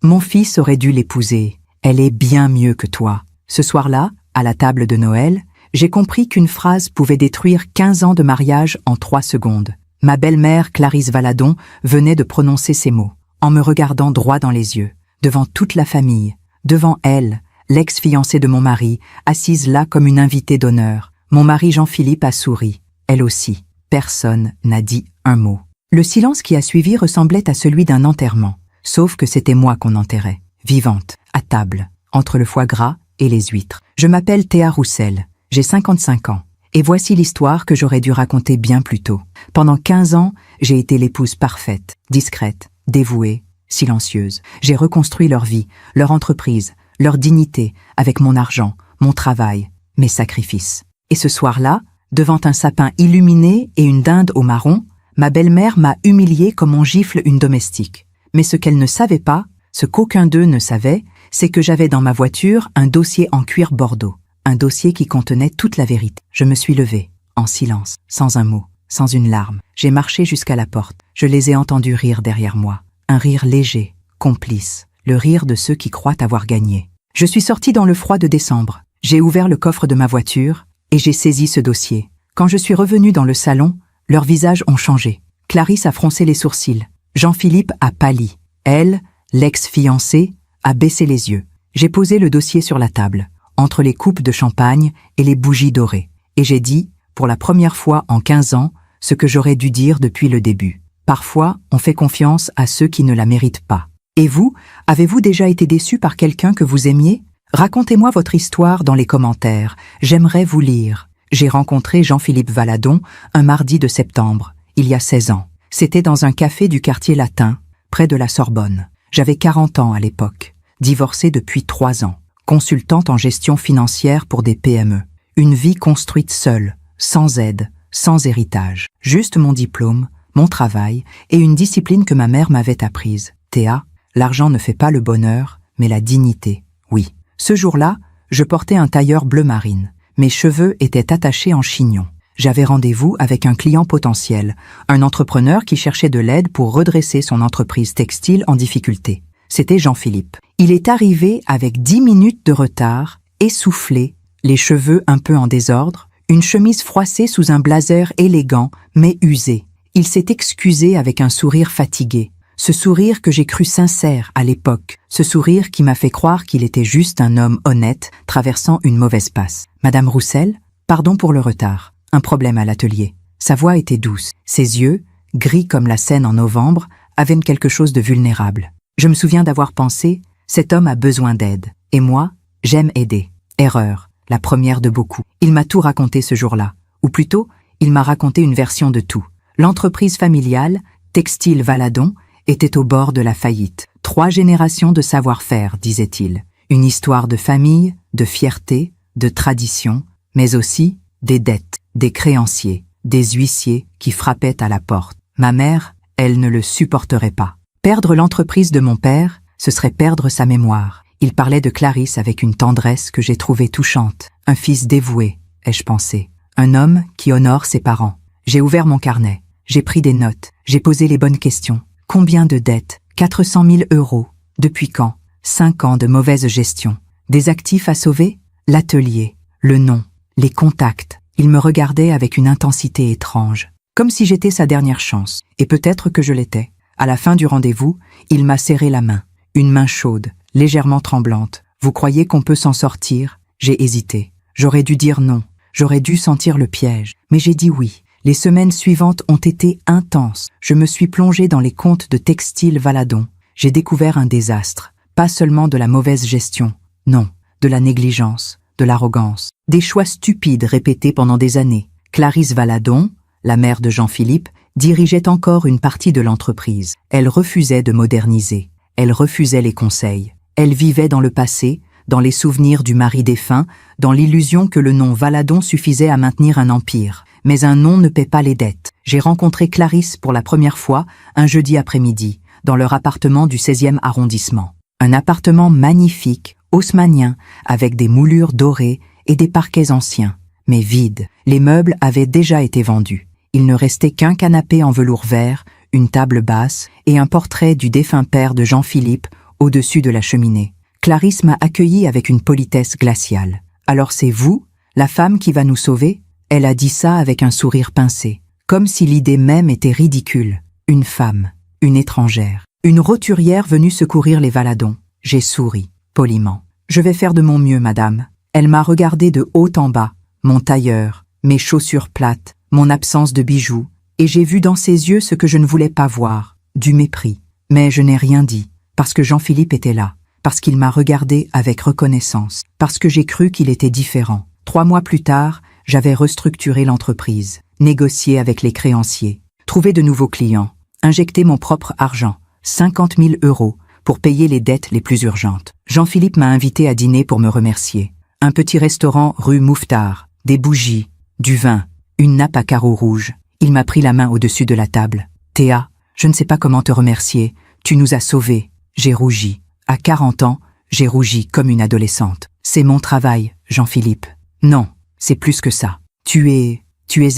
Mon fils aurait dû l'épouser. Elle est bien mieux que toi. » Ce soir-là, à la table de Noël, j'ai compris qu'une phrase pouvait détruire 15 ans de mariage en 3 secondes. Ma belle-mère, Clarisse Valadon, venait de prononcer ces mots, en me regardant droit dans les yeux, devant toute la famille, devant elle, l'ex-fiancée de mon mari, assise là comme une invitée d'honneur. Mon mari Jean-Philippe a souri, elle aussi. Personne n'a dit un mot. Le silence qui a suivi ressemblait à celui d'un enterrement, sauf que c'était moi qu'on enterrait, vivante, à table, entre le foie gras et les huîtres. Je m'appelle Théa Roussel, j'ai 55 ans, et voici l'histoire que j'aurais dû raconter bien plus tôt. Pendant 15 ans, j'ai été l'épouse parfaite, discrète, dévouée, silencieuse. J'ai reconstruit leur vie, leur entreprise, leur dignité, avec mon argent, mon travail, mes sacrifices. Et ce soir-là, devant un sapin illuminé et une dinde au marron, ma belle-mère m'a humiliée comme on gifle une domestique. Mais ce qu'elle ne savait pas, ce qu'aucun d'eux ne savait, c'est que j'avais dans ma voiture un dossier en cuir bordeaux, un dossier qui contenait toute la vérité. Je me suis levée, en silence, sans un mot, sans une larme. J'ai marché jusqu'à la porte. Je les ai entendus rire derrière moi. Un rire léger, complice, le rire de ceux qui croient avoir gagné. Je suis sortie dans le froid de décembre. J'ai ouvert le coffre de ma voiture et j'ai saisi ce dossier. Quand je suis revenue dans le salon, leurs visages ont changé. Clarisse a froncé les sourcils. Jean-Philippe a pâli. Elle, l'ex-fiancée, a baissé les yeux. J'ai posé le dossier sur la table, entre les coupes de champagne et les bougies dorées. Et j'ai dit, pour la première fois en 15 ans, ce que j'aurais dû dire depuis le début. Parfois, on fait confiance à ceux qui ne la méritent pas. Et vous, avez-vous déjà été déçu par quelqu'un que vous aimiez? Racontez-moi votre histoire dans les commentaires. J'aimerais vous lire. J'ai rencontré Jean-Philippe Valadon un mardi de septembre, il y a 16 ans. C'était dans un café du quartier latin, près de la Sorbonne. J'avais 40 ans à l'époque, divorcée depuis 3 ans, consultante en gestion financière pour des PME. Une vie construite seule, sans aide, sans héritage. Juste mon diplôme, mon travail et une discipline que ma mère m'avait apprise. Théa, l'argent ne fait pas le bonheur, mais la dignité, oui. Ce jour-là, je portais un tailleur bleu marine. Mes cheveux étaient attachés en chignon. J'avais rendez-vous avec un client potentiel, un entrepreneur qui cherchait de l'aide pour redresser son entreprise textile en difficulté. C'était Jean-Philippe. Il est arrivé avec 10 minutes de retard, essoufflé, les cheveux un peu en désordre, une chemise froissée sous un blazer élégant mais usé. Il s'est excusé avec un sourire fatigué. Ce sourire que j'ai cru sincère à l'époque, ce sourire qui m'a fait croire qu'il était juste un homme honnête traversant une mauvaise passe. Madame Roussel, pardon pour le retard. Un problème à l'atelier. Sa voix était douce. Ses yeux, gris comme la Seine en novembre, avaient quelque chose de vulnérable. Je me souviens d'avoir pensé, cet homme a besoin d'aide. Et moi, j'aime aider. Erreur, la première de beaucoup. Il m'a tout raconté ce jour-là. Ou plutôt, il m'a raconté une version de tout. L'entreprise familiale, Textile Valadon, était au bord de la faillite. 3 générations de savoir-faire, disait-il. Une histoire de famille, de fierté, de tradition, mais aussi des dettes, des créanciers, des huissiers qui frappaient à la porte. Ma mère, elle ne le supporterait pas. Perdre l'entreprise de mon père, ce serait perdre sa mémoire. Il parlait de Clarisse avec une tendresse que j'ai trouvée touchante. Un fils dévoué, ai-je pensé. Un homme qui honore ses parents. J'ai ouvert mon carnet. J'ai pris des notes. J'ai posé les bonnes questions. Combien de dettes? 400 000 €. Depuis quand? 5 ans de mauvaise gestion. Des actifs à sauver? L'atelier, le nom, les contacts. Il me regardait avec une intensité étrange, comme si j'étais sa dernière chance. Et peut-être que je l'étais. À la fin du rendez-vous, il m'a serré la main. Une main chaude, légèrement tremblante. Vous croyez qu'on peut s'en sortir? J'ai hésité. J'aurais dû dire non. J'aurais dû sentir le piège. Mais j'ai dit oui. Les semaines suivantes ont été intenses. Je me suis plongée dans les comptes de Textile Valadon. J'ai découvert un désastre. Pas seulement de la mauvaise gestion. Non, de la négligence, de l'arrogance. Des choix stupides répétés pendant des années. Clarisse Valadon, la mère de Jean-Philippe, dirigeait encore une partie de l'entreprise. Elle refusait de moderniser. Elle refusait les conseils. Elle vivait dans le passé, dans les souvenirs du mari défunt, dans l'illusion que le nom Valadon suffisait à maintenir un empire. Mais un nom ne paie pas les dettes. J'ai rencontré Clarisse pour la première fois un jeudi après-midi, dans leur appartement du 16e arrondissement. Un appartement magnifique, haussmannien, avec des moulures dorées et des parquets anciens, mais vides. Les meubles avaient déjà été vendus. Il ne restait qu'un canapé en velours vert, une table basse et un portrait du défunt père de Jean-Philippe au-dessus de la cheminée. Clarisse m'a accueilli avec une politesse glaciale. « Alors c'est vous, la femme qui va nous sauver ?» Elle a dit ça avec un sourire pincé, comme si l'idée même était ridicule. Une femme, une étrangère, une roturière venue secourir les Valadons. J'ai souri, poliment. « Je vais faire de mon mieux, madame. » Elle m'a regardé de haut en bas, mon tailleur, mes chaussures plates, mon absence de bijoux, et j'ai vu dans ses yeux ce que je ne voulais pas voir, du mépris. Mais je n'ai rien dit, parce que Jean-Philippe était là, parce qu'il m'a regardé avec reconnaissance, parce que j'ai cru qu'il était différent. 3 mois plus tard, j'avais restructuré l'entreprise, négocié avec les créanciers, trouvé de nouveaux clients, injecté mon propre argent, 50 000 €, pour payer les dettes les plus urgentes. Jean-Philippe m'a invité à dîner pour me remercier. Un petit restaurant rue Mouffetard, des bougies, du vin, une nappe à carreaux rouges. Il m'a pris la main au-dessus de la table. « Théa, je ne sais pas comment te remercier. Tu nous as sauvés. » J'ai rougi. À 40 ans, j'ai rougi comme une adolescente. « C'est mon travail, Jean-Philippe. » « Non, c'est plus que ça. Tu es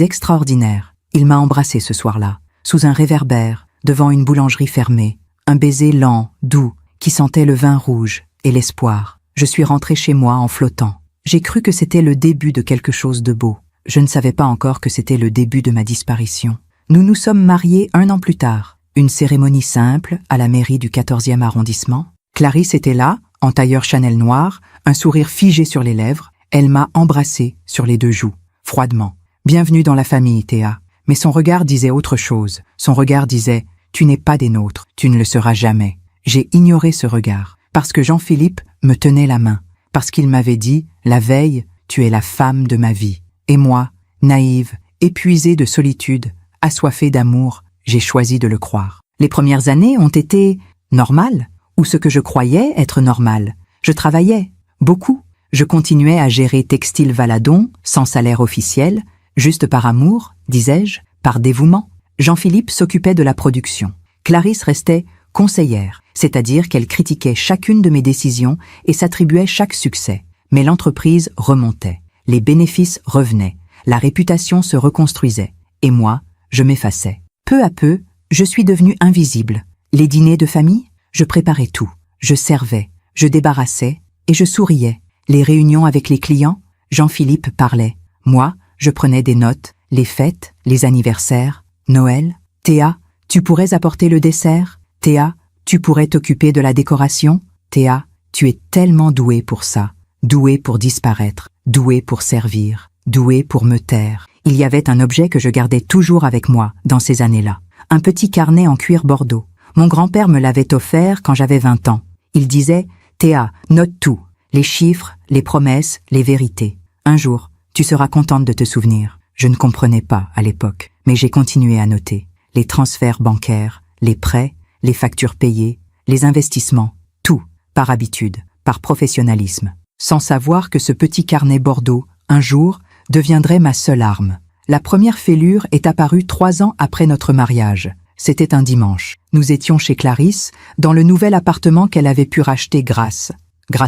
extraordinaire. » Il m'a embrassé ce soir-là, sous un réverbère, devant une boulangerie fermée. Un baiser lent, doux, qui sentait le vin rouge et l'espoir. Je suis rentré chez moi en flottant. J'ai cru que c'était le début de quelque chose de beau. Je ne savais pas encore que c'était le début de ma disparition. Nous nous sommes mariés 1 an plus tard. Une cérémonie simple à la mairie du 14e arrondissement. Clarisse était là, en tailleur Chanel noir, un sourire figé sur les lèvres. Elle m'a embrassé sur les 2 joues, froidement. « Bienvenue dans la famille, Théa. » Mais son regard disait autre chose. Son regard disait « Tu n'es pas des nôtres, tu ne le seras jamais. » J'ai ignoré ce regard, parce que Jean-Philippe me tenait la main, parce qu'il m'avait dit « La veille, tu es la femme de ma vie. » Et moi, naïve, épuisée de solitude, assoiffée d'amour, j'ai choisi de le croire. Les premières années ont été normales, ou ce que je croyais être normal. Je travaillais, beaucoup. Je continuais à gérer Textile Valadon, sans salaire officiel, juste par amour, disais-je, par dévouement. Jean-Philippe s'occupait de la production. Clarisse restait conseillère, c'est-à-dire qu'elle critiquait chacune de mes décisions et s'attribuait chaque succès. Mais l'entreprise remontait, les bénéfices revenaient, la réputation se reconstruisait, et moi, je m'effaçais. Peu à peu, je suis devenue invisible. Les dîners de famille, je préparais tout. Je servais, je débarrassais et je souriais. Les réunions avec les clients, Jean-Philippe parlait. Moi, je prenais des notes, les fêtes, les anniversaires, Noël. « Théa, tu pourrais apporter le dessert ? Théa, tu pourrais t'occuper de la décoration ? Théa, tu es tellement douée pour ça. Douée pour disparaître, douée pour servir, douée pour me taire. » Il y avait un objet que je gardais toujours avec moi dans ces années-là. Un petit carnet en cuir bordeaux. Mon grand-père me l'avait offert quand j'avais 20 ans. Il disait « Théa, note tout. Les chiffres, les promesses, les vérités. Un jour, tu seras contente de te souvenir. » Je ne comprenais pas à l'époque, mais j'ai continué à noter. Les transferts bancaires, les prêts, les factures payées, les investissements, tout, par habitude, par professionnalisme. Sans savoir que ce petit carnet bordeaux, un jour, deviendrait ma seule arme. La première fêlure est apparue 3 ans après notre mariage. C'était un dimanche. Nous étions chez Clarisse, dans le nouvel appartement qu'elle avait pu racheter grâce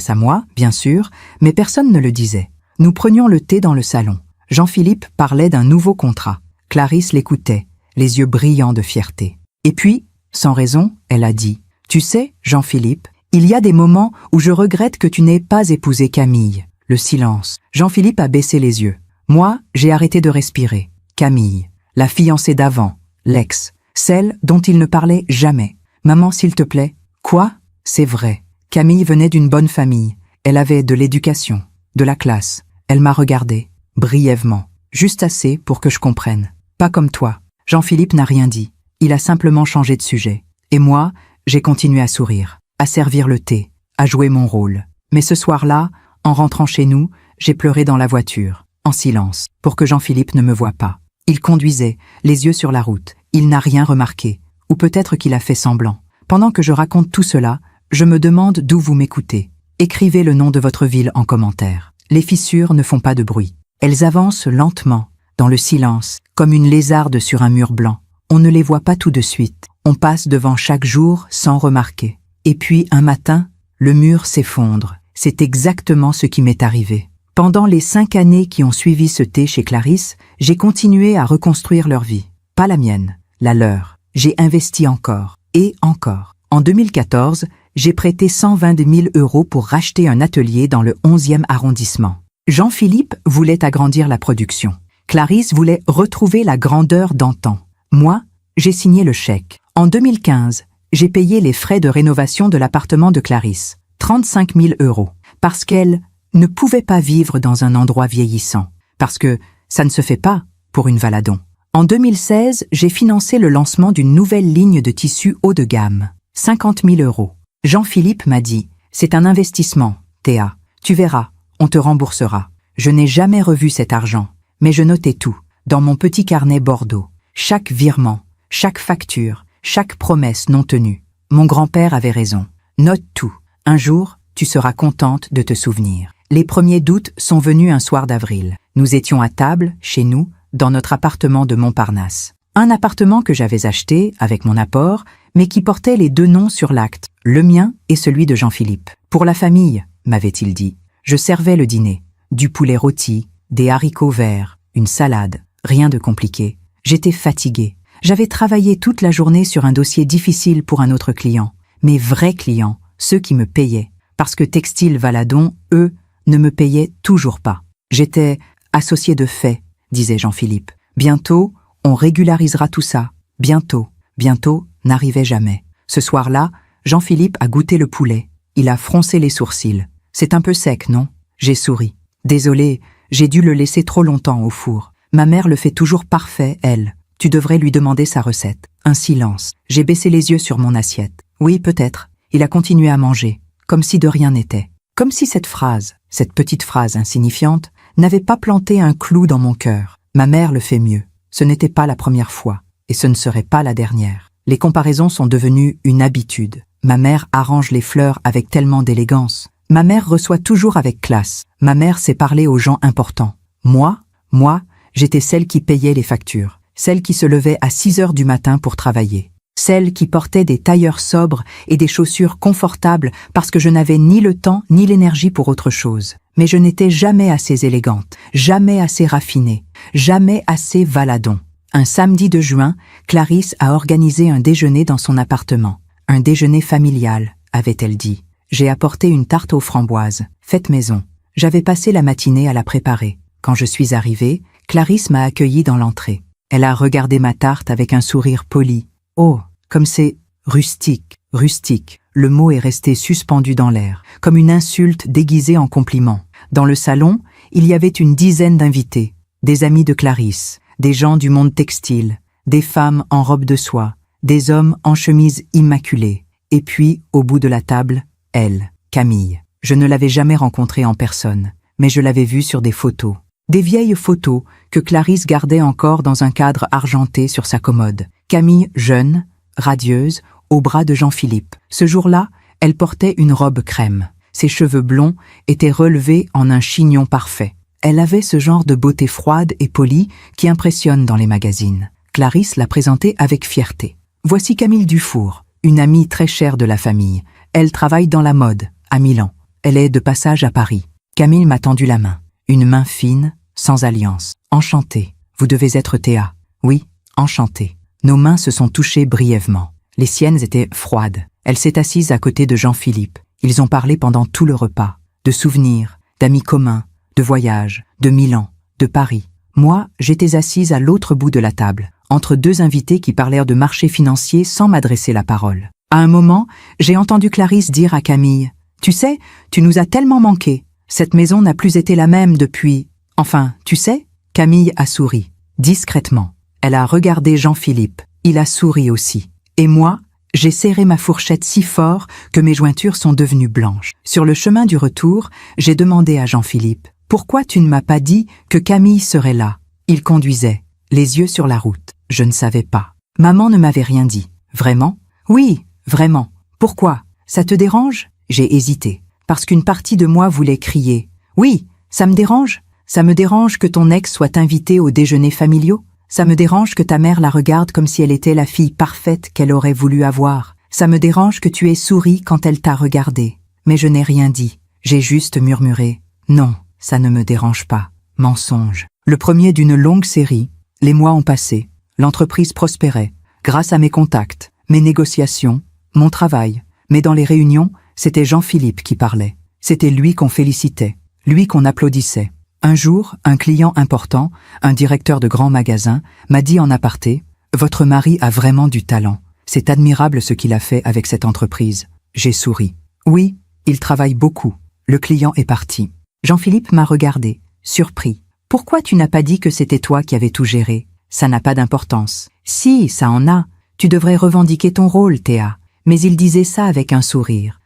à moi, bien sûr, mais personne ne le disait. Nous prenions le thé dans le salon. Jean-Philippe parlait d'un nouveau contrat. Clarisse l'écoutait, les yeux brillants de fierté. Et puis, sans raison, elle a dit « Tu sais, Jean-Philippe, il y a des moments où je regrette que tu n'aies pas épousé Camille. » Le silence. Jean-Philippe a baissé les yeux. Moi, j'ai arrêté de respirer. Camille, la fiancée d'avant, l'ex, celle dont il ne parlait jamais. « Maman, s'il te plaît. »« Quoi ? » ?»« C'est vrai. Camille venait d'une bonne famille. Elle avait de l'éducation, de la classe. Elle m'a regardé, brièvement, juste assez pour que je comprenne. Pas comme toi. Jean-Philippe n'a rien dit. Il a simplement changé de sujet. Et moi, j'ai continué à sourire, à servir le thé, à jouer mon rôle. Mais ce soir-là, en rentrant chez nous, j'ai pleuré dans la voiture, en silence, pour que Jean-Philippe ne me voie pas. Il conduisait, les yeux sur la route. Il n'a rien remarqué. Ou peut-être qu'il a fait semblant. Pendant que je raconte tout cela, je me demande d'où vous m'écoutez. Écrivez le nom de votre ville en commentaire. Les fissures ne font pas de bruit. Elles avancent lentement, dans le silence, comme une lézarde sur un mur blanc. On ne les voit pas tout de suite. On passe devant chaque jour sans remarquer. Et puis, un matin, le mur s'effondre. C'est exactement ce qui m'est arrivé. Pendant les 5 années qui ont suivi ce thé chez Clarisse, j'ai continué à reconstruire leur vie. Pas la mienne, la leur. J'ai investi encore, et encore. En 2014, j'ai prêté 120 000 € pour racheter un atelier dans le 11e arrondissement. Jean-Philippe voulait agrandir la production. Clarisse voulait retrouver la grandeur d'antan. Moi, j'ai signé le chèque. En 2015, j'ai payé les frais de rénovation de l'appartement de Clarisse, 35 000 €, parce qu'elle ne pouvait pas vivre dans un endroit vieillissant, parce que ça ne se fait pas pour une Valadon. En 2016, j'ai financé le lancement d'une nouvelle ligne de tissus haut de gamme, 50 000 €. Jean-Philippe m'a dit « C'est un investissement, Théa. Tu verras, on te remboursera. » Je n'ai jamais revu cet argent, mais je notais tout, dans mon petit carnet Bordeaux. Chaque virement, chaque facture, chaque promesse non tenue. Mon grand-père avait raison. Note tout. Un jour, tu seras contente de te souvenir. Les premiers doutes sont venus un soir d'avril. Nous étions à table, chez nous, dans notre appartement de Montparnasse. Un appartement que j'avais acheté, avec mon apport, mais qui portait les 2 noms sur l'acte, le mien et celui de Jean-Philippe. Pour la famille, m'avait-il dit. Je servais le dîner. Du poulet rôti, des haricots verts, une salade, rien de compliqué. J'étais fatiguée. J'avais travaillé toute la journée sur un dossier difficile pour un autre client. Mes vrais clients, ceux qui me payaient. Parce que Textile Valadon, eux, ne me payaient toujours pas. J'étais associé de fait, disait Jean-Philippe. Bientôt, on régularisera tout ça. Bientôt n'arrivait jamais. Ce soir-là, Jean-Philippe a goûté le poulet. Il a froncé les sourcils. C'est un peu sec, non? J'ai souri. Désolé, j'ai dû le laisser trop longtemps au four. Ma mère le fait toujours parfait, elle. Tu devrais lui demander sa recette. Un silence. J'ai baissé les yeux sur mon assiette. Oui, peut-être. Il a continué à manger, comme si de rien n'était. Comme si cette phrase, cette petite phrase insignifiante, n'avait pas planté un clou dans mon cœur. Ma mère le fait mieux. Ce n'était pas la première fois, et ce ne serait pas la dernière. Les comparaisons sont devenues une habitude. Ma mère arrange les fleurs avec tellement d'élégance. Ma mère reçoit toujours avec classe. Ma mère sait parler aux gens importants. Moi, j'étais celle qui payait les factures. Celle qui se levait à 6 heures du matin pour travailler. Celle qui portait des tailleurs sobres et des chaussures confortables parce que je n'avais ni le temps ni l'énergie pour autre chose. Mais je n'étais jamais assez élégante, jamais assez raffinée, jamais assez Valadon. Un samedi de juin, Clarisse a organisé un déjeuner dans son appartement. Un déjeuner familial, avait-elle dit. J'ai apporté une tarte aux framboises, faite maison. J'avais passé la matinée à la préparer. Quand je suis arrivée, Clarisse m'a accueillie dans l'entrée. Elle a regardé ma tarte avec un sourire poli. Oh, comme c'est rustique. Le mot est resté suspendu dans l'air, comme une insulte déguisée en compliment. Dans le salon, il y avait une dizaine d'invités, des amis de Clarisse, des gens du monde textile, des femmes en robe de soie, des hommes en chemise immaculée. Et puis, au bout de la table, elle, Camille. Je ne l'avais jamais rencontrée en personne, mais je l'avais vue sur des photos. Des vieilles photos que Clarisse gardait encore dans un cadre argenté sur sa commode. Camille jeune, radieuse, au bras de Jean-Philippe. Ce jour-là, elle portait une robe crème. Ses cheveux blonds étaient relevés en un chignon parfait. Elle avait ce genre de beauté froide et polie qui impressionne dans les magazines. Clarisse l'a présentée avec fierté. Voici Camille Dufour, une amie très chère de la famille. Elle travaille dans la mode, à Milan. Elle est de passage à Paris. Camille m'a tendu la main. Une main fine, sans alliance. Enchantée. Vous devez être Théa. Oui, enchantée. Nos mains se sont touchées brièvement. Les siennes étaient froides. Elle s'est assise à côté de Jean-Philippe. Ils ont parlé pendant tout le repas. De souvenirs, d'amis communs, de voyages, de Milan, de Paris. Moi, j'étais assise à l'autre bout de la table, entre 2 invités qui parlèrent de marché financier sans m'adresser la parole. À un moment, j'ai entendu Clarisse dire à Camille « Tu sais, tu nous as tellement manqué. Cette maison n'a plus été la même depuis... Enfin, tu sais ?» Camille a souri, discrètement. Elle a regardé Jean-Philippe. Il a souri aussi. Et moi, j'ai serré ma fourchette si fort que mes jointures sont devenues blanches. Sur le chemin du retour, j'ai demandé à Jean-Philippe « Pourquoi tu ne m'as pas dit que Camille serait là ?» Il conduisait, les yeux sur la route. Je ne savais pas. Maman ne m'avait rien dit. Vraiment ? Oui, vraiment. Pourquoi ? Ça te dérange ? J'ai hésité. Parce qu'une partie de moi voulait crier. Oui, ça me dérange. Ça me dérange que ton ex soit invité aux déjeuners familiaux. Ça me dérange que ta mère la regarde comme si elle était la fille parfaite qu'elle aurait voulu avoir. Ça me dérange que tu aies souri quand elle t'a regardé. Mais je n'ai rien dit. J'ai juste murmuré. Non, ça ne me dérange pas. Mensonge. Le premier d'une longue série. Les mois ont passé. L'entreprise prospérait. Grâce à mes contacts, mes négociations, mon travail. Mais dans les réunions, c'était Jean-Philippe qui parlait. C'était lui qu'on félicitait, lui qu'on applaudissait. Un jour, un client important, un directeur de grand magasin, m'a dit en aparté « Votre mari a vraiment du talent. C'est admirable ce qu'il a fait avec cette entreprise. » J'ai souri. Oui, il travaille beaucoup. Le client est parti. Jean-Philippe m'a regardé, surpris. « Pourquoi tu n'as pas dit que c'était toi qui avais tout géré? Ça n'a pas d'importance. »« Si, ça en a. Tu devrais revendiquer ton rôle, Théa. » Mais il disait ça avec un sourire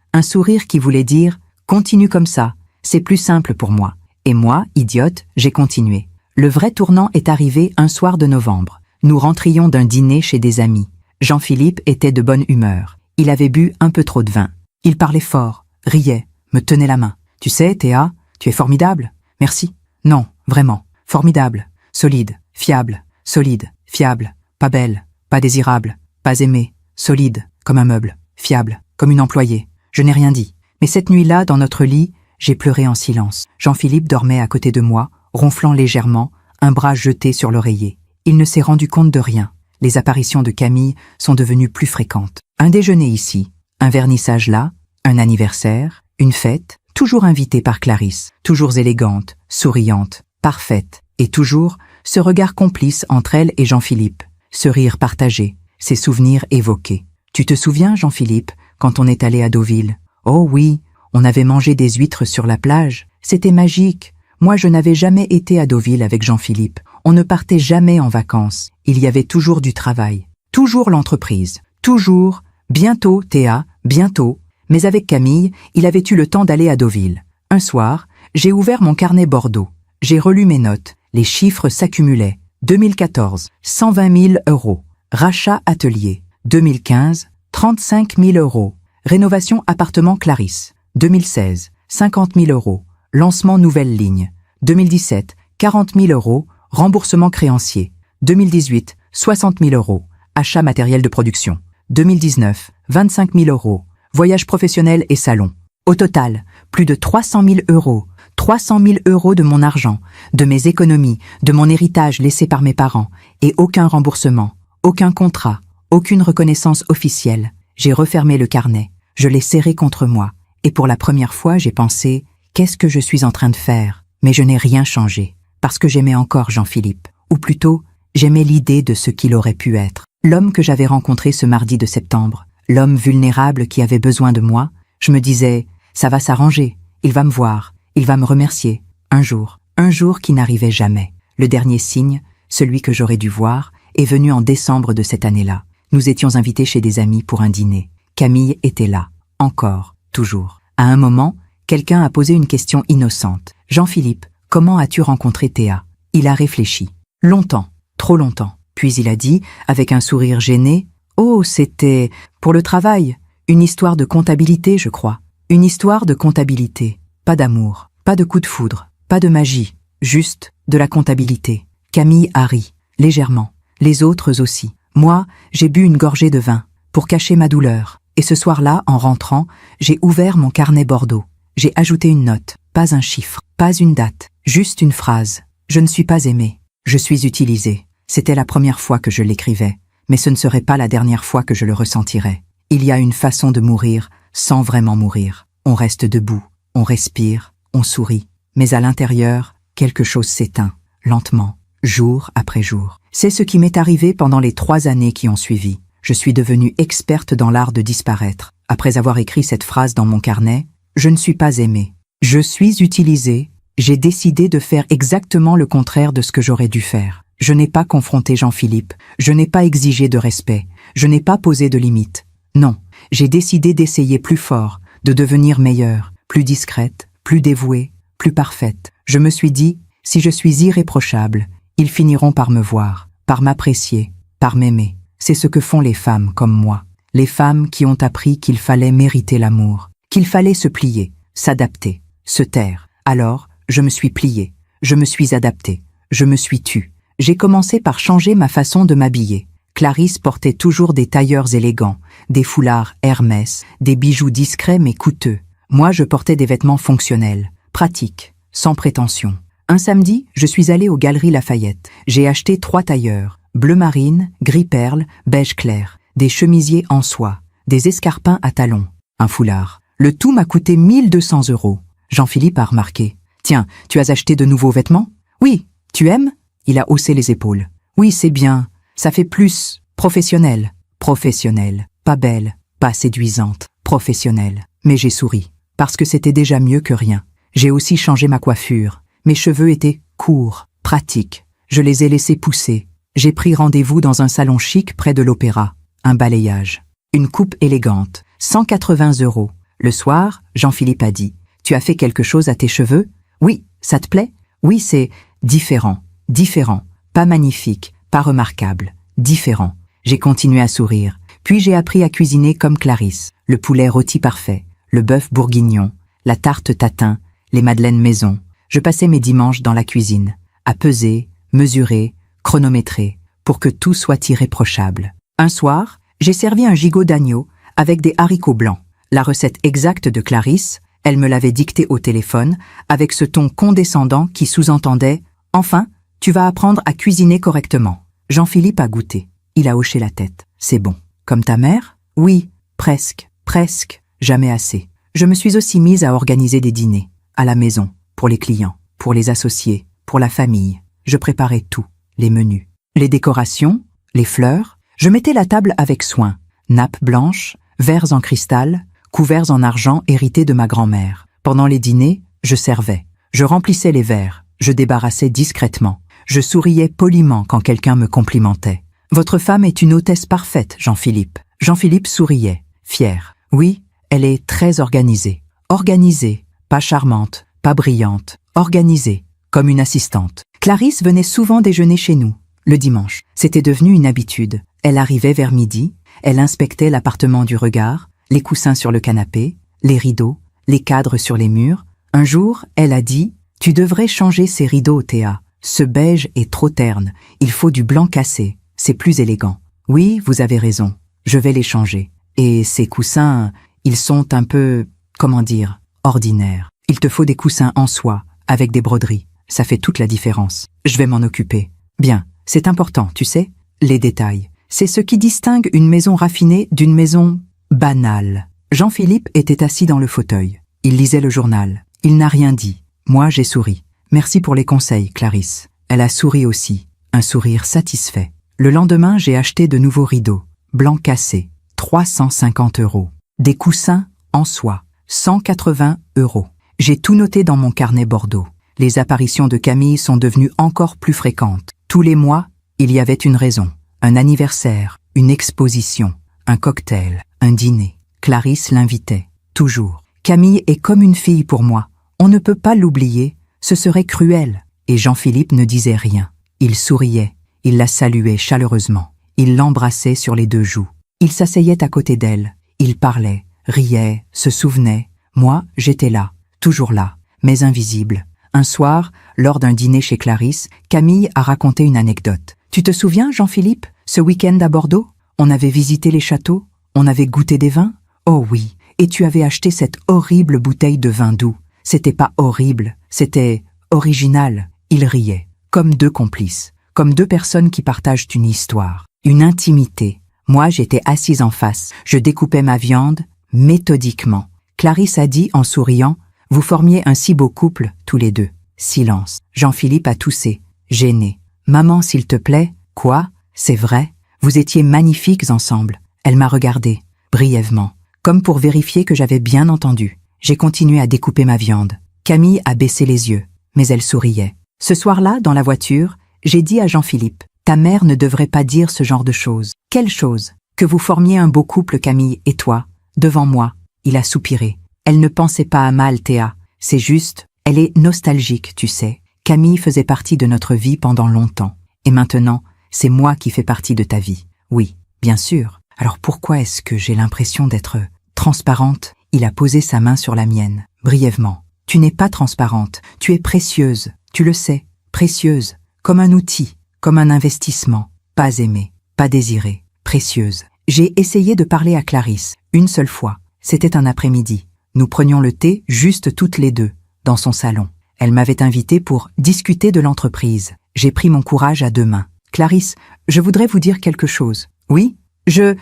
qui voulait dire « Continue comme ça, c'est plus simple pour moi. » Et moi, idiote, j'ai continué. Le vrai tournant est arrivé un soir de novembre. Nous rentrions d'un dîner chez des amis. Jean-Philippe était de bonne humeur. Il avait bu un peu trop de vin. Il parlait fort, riait, me tenait la main. « Tu sais, Théa, tu es formidable. Merci. »« Non, vraiment. Formidable. Solide. Fiable. Solide. Fiable. Pas belle. Pas désirable. Pas aimée. Solide. Comme un meuble. Fiable. Comme une employée. Je n'ai rien dit. Mais cette nuit-là, dans notre lit, j'ai pleuré en silence. Jean-Philippe dormait à côté de moi, ronflant légèrement, un bras jeté sur l'oreiller. Il ne s'est rendu compte de rien. Les apparitions de Camille sont devenues plus fréquentes. Un déjeuner ici, un vernissage là, un anniversaire, une fête, toujours invitée par Clarisse, toujours élégante, souriante, parfaite, et toujours ce regard complice entre elle et Jean-Philippe, ce rire partagé, ces souvenirs évoqués. Tu te souviens, Jean-Philippe, quand on est allé à Deauville? Oh oui, on avait mangé des huîtres sur la plage. C'était magique. Moi, je n'avais jamais été à Deauville avec Jean-Philippe. On ne partait jamais en vacances. Il y avait toujours du travail. Toujours l'entreprise. Toujours. Bientôt, Théa, bientôt. Mais avec Camille, il avait eu le temps d'aller à Deauville. Un soir, j'ai ouvert mon carnet Bordeaux. J'ai relu mes notes. Les chiffres s'accumulaient. 2014, 120 000 euros. Rachat atelier. 2015, 35 000 euros. Rénovation appartement Clarisse. 2016, 50 000 euros. Lancement nouvelle ligne. 2017, 40 000 euros. Remboursement créancier. 2018, 60 000 euros. Achat matériel de production. 2019, 25 000 euros. Voyage professionnel et salon. Au total, plus de 300 000 euros. 300 000 euros de mon argent, de mes économies, de mon héritage laissé par mes parents. Et aucun remboursement, aucun contrat, aucune reconnaissance officielle. J'ai refermé le carnet. Je l'ai serré contre moi. Et pour la première fois, j'ai pensé « Qu'est-ce que je suis en train de faire ?» Mais je n'ai rien changé, parce que j'aimais encore Jean-Philippe. Ou plutôt, j'aimais l'idée de ce qu'il aurait pu être. L'homme que j'avais rencontré ce mardi de septembre, l'homme vulnérable qui avait besoin de moi, je me disais « Ça va s'arranger, il va me voir, il va me remercier. » Un jour qui n'arrivait jamais. Le dernier signe, celui que j'aurais dû voir, est venu en décembre de cette année-là. Nous étions invités chez des amis pour un dîner. Camille était là, encore, toujours. À un moment, quelqu'un a posé une question innocente. « Jean-Philippe, comment as-tu rencontré Théa ?» Il a réfléchi. Longtemps, trop longtemps. Puis il a dit, avec un sourire gêné, « Oh, c'était pour le travail, une histoire de comptabilité, je crois. Une histoire de comptabilité. Pas d'amour, pas de coup de foudre, pas de magie, juste de la comptabilité. » Camille a ri, légèrement. Les autres aussi. Moi, j'ai bu une gorgée de vin, pour cacher ma douleur. Et ce soir-là, en rentrant, j'ai ouvert mon carnet Bordeaux. J'ai ajouté une note, pas un chiffre, pas une date, juste une phrase. Je ne suis pas aimé, je suis utilisé. C'était la première fois que je l'écrivais, mais ce ne serait pas la dernière fois que je le ressentirais. Il y a une façon de mourir sans vraiment mourir. On reste debout, on respire, on sourit. Mais à l'intérieur, quelque chose s'éteint, lentement, jour après jour. C'est ce qui m'est arrivé pendant les 3 années qui ont suivi. Je suis devenue experte dans l'art de disparaître. Après avoir écrit cette phrase dans mon carnet, je ne suis pas aimée. Je suis utilisée. J'ai décidé de faire exactement le contraire de ce que j'aurais dû faire. Je n'ai pas confronté Jean-Philippe. Je n'ai pas exigé de respect. Je n'ai pas posé de limites. Non, j'ai décidé d'essayer plus fort, de devenir meilleure, plus discrète, plus dévouée, plus parfaite. Je me suis dit, si je suis irréprochable, ils finiront par me voir, par m'apprécier, par m'aimer. C'est ce que font les femmes comme moi. Les femmes qui ont appris qu'il fallait mériter l'amour, qu'il fallait se plier, s'adapter, se taire. Alors, je me suis pliée, je me suis adaptée, je me suis tue. J'ai commencé par changer ma façon de m'habiller. Clarisse portait toujours des tailleurs élégants, des foulards Hermès, des bijoux discrets mais coûteux. Moi, je portais des vêtements fonctionnels, pratiques, sans prétention. Un samedi, je suis allée aux Galeries Lafayette. J'ai acheté 3 tailleurs, bleu marine, gris perle, beige clair, des chemisiers en soie, des escarpins à talons. un foulard. Le tout m'a coûté 1200 €. Jean-Philippe a remarqué. Tiens, tu as acheté de nouveaux vêtements? Oui. Tu aimes? Il a haussé les épaules. Oui, c'est bien. Ça fait plus professionnel. Professionnel. Pas belle, pas séduisante. Professionnelle. Mais j'ai souri. Parce que c'était déjà mieux que rien. J'ai aussi changé ma coiffure. Mes cheveux étaient courts, pratiques. Je les ai laissés pousser. J'ai pris rendez-vous dans un salon chic près de l'Opéra. Un balayage. Une coupe élégante. 180 €. Le soir, Jean-Philippe a dit. Tu as fait quelque chose à tes cheveux? Oui, ça te plaît? Oui, c'est différent. Différent. Pas magnifique, pas remarquable. Différent. J'ai continué à sourire. Puis j'ai appris à cuisiner comme Clarisse. Le poulet rôti parfait, le bœuf bourguignon, la tarte tatin, les madeleines maison. Je passais mes dimanches dans la cuisine, à peser, mesurer, chronométrer, pour que tout soit irréprochable. Un soir, j'ai servi un gigot d'agneau avec des haricots blancs. La recette exacte de Clarisse, elle me l'avait dictée au téléphone, avec ce ton condescendant qui sous-entendait « Enfin, tu vas apprendre à cuisiner correctement ». Jean-Philippe a goûté. Il a hoché la tête. « C'est bon. Comme ta mère? Oui, presque, presque, jamais assez. » Je me suis aussi mise à organiser des dîners, à la maison, pour les clients, pour les associés, pour la famille. Je préparais tout, les menus, les décorations, les fleurs. Je mettais la table avec soin, nappes blanches, verres en cristal, couverts en argent hérités de ma grand-mère. Pendant les dîners, je servais. Je remplissais les verres, je débarrassais discrètement. Je souriais poliment quand quelqu'un me complimentait. « Votre femme est une hôtesse parfaite, Jean-Philippe. » Jean-Philippe souriait, fier. « Oui, elle est très organisée. Organisée, pas charmante, pas brillante. Organisée, comme une assistante. » Clarisse venait souvent déjeuner chez nous, le dimanche. C'était devenu une habitude. Elle arrivait vers midi, elle inspectait l'appartement du regard, les coussins sur le canapé, les rideaux, les cadres sur les murs. Un jour, elle a dit « Tu devrais changer ces rideaux, Théa. Ce beige est trop terne. Il faut du blanc cassé. C'est plus élégant. » Oui, vous avez raison. Je vais les changer. Et ces coussins, ils sont un peu, comment dire, ordinaires. Il te faut des coussins en soie, avec des broderies. Ça fait toute la différence. Je vais m'en occuper. Bien, c'est important, tu sais. Les détails. C'est ce qui distingue une maison raffinée d'une maison banale. Jean-Philippe était assis dans le fauteuil. Il lisait le journal. Il n'a rien dit. Moi, j'ai souri. Merci pour les conseils, Clarisse. Elle a souri aussi, un sourire satisfait. Le lendemain, j'ai acheté de nouveaux rideaux, blancs cassés, 350 €. Des coussins en soie, 180 €. J'ai tout noté dans mon carnet Bordeaux. Les apparitions de Camille sont devenues encore plus fréquentes. Tous les mois, il y avait une raison. Un anniversaire, une exposition, un cocktail, un dîner. Clarisse l'invitait, toujours. Camille est comme une fille pour moi. On ne peut pas l'oublier. Ce serait cruel. Et Jean-Philippe ne disait rien. Il souriait. Il la saluait chaleureusement. Il l'embrassait sur les deux joues. Il s'asseyait à côté d'elle. Il parlait, riait, se souvenait. Moi, j'étais là, toujours là, mais invisible. Un soir, lors d'un dîner chez Clarisse, Camille a raconté une anecdote. « Tu te souviens, Jean-Philippe, ce week-end à Bordeaux? On avait visité les châteaux, on avait goûté des vins? Oh oui, et tu avais acheté cette horrible bouteille de vin doux. C'était pas horrible, c'était original. » Il riait, comme deux complices, comme deux personnes qui partagent une histoire, une intimité. Moi, j'étais assise en face, je découpais ma viande, méthodiquement. Clarisse a dit en souriant, « Vous formiez un si beau couple, tous les deux. » Silence. Jean-Philippe a toussé, gêné. « Maman, s'il te plaît, quoi? C'est vrai? Vous étiez magnifiques ensemble. » Elle m'a regardé, brièvement, comme pour vérifier que j'avais bien entendu. J'ai continué à découper ma viande. Camille a baissé les yeux, mais elle souriait. Ce soir-là, dans la voiture, j'ai dit à Jean-Philippe, « Ta mère ne devrait pas dire ce genre de choses. » « Quelle chose? Que vous formiez un beau couple, Camille et toi, devant moi. » Il a soupiré. Elle ne pensait pas à mal, Théa. C'est juste, elle est nostalgique, tu sais. Camille faisait partie de notre vie pendant longtemps. Et maintenant, c'est moi qui fais partie de ta vie. Oui, bien sûr. Alors pourquoi est-ce que j'ai l'impression d'être transparente? Il a posé sa main sur la mienne, brièvement. Tu n'es pas transparente, tu es précieuse. Tu le sais, précieuse, comme un outil, comme un investissement. Pas aimée, pas désirée, précieuse. J'ai essayé de parler à Clarisse, une seule fois. C'était un après-midi. Nous prenions le thé juste toutes les deux, dans son salon. Elle m'avait invité pour discuter de l'entreprise. J'ai pris mon courage à deux mains. « Clarisse, je voudrais vous dire quelque chose. Oui, j'ai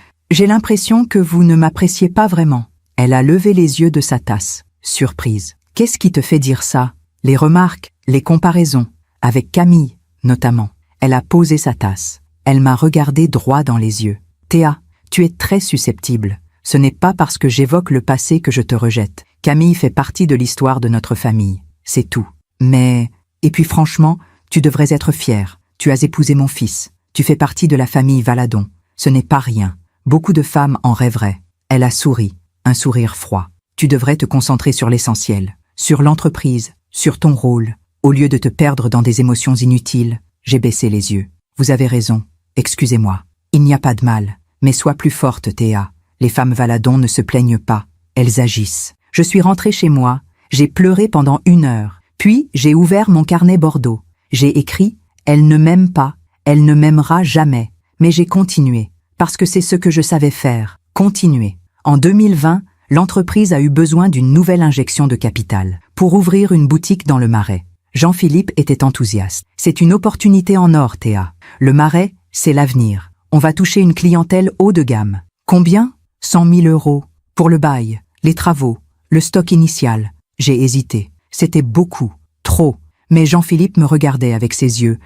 l'impression que vous ne m'appréciez pas vraiment. » Elle a levé les yeux de sa tasse, surprise. Qu'est-ce qui te fait dire ça? Les remarques, les comparaisons, avec Camille, notamment. Elle a posé sa tasse. Elle m'a regardé droit dans les yeux. Théa, tu es très susceptible. Ce n'est pas parce que j'évoque le passé que je te rejette. Camille fait partie de l'histoire de notre famille. C'est tout. Mais... Et puis franchement, tu devrais être fière. Tu as épousé mon fils. Tu fais partie de la famille Valadon. Ce n'est pas rien. Beaucoup de femmes en rêveraient. Elle a souri, un sourire froid. Tu devrais te concentrer sur l'essentiel, sur l'entreprise, sur ton rôle. Au lieu de te perdre dans des émotions inutiles, j'ai baissé les yeux. Vous avez raison. Excusez-moi. Il n'y a pas de mal. Mais sois plus forte, Théa. Les femmes Valadon ne se plaignent pas. Elles agissent. Je suis rentrée chez moi. J'ai pleuré pendant 1 heure. Puis, j'ai ouvert mon carnet Bordeaux. J'ai écrit « Elle ne m'aime pas. Elle ne m'aimera jamais. » Mais j'ai continué. Parce que c'est ce que je savais faire. Continuer. En 2020, l'entreprise a eu besoin d'une nouvelle injection de capital pour ouvrir une boutique dans le Marais. Jean-Philippe était enthousiaste. C'est une opportunité en or, Théa. Le Marais, c'est l'avenir. On va toucher une clientèle haut de gamme. Combien? 100 000 euros. Pour le bail, les travaux, le stock initial. J'ai hésité. C'était beaucoup. Trop. Mais Jean-Philippe me regardait avec ses yeux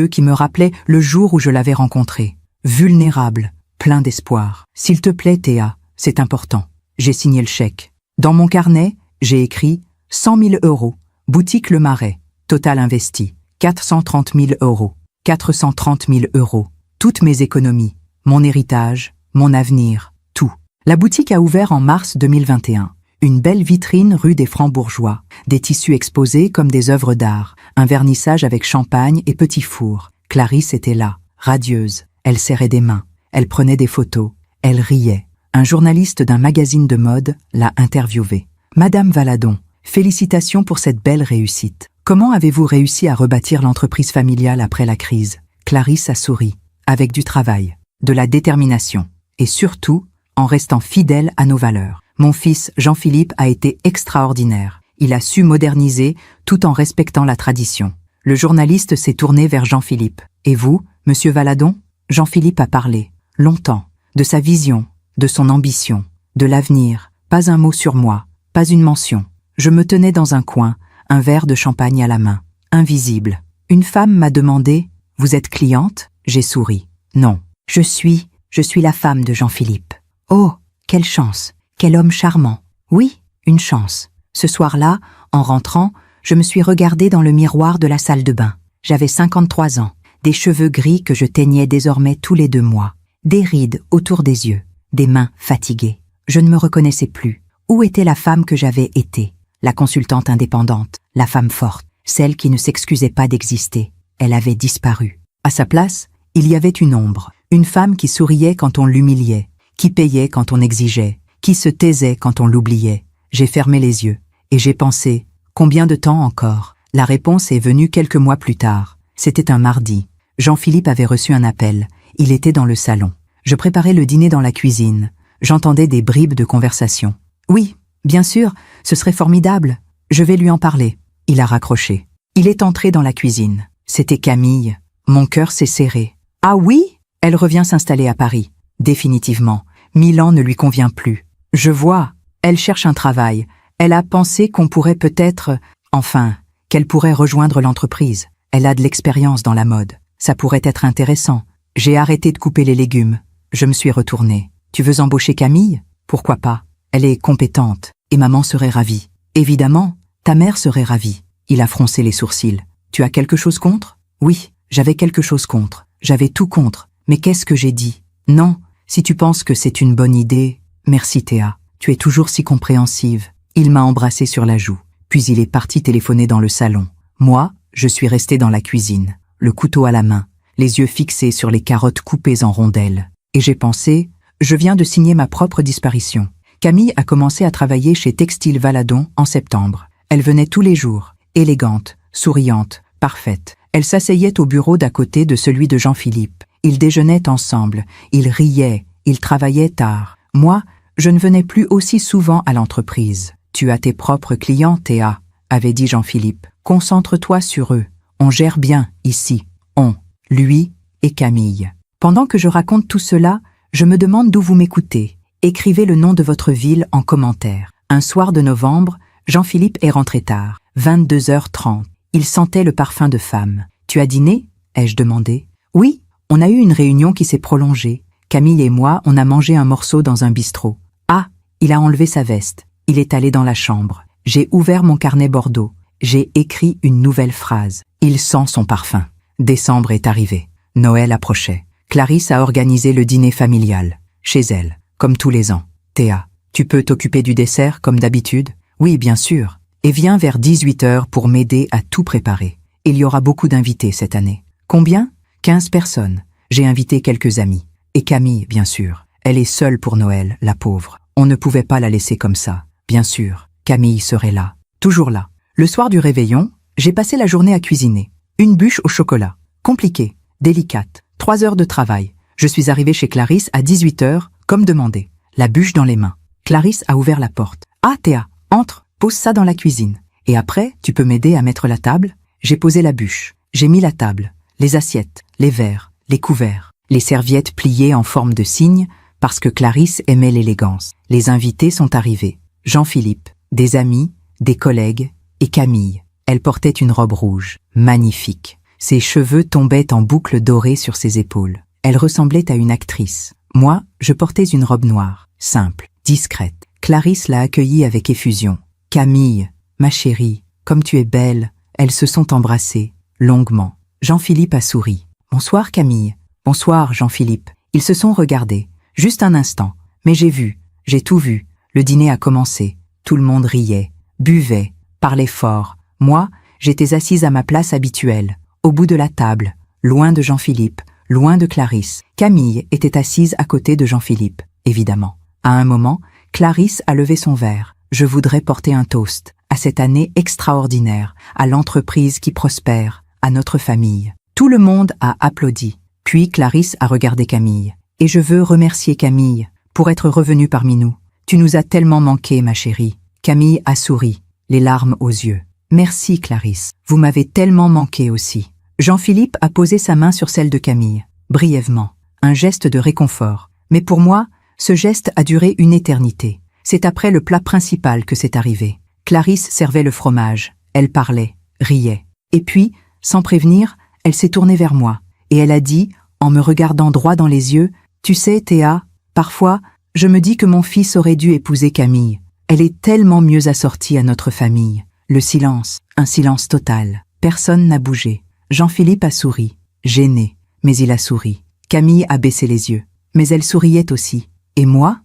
qui me rappelaient le jour où je l'avais rencontré. Vulnérable, plein d'espoir. S'il te plaît, Théa, c'est important. J'ai signé le chèque. Dans mon carnet, j'ai écrit 100 000 euros. Boutique Le Marais. Total investi. 430 000 euros. 430 000 euros. Toutes mes économies. Mon héritage. Mon avenir. Tout. La boutique a ouvert en mars 2021. Une belle vitrine rue des Francs-Bourgeois. Des tissus exposés comme des œuvres d'art. Un vernissage avec champagne et petit four. Clarisse était là, radieuse. Elle serrait des mains. Elle prenait des photos. Elle riait. Un journaliste d'un magazine de mode l'a interviewée. Madame Valadon, félicitations pour cette belle réussite. Comment avez-vous réussi à rebâtir l'entreprise familiale après la crise? Clarisse a souri. Avec du travail, de la détermination. Et surtout, en restant fidèle à nos valeurs. Mon fils, Jean-Philippe, a été extraordinaire. Il a su moderniser tout en respectant la tradition. Le journaliste s'est tourné vers Jean-Philippe. Et vous, monsieur Valadon? Jean-Philippe a parlé, longtemps, de sa vision, de son ambition, de l'avenir. Pas un mot sur moi, pas une mention. Je me tenais dans un coin, un verre de champagne à la main, invisible. Une femme m'a demandé « Vous êtes cliente ?» J'ai souri. « Non, je suis la femme de Jean-Philippe. » Oh, quelle chance, quel homme charmant. Oui, une chance. Ce soir-là, en rentrant, je me suis regardée dans le miroir de la salle de bain. J'avais 53 ans, des cheveux gris que je teignais désormais tous les 2 mois, des rides autour des yeux, des mains fatiguées. Je ne me reconnaissais plus. Où était la femme que j'avais été? La consultante indépendante, la femme forte, celle qui ne s'excusait pas d'exister. Elle avait disparu. À sa place, il y avait une ombre, une femme qui souriait quand on l'humiliait, qui payait quand on exigeait, qui se taisait quand on l'oubliait. J'ai fermé les yeux, et j'ai pensé, combien de temps encore? La réponse est venue quelques mois plus tard. C'était un mardi. Jean-Philippe avait reçu un appel. Il était dans le salon. Je préparais le dîner dans la cuisine. J'entendais des bribes de conversation. Oui, bien sûr, ce serait formidable. Je vais lui en parler. Il a raccroché. Il est entré dans la cuisine. C'était Camille. Mon cœur s'est serré. Ah oui? Elle revient s'installer à Paris. Définitivement. Milan ne lui convient plus. Je vois. Elle cherche un travail. Elle a pensé qu'on pourrait peut-être... Enfin, qu'elle pourrait rejoindre l'entreprise. Elle a de l'expérience dans la mode. Ça pourrait être intéressant. J'ai arrêté de couper les légumes. Je me suis retournée. Tu veux embaucher Camille? Pourquoi pas? Elle est compétente. Et maman serait ravie. Évidemment, ta mère serait ravie. Il a froncé les sourcils. Tu as quelque chose contre? Oui, j'avais quelque chose contre. J'avais tout contre. Mais qu'est-ce que j'ai dit? Non, si tu penses que c'est une bonne idée... Merci Théa, tu es toujours si compréhensive. Il m'a embrassée sur la joue. Puis il est parti téléphoner dans le salon. Moi, je suis restée dans la cuisine, le couteau à la main, les yeux fixés sur les carottes coupées en rondelles. Et j'ai pensé, je viens de signer ma propre disparition. Camille a commencé à travailler chez Textile Valadon en septembre. Elle venait tous les jours, élégante, souriante, parfaite. Elle s'asseyait au bureau d'à côté de celui de Jean-Philippe. Ils déjeunaient ensemble, ils riaient, ils travaillaient tard. Moi, je ne venais plus aussi souvent à l'entreprise. Tu as tes propres clients, Théa, avait dit Jean-Philippe. Concentre-toi sur eux. On gère bien, ici. On, lui et Camille. Pendant que je raconte tout cela, je me demande d'où vous m'écoutez. Écrivez le nom de votre ville en commentaire. Un soir de novembre, Jean-Philippe est rentré tard, 22h30. Il sentait le parfum de femme. « Tu as dîné ?» ai-je demandé. « Oui, on a eu une réunion qui s'est prolongée. Camille et moi, on a mangé un morceau dans un bistrot. » Ah, il a enlevé sa veste. Il est allé dans la chambre. J'ai ouvert mon carnet Bordeaux. J'ai écrit une nouvelle phrase. Il sent son parfum. Décembre est arrivé. Noël approchait. Clarisse a organisé le dîner familial. Chez elle, comme tous les ans. Théa, tu peux t'occuper du dessert comme d'habitude? Oui, bien sûr. Et viens vers 18h pour m'aider à tout préparer. Il y aura beaucoup d'invités cette année. Combien? 15 personnes. J'ai invité quelques amis. Et Camille, bien sûr. Elle est seule pour Noël, la pauvre. On ne pouvait pas la laisser comme ça. Bien sûr, Camille serait là. Toujours là. Le soir du réveillon, j'ai passé la journée à cuisiner. Une bûche au chocolat. Compliquée, délicate. 3 heures de travail. Je suis arrivée chez Clarisse à 18h, comme demandé. La bûche dans les mains. Clarisse a ouvert la porte. « Ah, Théa, entre, pose ça dans la cuisine. Et après, tu peux m'aider à mettre la table ?» J'ai posé la bûche. J'ai mis la table, les assiettes, les verres, les couverts, les serviettes pliées en forme de cygne, parce que Clarisse aimait l'élégance. Les invités sont arrivés. Jean-Philippe, des amis, des collègues, et Camille. Elle portait une robe rouge, magnifique. Ses cheveux tombaient en boucles dorées sur ses épaules. Elle ressemblait à une actrice. Moi, je portais une robe noire, simple, discrète. Clarisse l'a accueillie avec effusion. « Camille, ma chérie, comme tu es belle !» Elles se sont embrassées, longuement. Jean-Philippe a souri. « Bonsoir Camille. »« Bonsoir Jean-Philippe. » Ils se sont regardés. Juste un instant. Mais j'ai tout vu. Le dîner a commencé. Tout le monde riait, buvait, parlait fort. Moi, j'étais assise à ma place habituelle, au bout de la table, loin de Jean-Philippe, loin de Clarisse. Camille était assise à côté de Jean-Philippe, évidemment. À un moment, Clarisse a levé son verre. « Je voudrais porter un toast à cette année extraordinaire, à l'entreprise qui prospère, à notre famille. » Tout le monde a applaudi. Puis Clarisse a regardé Camille. « Et je veux remercier Camille pour être revenue parmi nous. Tu nous as tellement manqué, ma chérie. » Camille a souri, les larmes aux yeux. « Merci, Clarisse. Vous m'avez tellement manqué aussi. » Jean-Philippe a posé sa main sur celle de Camille, brièvement. Un geste de réconfort. Mais pour moi, ce geste a duré une éternité. C'est après le plat principal que c'est arrivé. Clarisse servait le fromage. Elle parlait, riait. Et puis, sans prévenir, elle s'est tournée vers moi. Et elle a dit, en me regardant droit dans les yeux, « Tu sais, Théa, parfois, je me dis que mon fils aurait dû épouser Camille. Elle est tellement mieux assortie à notre famille. » Le silence, un silence total. Personne n'a bougé. Jean-Philippe a souri, gêné, mais il a souri. Camille a baissé les yeux, mais elle souriait aussi. Et moi,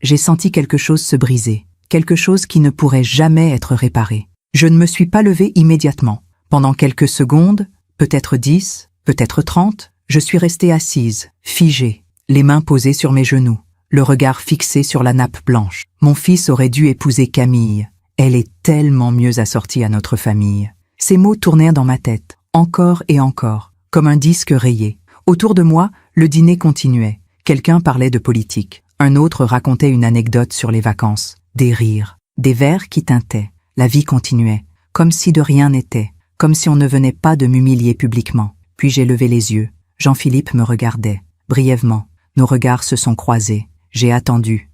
j'ai senti quelque chose se briser, quelque chose qui ne pourrait jamais être réparé. Je ne me suis pas levée immédiatement. Pendant quelques secondes, peut-être 10, peut-être 30, je suis restée assise, figée, les mains posées sur mes genoux, le regard fixé sur la nappe blanche. Mon fils aurait dû épouser Camille. Elle est tellement mieux assortie à notre famille. Ces mots tournèrent dans ma tête, encore et encore, comme un disque rayé. Autour de moi, le dîner continuait. Quelqu'un parlait de politique. Un autre racontait une anecdote sur les vacances. Des rires, des verres qui tintaient. La vie continuait, comme si de rien n'était, comme si on ne venait pas de m'humilier publiquement. Puis j'ai levé les yeux. Jean-Philippe me regardait. Brièvement, nos regards se sont croisés. J'ai attendu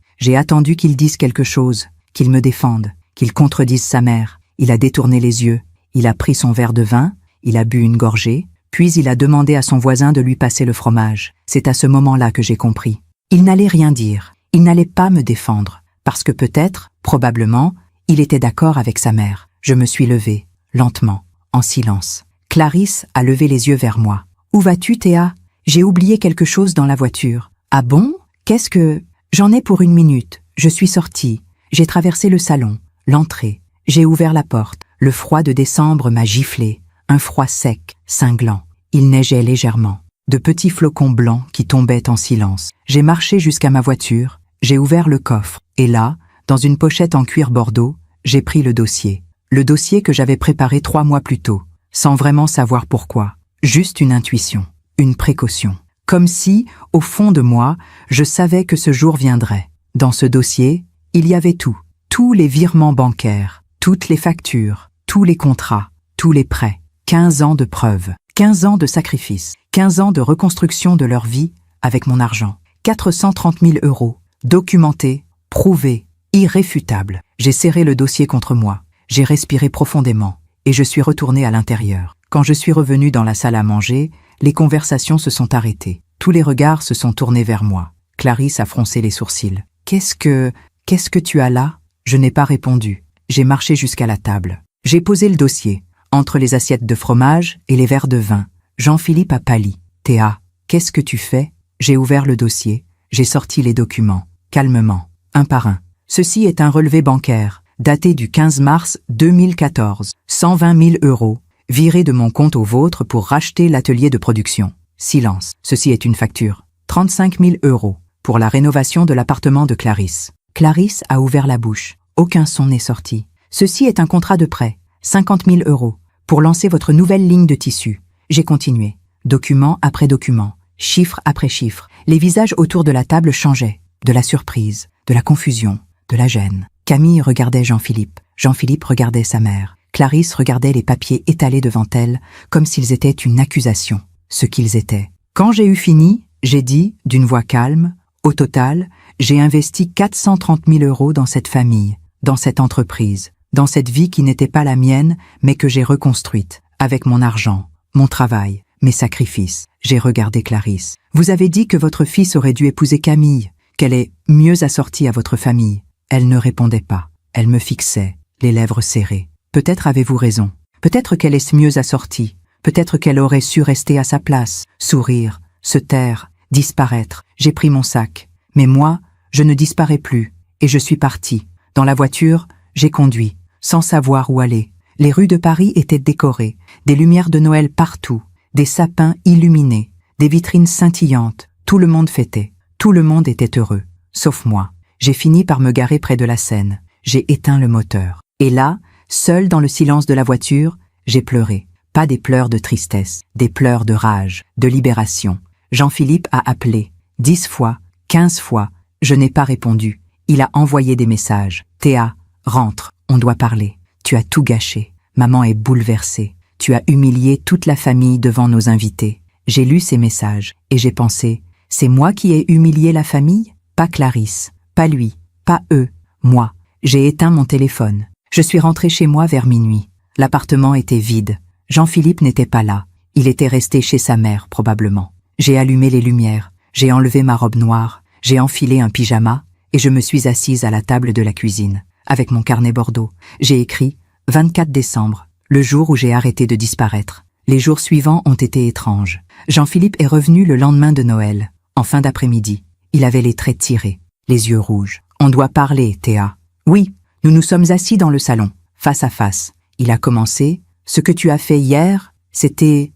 qu'il dise quelque chose, qu'il me défende, qu'il contredise sa mère. Il a détourné les yeux. Il a pris son verre de vin, il a bu une gorgée, puis il a demandé à son voisin de lui passer le fromage. C'est à ce moment-là que j'ai compris. Il n'allait rien dire, il n'allait pas me défendre, parce que peut-être, probablement, il était d'accord avec sa mère. Je me suis levée, lentement, en silence. Clarisse a levé les yeux vers moi. « Où vas-tu, Théa ? J'ai oublié quelque chose dans la voiture. »« Ah bon ? Qu'est-ce que… » ?»« J'en ai pour 1 minute. Je suis sortie. J'ai traversé le salon, l'entrée. J'ai ouvert la porte. Le froid de décembre m'a giflé. Un froid sec, cinglant. Il neigeait légèrement. De petits flocons blancs qui tombaient en silence. J'ai marché jusqu'à ma voiture. J'ai ouvert le coffre. Et là, dans une pochette en cuir bordeaux, j'ai pris le dossier. Le dossier que j'avais préparé 3 mois plus tôt, sans vraiment savoir pourquoi. Juste une intuition, une précaution. Comme si, au fond de moi, je savais que ce jour viendrait. Dans ce dossier, il y avait tout. Tous les virements bancaires, toutes les factures, tous les contrats, tous les prêts. 15 ans de preuves, 15 ans de sacrifices, 15 ans de reconstruction de leur vie avec mon argent. 430 000 €, Documenté, prouvé, irréfutable. J'ai serré le dossier contre moi. J'ai respiré profondément. Et je suis retourné à l'intérieur. Quand je suis revenu dans la salle à manger, les conversations se sont arrêtées. Tous les regards se sont tournés vers moi. Clarisse a froncé les sourcils. Qu'est-ce que tu as là? Je n'ai pas répondu. J'ai marché jusqu'à la table. J'ai posé le dossier, entre les assiettes de fromage et les verres de vin. Jean-Philippe a pâli. Théa, qu'est-ce que tu fais? J'ai ouvert le dossier. J'ai sorti les documents. Calmement, un par un. Ceci est un relevé bancaire, daté du 15 mars 2014. 120 000 €, virés de mon compte au vôtre pour racheter l'atelier de production. Silence. Ceci est une facture. 35 000 € pour la rénovation de l'appartement de Clarisse. Clarisse a ouvert la bouche. Aucun son n'est sorti. Ceci est un contrat de prêt. 50 000 € pour lancer votre nouvelle ligne de tissu. J'ai continué. Document après document, chiffre après chiffre. Les visages autour de la table changeaient. De la surprise, de la confusion, de la gêne. Camille regardait Jean-Philippe. Jean-Philippe regardait sa mère. Clarisse regardait les papiers étalés devant elle, comme s'ils étaient une accusation. Ce qu'ils étaient. Quand j'ai eu fini, j'ai dit, d'une voix calme, au total, j'ai investi 430 000 € dans cette famille, dans cette entreprise, dans cette vie qui n'était pas la mienne, mais que j'ai reconstruite, avec mon argent, mon travail, mes sacrifices. J'ai regardé Clarisse. Vous avez dit que votre fils aurait dû épouser Camille, qu'elle est mieux assortie à votre famille. Elle ne répondait pas. Elle me fixait, les lèvres serrées. Peut-être avez-vous raison. Peut-être qu'elle est mieux assortie. Peut-être qu'elle aurait su rester à sa place, sourire, se taire, disparaître. J'ai pris mon sac. Mais moi, je ne disparais plus. Et je suis parti. Dans la voiture, j'ai conduit, sans savoir où aller. Les rues de Paris étaient décorées, des lumières de Noël partout, des sapins illuminés, des vitrines scintillantes. Tout le monde fêtait. Tout le monde était heureux. Sauf moi. J'ai fini par me garer près de la Seine. J'ai éteint le moteur. Et là, seul dans le silence de la voiture, j'ai pleuré. Pas des pleurs de tristesse, des pleurs de rage, de libération. Jean-Philippe a appelé. 10 fois, 15 fois. Je n'ai pas répondu. Il a envoyé des messages. Théa, rentre, on doit parler. Tu as tout gâché. Maman est bouleversée. Tu as humilié toute la famille devant nos invités. J'ai lu ces messages et j'ai pensé, c'est moi qui ai humilié la famille? Pas Clarisse, pas lui, pas eux, moi. J'ai éteint mon téléphone. Je suis rentrée chez moi vers minuit. L'appartement était vide. Jean-Philippe n'était pas là. Il était resté chez sa mère, probablement. J'ai allumé les lumières. J'ai enlevé ma robe noire. J'ai enfilé un pyjama et je me suis assise à la table de la cuisine. Avec mon carnet Bordeaux, j'ai écrit 24 décembre, le jour où j'ai arrêté de disparaître. Les jours suivants ont été étranges. Jean-Philippe est revenu le lendemain de Noël, en fin d'après-midi. Il avait les traits tirés, les yeux rouges. On doit parler, Théa. Oui, nous nous sommes assis dans le salon, face à face. Il a commencé. Ce que tu as fait hier, c'était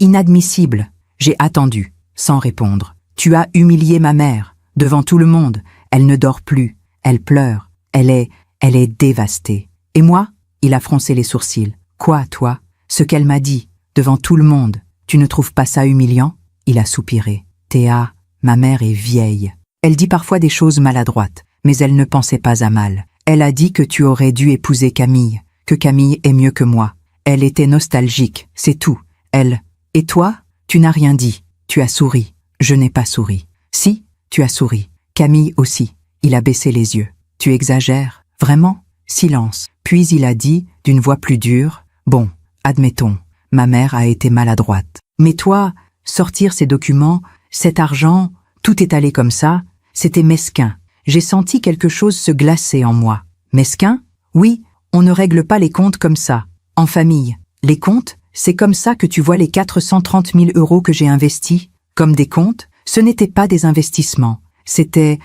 inadmissible. J'ai attendu, sans répondre. Tu as humilié ma mère, devant tout le monde. Elle ne dort plus, elle pleure, elle est dévastée. Et moi? Il a froncé les sourcils. Quoi, toi? Ce qu'elle m'a dit, devant tout le monde. Tu ne trouves pas ça humiliant? Il a soupiré. Théa, ma mère est vieille. Elle dit parfois des choses maladroites, mais elle ne pensait pas à mal. Elle a dit que tu aurais dû épouser Camille, que Camille est mieux que moi. Elle était nostalgique, c'est tout. Elle. Et toi? Tu n'as rien dit. Tu as souri. Je n'ai pas souri. Si, tu as souri. Camille aussi. Il a baissé les yeux. Tu exagères. Vraiment? Silence. Puis il a dit, d'une voix plus dure, bon, admettons, ma mère a été maladroite. Mais toi, sortir ces documents, cet argent, tout étalé comme ça, c'était mesquin. J'ai senti quelque chose se glacer en moi. Mesquin? Oui, on ne règle pas les comptes comme ça. En famille, les comptes, c'est comme ça que tu vois les 430 000 € que j'ai investis. Comme des comptes, ce n'était pas des investissements. C'était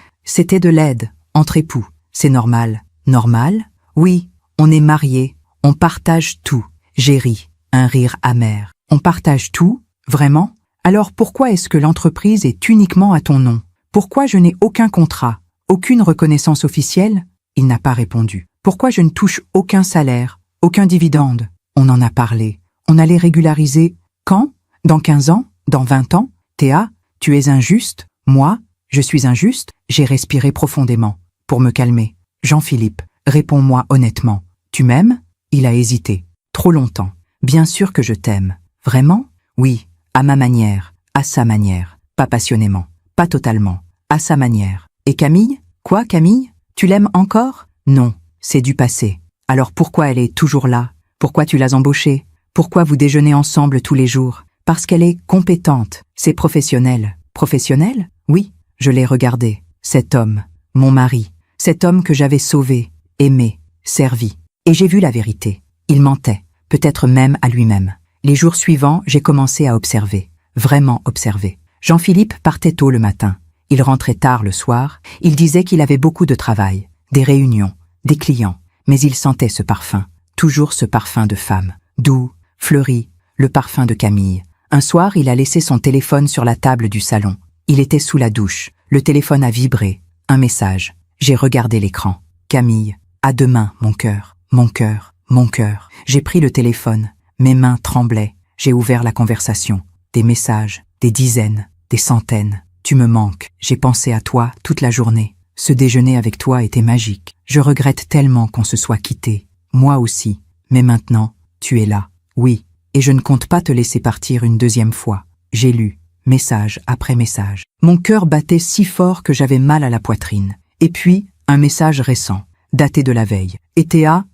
de l'aide, entre époux. C'est normal. Normal? Oui, on est mariés, on partage tout. J'ai ri, un rire amer. On partage tout? Vraiment? Alors pourquoi est-ce que l'entreprise est uniquement à ton nom? Pourquoi je n'ai aucun contrat, aucune reconnaissance officielle? Il n'a pas répondu. Pourquoi je ne touche aucun salaire, aucun dividende? On en a parlé. On allait régulariser. Quand? Dans 15 ans? Dans 20 ans? Théa, tu es injuste? Moi, je suis injuste? J'ai respiré profondément, pour me calmer. Jean-Philippe, réponds-moi honnêtement. Tu m'aimes? Il a hésité. Trop longtemps. Bien sûr que je t'aime. Vraiment? Oui, à ma manière, à sa manière. Pas passionnément, pas totalement, à sa manière. Et Camille? Quoi, Camille? Tu l'aimes encore? Non, c'est du passé. Alors pourquoi elle est toujours là? Pourquoi tu l'as embauchée? Pourquoi vous déjeunez ensemble tous les jours? Parce qu'elle est compétente, c'est professionnel. Professionnel? Oui, je l'ai regardé. Cet homme, mon mari, cet homme que j'avais sauvé, aimé, servi. Et j'ai vu la vérité. Il mentait, peut-être même à lui-même. Les jours suivants, j'ai commencé à observer, vraiment observer. Jean-Philippe partait tôt le matin. Il rentrait tard le soir. Il disait qu'il avait beaucoup de travail, des réunions, des clients. Mais il sentait ce parfum, toujours ce parfum de femme, doux, fleuri, le parfum de Camille. Un soir, il a laissé son téléphone sur la table du salon. Il était sous la douche. Le téléphone a vibré. Un message. J'ai regardé l'écran. Camille, à demain, mon cœur, mon cœur, mon cœur. J'ai pris le téléphone. Mes mains tremblaient. J'ai ouvert la conversation. Des messages, des dizaines, des centaines. Tu me manques. J'ai pensé à toi toute la journée. Ce déjeuner avec toi était magique. Je regrette tellement qu'on se soit quitté. Moi aussi. Mais maintenant, tu es là. Oui. Et je ne compte pas te laisser partir une deuxième fois. J'ai lu, message après message. Mon cœur battait si fort que j'avais mal à la poitrine. Et puis, un message récent, daté de la veille. Et Théa,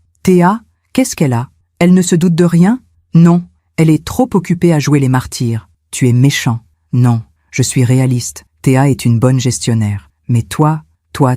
qu'est-ce qu'elle a? Elle ne se doute de rien? Non, elle est trop occupée à jouer les martyrs. Tu es méchant. Non, je suis réaliste. Théa est une bonne gestionnaire. Mais toi,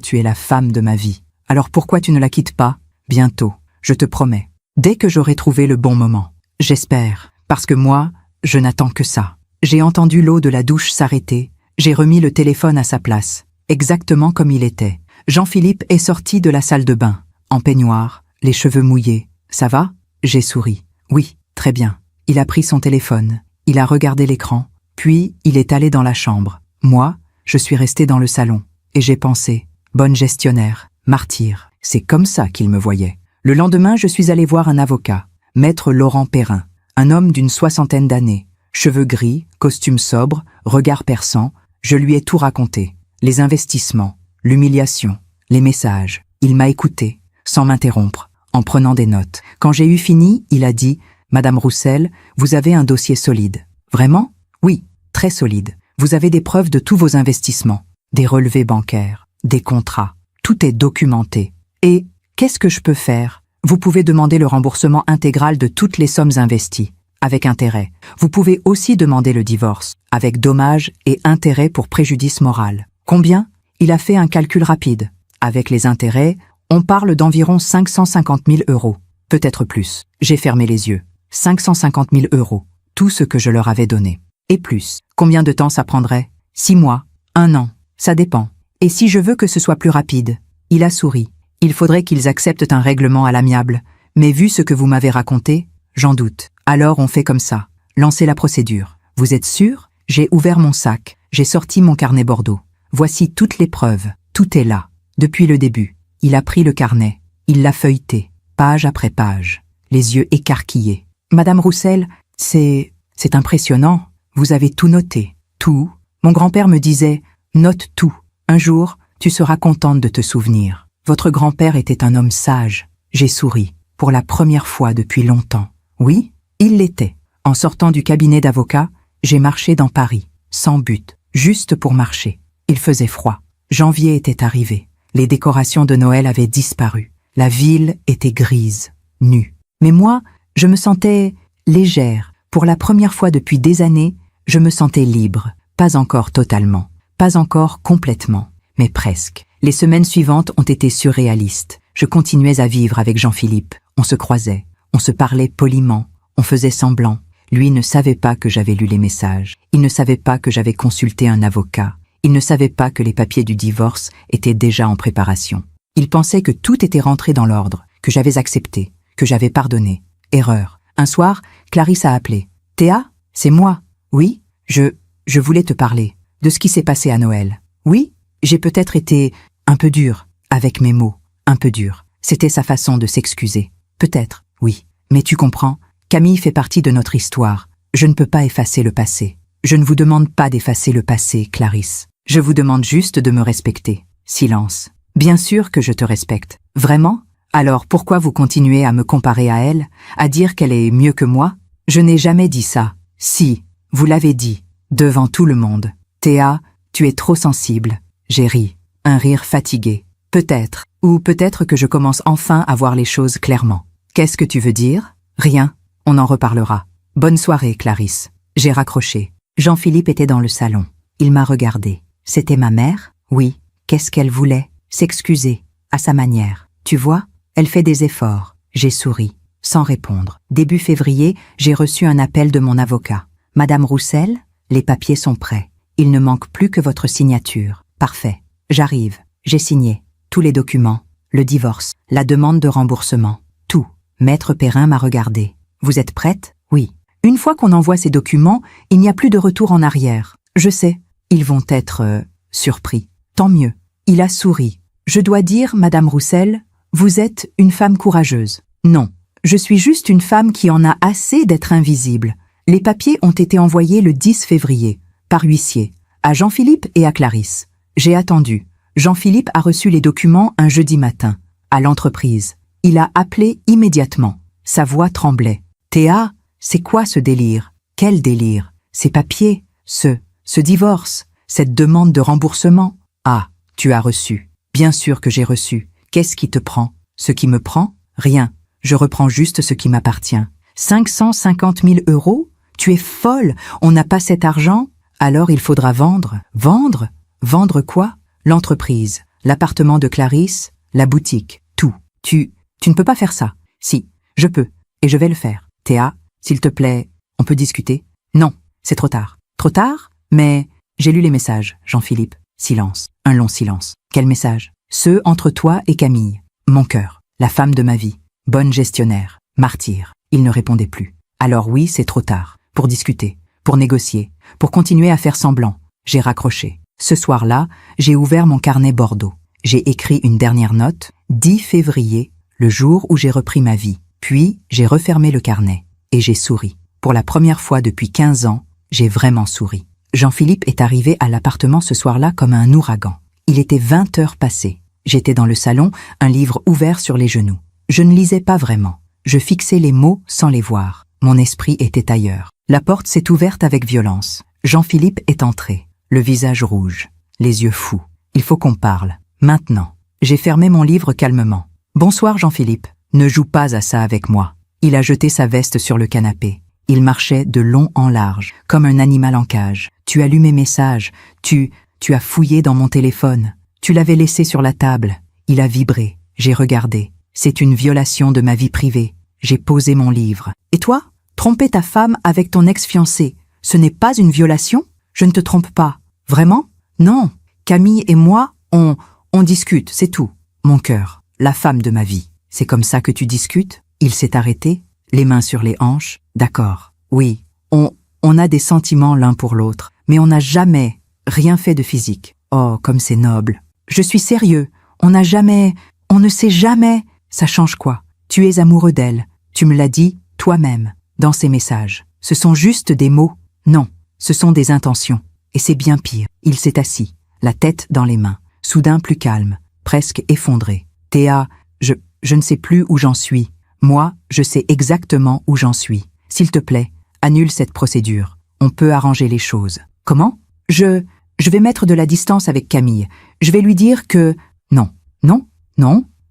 tu es la femme de ma vie. Alors pourquoi tu ne la quittes pas? Bientôt, je te promets. Dès que j'aurai trouvé le bon moment. J'espère, parce que moi, je n'attends que ça. J'ai entendu l'eau de la douche s'arrêter. J'ai remis le téléphone à sa place, exactement comme il était. Jean-Philippe est sorti de la salle de bain, en peignoir, les cheveux mouillés. Ça va? J'ai souri. Oui, très bien. Il a pris son téléphone, il a regardé l'écran, puis il est allé dans la chambre. Moi, je suis resté dans le salon, et j'ai pensé, bonne gestionnaire, martyr, c'est comme ça qu'il me voyait. Le lendemain, je suis allé voir un avocat, Maître Laurent Perrin, un homme d'une 60aine d'années, cheveux gris, costume sobre, regard perçant. Je lui ai tout raconté, les investissements, l'humiliation, les messages. Il m'a écouté, sans m'interrompre, en prenant des notes. Quand j'ai eu fini, il a dit « Madame Roussel, vous avez un dossier solide. » Vraiment? Oui, très solide. Vous avez des preuves de tous vos investissements, des relevés bancaires, des contrats. Tout est documenté. Et qu'est-ce que je peux faire? Vous pouvez demander le remboursement intégral de toutes les sommes investies, avec intérêt. Vous pouvez aussi demander le divorce, avec dommages et intérêts pour préjudice moral. Combien? Il a fait un calcul rapide. Avec les intérêts, on parle d'environ 550 000 €. Peut-être plus. J'ai fermé les yeux. 550 000 €. Tout ce que je leur avais donné. Et plus. Combien de temps ça prendrait? 6 mois. 1 an. Ça dépend. Et si je veux que ce soit plus rapide? Il a souri. Il faudrait qu'ils acceptent un règlement à l'amiable. Mais vu ce que vous m'avez raconté, j'en doute. Alors on fait comme ça. Lancez la procédure. Vous êtes sûr? J'ai ouvert mon sac. J'ai sorti mon carnet Bordeaux. Voici toutes les preuves. Tout est là. Depuis le début. Il a pris le carnet. Il l'a feuilleté. Page après page. Les yeux écarquillés. Madame Roussel, c'est impressionnant. Vous avez tout noté. Tout. Mon grand-père me disait, note tout. Un jour, tu seras contente de te souvenir. Votre grand-père était un homme sage. J'ai souri. Pour la première fois depuis longtemps. Oui, il l'était. En sortant du cabinet d'avocat, j'ai marché dans Paris, sans but, juste pour marcher. Il faisait froid. Janvier était arrivé. Les décorations de Noël avaient disparu. La ville était grise, nue. Mais moi, je me sentais légère. Pour la première fois depuis des années, je me sentais libre. Pas encore totalement, pas encore complètement, mais presque. Les semaines suivantes ont été surréalistes. Je continuais à vivre avec Jean-Philippe. On se croisait, on se parlait poliment, on faisait semblant. Lui ne savait pas que j'avais lu les messages. Il ne savait pas que j'avais consulté un avocat. Il ne savait pas que les papiers du divorce étaient déjà en préparation. Il pensait que tout était rentré dans l'ordre, que j'avais accepté, que j'avais pardonné. Erreur. Un soir, Clarisse a appelé. « Théa, c'est moi. Oui, je voulais te parler de ce qui s'est passé à Noël. Oui, j'ai peut-être été un peu dur avec mes mots, un peu dur. C'était sa façon de s'excuser. Peut-être, oui. Mais tu comprends, Camille fait partie de notre histoire. Je ne peux pas effacer le passé. Je ne vous demande pas d'effacer le passé, Clarisse. Je vous demande juste de me respecter. » Silence. Bien sûr que je te respecte. Vraiment? Alors pourquoi vous continuez à me comparer à elle, à dire qu'elle est mieux que moi? Je n'ai jamais dit ça. Si, vous l'avez dit, devant tout le monde. Théa, tu es trop sensible. J'ai ri. Un rire fatigué. Peut-être. Ou peut-être que je commence enfin à voir les choses clairement. Qu'est-ce que tu veux dire? Rien. On en reparlera. Bonne soirée, Clarisse. J'ai raccroché. Jean-Philippe était dans le salon. Il m'a regardé. C'était ma mère? Oui. Qu'est-ce qu'elle voulait? S'excuser. À sa manière. Tu vois? Elle fait des efforts. J'ai souri. Sans répondre. Début février, j'ai reçu un appel de mon avocat. Madame Roussel, les papiers sont prêts. Il ne manque plus que votre signature. Parfait. J'arrive. J'ai signé. Tous les documents. Le divorce. La demande de remboursement. Tout. Maître Perrin m'a regardé. Vous êtes prête? Oui. Une fois qu'on envoie ces documents, il n'y a plus de retour en arrière. Je sais. Ils vont être surpris. Tant mieux. Il a souri. Je dois dire, Madame Roussel, vous êtes une femme courageuse. Non. Je suis juste une femme qui en a assez d'être invisible. Les papiers ont été envoyés le 10 février, par huissier, à Jean-Philippe et à Clarisse. J'ai attendu. Jean-Philippe a reçu les documents un jeudi matin, à l'entreprise. Il a appelé immédiatement. Sa voix tremblait. Théa, c'est quoi ce délire? Quel délire? Ces papiers, ce divorce, cette demande de remboursement. Ah, tu as reçu. Bien sûr que j'ai reçu. Qu'est-ce qui te prend? Ce qui me prend? Rien. Je reprends juste ce qui m'appartient. 550 000 €? Tu es folle, on n'a pas cet argent? Alors il faudra vendre. Vendre? Vendre quoi? L'entreprise, l'appartement de Clarisse, la boutique, tout. Tu ne peux pas faire ça. Si, je peux, et je vais le faire. Théa, s'il te plaît, on peut discuter? Non, c'est trop tard. Trop tard? Mais j'ai lu les messages, Jean-Philippe. Silence, un long silence. Quel message? Ceux entre toi et Camille. Mon cœur, la femme de ma vie, bonne gestionnaire, martyr. Il ne répondait plus. Alors oui, c'est trop tard. Pour discuter, pour négocier, pour continuer à faire semblant. J'ai raccroché. Ce soir-là, j'ai ouvert mon carnet Bordeaux. J'ai écrit une dernière note, 10 février, le jour où j'ai repris ma vie. Puis, j'ai refermé le carnet et j'ai souri. Pour la première fois depuis 15 ans, j'ai vraiment souri. Jean-Philippe est arrivé à l'appartement ce soir-là comme un ouragan. Il était 20 heures passées. J'étais dans le salon, un livre ouvert sur les genoux. Je ne lisais pas vraiment. Je fixais les mots sans les voir. Mon esprit était ailleurs. La porte s'est ouverte avec violence. Jean-Philippe est entré, le visage rouge, les yeux fous. Il faut qu'on parle. Maintenant. J'ai fermé mon livre calmement. Bonsoir Jean-Philippe. Ne joue pas à ça avec moi. Il a jeté sa veste sur le canapé. Il marchait de long en large, comme un animal en cage. Tu as lu mes messages. Tu as fouillé dans mon téléphone. Tu l'avais laissé sur la table. Il a vibré. J'ai regardé. C'est une violation de ma vie privée. J'ai posé mon livre. Et toi? Tromper ta femme avec ton ex-fiancé, ce n'est pas une violation? Je ne te trompe pas. Vraiment? Non. Camille et moi, on discute, c'est tout. Mon cœur, la femme de ma vie. C'est comme ça que tu discutes? Il s'est arrêté, les mains sur les hanches. D'accord. Oui, on a des sentiments l'un pour l'autre, mais on n'a jamais rien fait de physique. Oh, comme c'est noble. Je suis sérieux. On ne sait jamais. Ça change quoi? Tu es amoureux d'elle. Tu me l'as dit toi-même, dans ces messages. Ce sont juste des mots. Non, ce sont des intentions. Et c'est bien pire. Il s'est assis, la tête dans les mains, soudain plus calme, presque effondré. Théa, je ne sais plus où j'en suis. Moi, je sais exactement où j'en suis. S'il te plaît, annule cette procédure. On peut arranger les choses. Comment? Je vais mettre de la distance avec Camille. Je vais lui dire que... Non,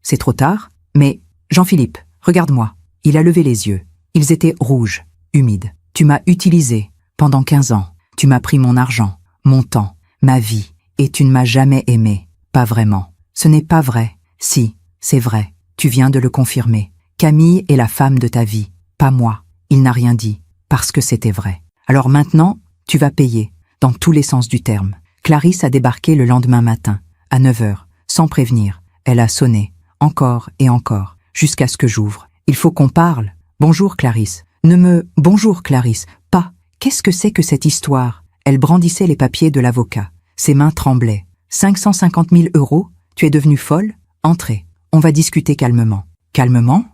c'est trop tard. Mais, Jean-Philippe, regarde-moi. Il a levé les yeux. Ils étaient rouges, humides. Tu m'as utilisé pendant 15 ans. Tu m'as pris mon argent, mon temps, ma vie, et tu ne m'as jamais aimé. Pas vraiment. Ce n'est pas vrai. Si, c'est vrai. Tu viens de le confirmer. Camille est la femme de ta vie, pas moi. Il n'a rien dit, parce que c'était vrai. Alors maintenant, tu vas payer, dans tous les sens du terme. Clarisse a débarqué le lendemain matin, à 9 heures, sans prévenir. Elle a sonné, encore et encore, jusqu'à ce que j'ouvre. Il faut qu'on parle. Bonjour Clarisse. Bonjour Clarisse. Pas. Qu'est-ce que c'est que cette histoire? Elle brandissait les papiers de l'avocat. Ses mains tremblaient. 550 000 €? Tu es devenue folle? Entrez. On va discuter calmement. Calmement?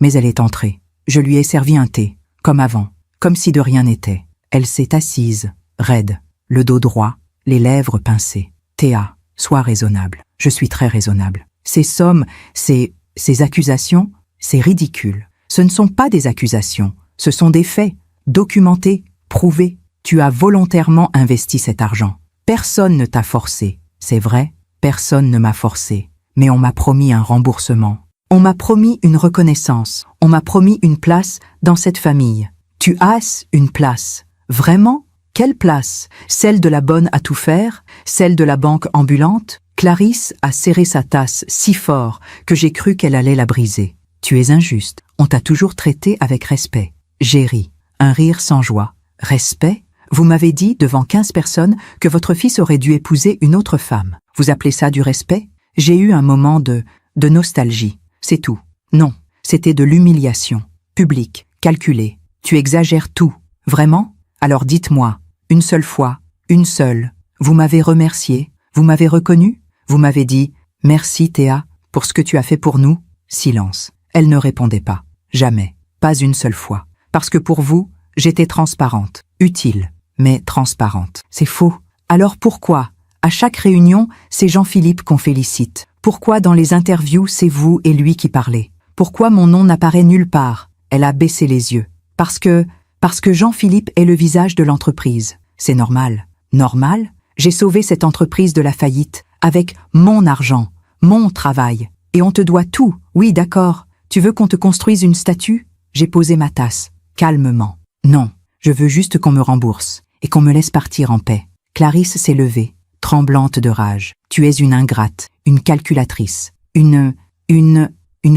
Mais elle est entrée. Je lui ai servi un thé, comme avant, comme si de rien n'était. Elle s'est assise, raide, le dos droit, les lèvres pincées. Théa, sois raisonnable. Je suis très raisonnable. Ces sommes, ces accusations, c'est ridicule. Ce ne sont pas des accusations, ce sont des faits, documentés, prouvés. Tu as volontairement investi cet argent. Personne ne t'a forcé. C'est vrai, Personne ne m'a forcé, mais on m'a promis un remboursement. On m'a promis une reconnaissance. On m'a promis une place dans cette famille. Tu as une place. Vraiment? Quelle place? Celle de la bonne à tout faire? Celle de la banque ambulante? Clarisse a serré sa tasse si fort que j'ai cru qu'elle allait la briser. Tu es injuste. On t'a toujours traité avec respect. J'ai ri. Un rire sans joie. Respect? Vous m'avez dit, devant 15 personnes, que votre fils aurait dû épouser une autre femme. Vous appelez ça du respect? J'ai eu un moment de nostalgie. C'est tout. Non, c'était de l'humiliation. Publique, calculée. Tu exagères tout. Vraiment? Alors dites-moi, une seule fois, une seule. Vous m'avez remercié? Vous m'avez reconnu? Vous m'avez dit « Merci Théa, pour ce que tu as fait pour nous ?» Silence. Elle ne répondait pas. Jamais. Pas une seule fois. Parce que pour vous, j'étais transparente. Utile, mais transparente. C'est faux. Alors pourquoi, à chaque réunion, c'est Jean-Philippe qu'on félicite? Pourquoi dans les interviews, c'est vous et lui qui parlez? Pourquoi mon nom n'apparaît nulle part? Elle a baissé les yeux. Parce que Jean-Philippe est le visage de l'entreprise. C'est normal. Normal? J'ai sauvé cette entreprise de la faillite avec mon argent, mon travail. Et on te doit tout. Oui, d'accord. Tu veux qu'on te construise une statue? J'ai posé ma tasse, calmement. Non, je veux juste qu'on me rembourse et qu'on me laisse partir en paix. Clarisse s'est levée, tremblante de rage. Tu es une ingrate, une calculatrice, une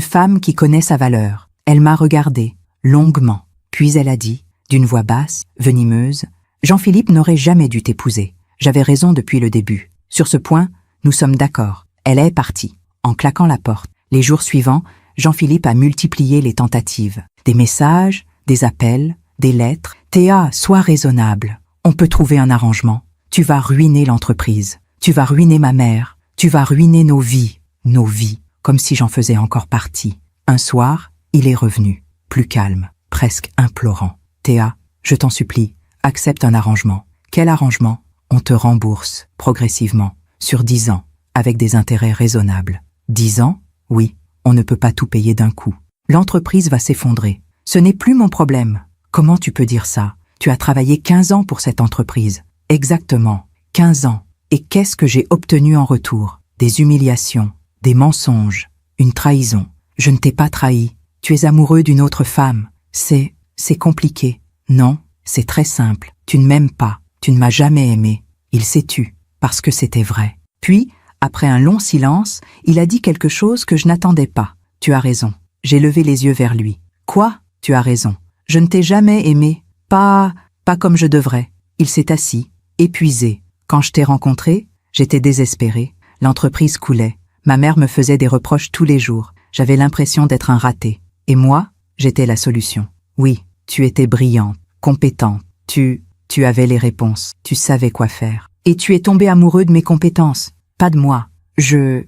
femme qui connaît sa valeur. Elle m'a regardée, longuement. Puis elle a dit, d'une voix basse, venimeuse, « Jean-Philippe n'aurait jamais dû t'épouser. J'avais raison depuis le début. Sur ce point, nous sommes d'accord. » Elle est partie. En claquant la porte. Les jours suivants, Jean-Philippe a multiplié les tentatives. Des messages, des appels, des lettres. « Théa, sois raisonnable. On peut trouver un arrangement. Tu vas ruiner l'entreprise. Tu vas ruiner ma mère. Tu vas ruiner nos vies. Nos vies. » Comme si j'en faisais encore partie. Un soir, il est revenu. Plus calme, presque implorant. « Théa, je t'en supplie, accepte un arrangement. » Quel arrangement? On te rembourse, progressivement, sur 10 ans, avec des intérêts raisonnables. 10 ans? Oui, on ne peut pas tout payer d'un coup. L'entreprise va s'effondrer. Ce n'est plus mon problème. Comment tu peux dire ça? Tu as travaillé 15 ans pour cette entreprise. Exactement, 15 ans. Et qu'est-ce que j'ai obtenu en retour? Des humiliations, des mensonges, une trahison. Je ne t'ai pas trahi. Tu es amoureux d'une autre femme. C'est compliqué. Non, c'est très simple. Tu ne m'aimes pas. Tu ne m'as jamais aimé. Il s'est tu, parce que c'était vrai. Puis, après un long silence, il a dit quelque chose que je n'attendais pas. Tu as raison. J'ai levé les yeux vers lui. Quoi? Tu as raison. Je ne t'ai jamais aimé. Pas comme je devrais. Il s'est assis, épuisé. Quand je t'ai rencontré, j'étais désespéré. L'entreprise coulait. Ma mère me faisait des reproches tous les jours. J'avais l'impression d'être un raté. Et moi, j'étais la solution. Oui, tu étais brillante, compétente. Tu avais les réponses. Tu savais quoi faire. Et tu es tombé amoureux de mes compétences. Pas de moi. Je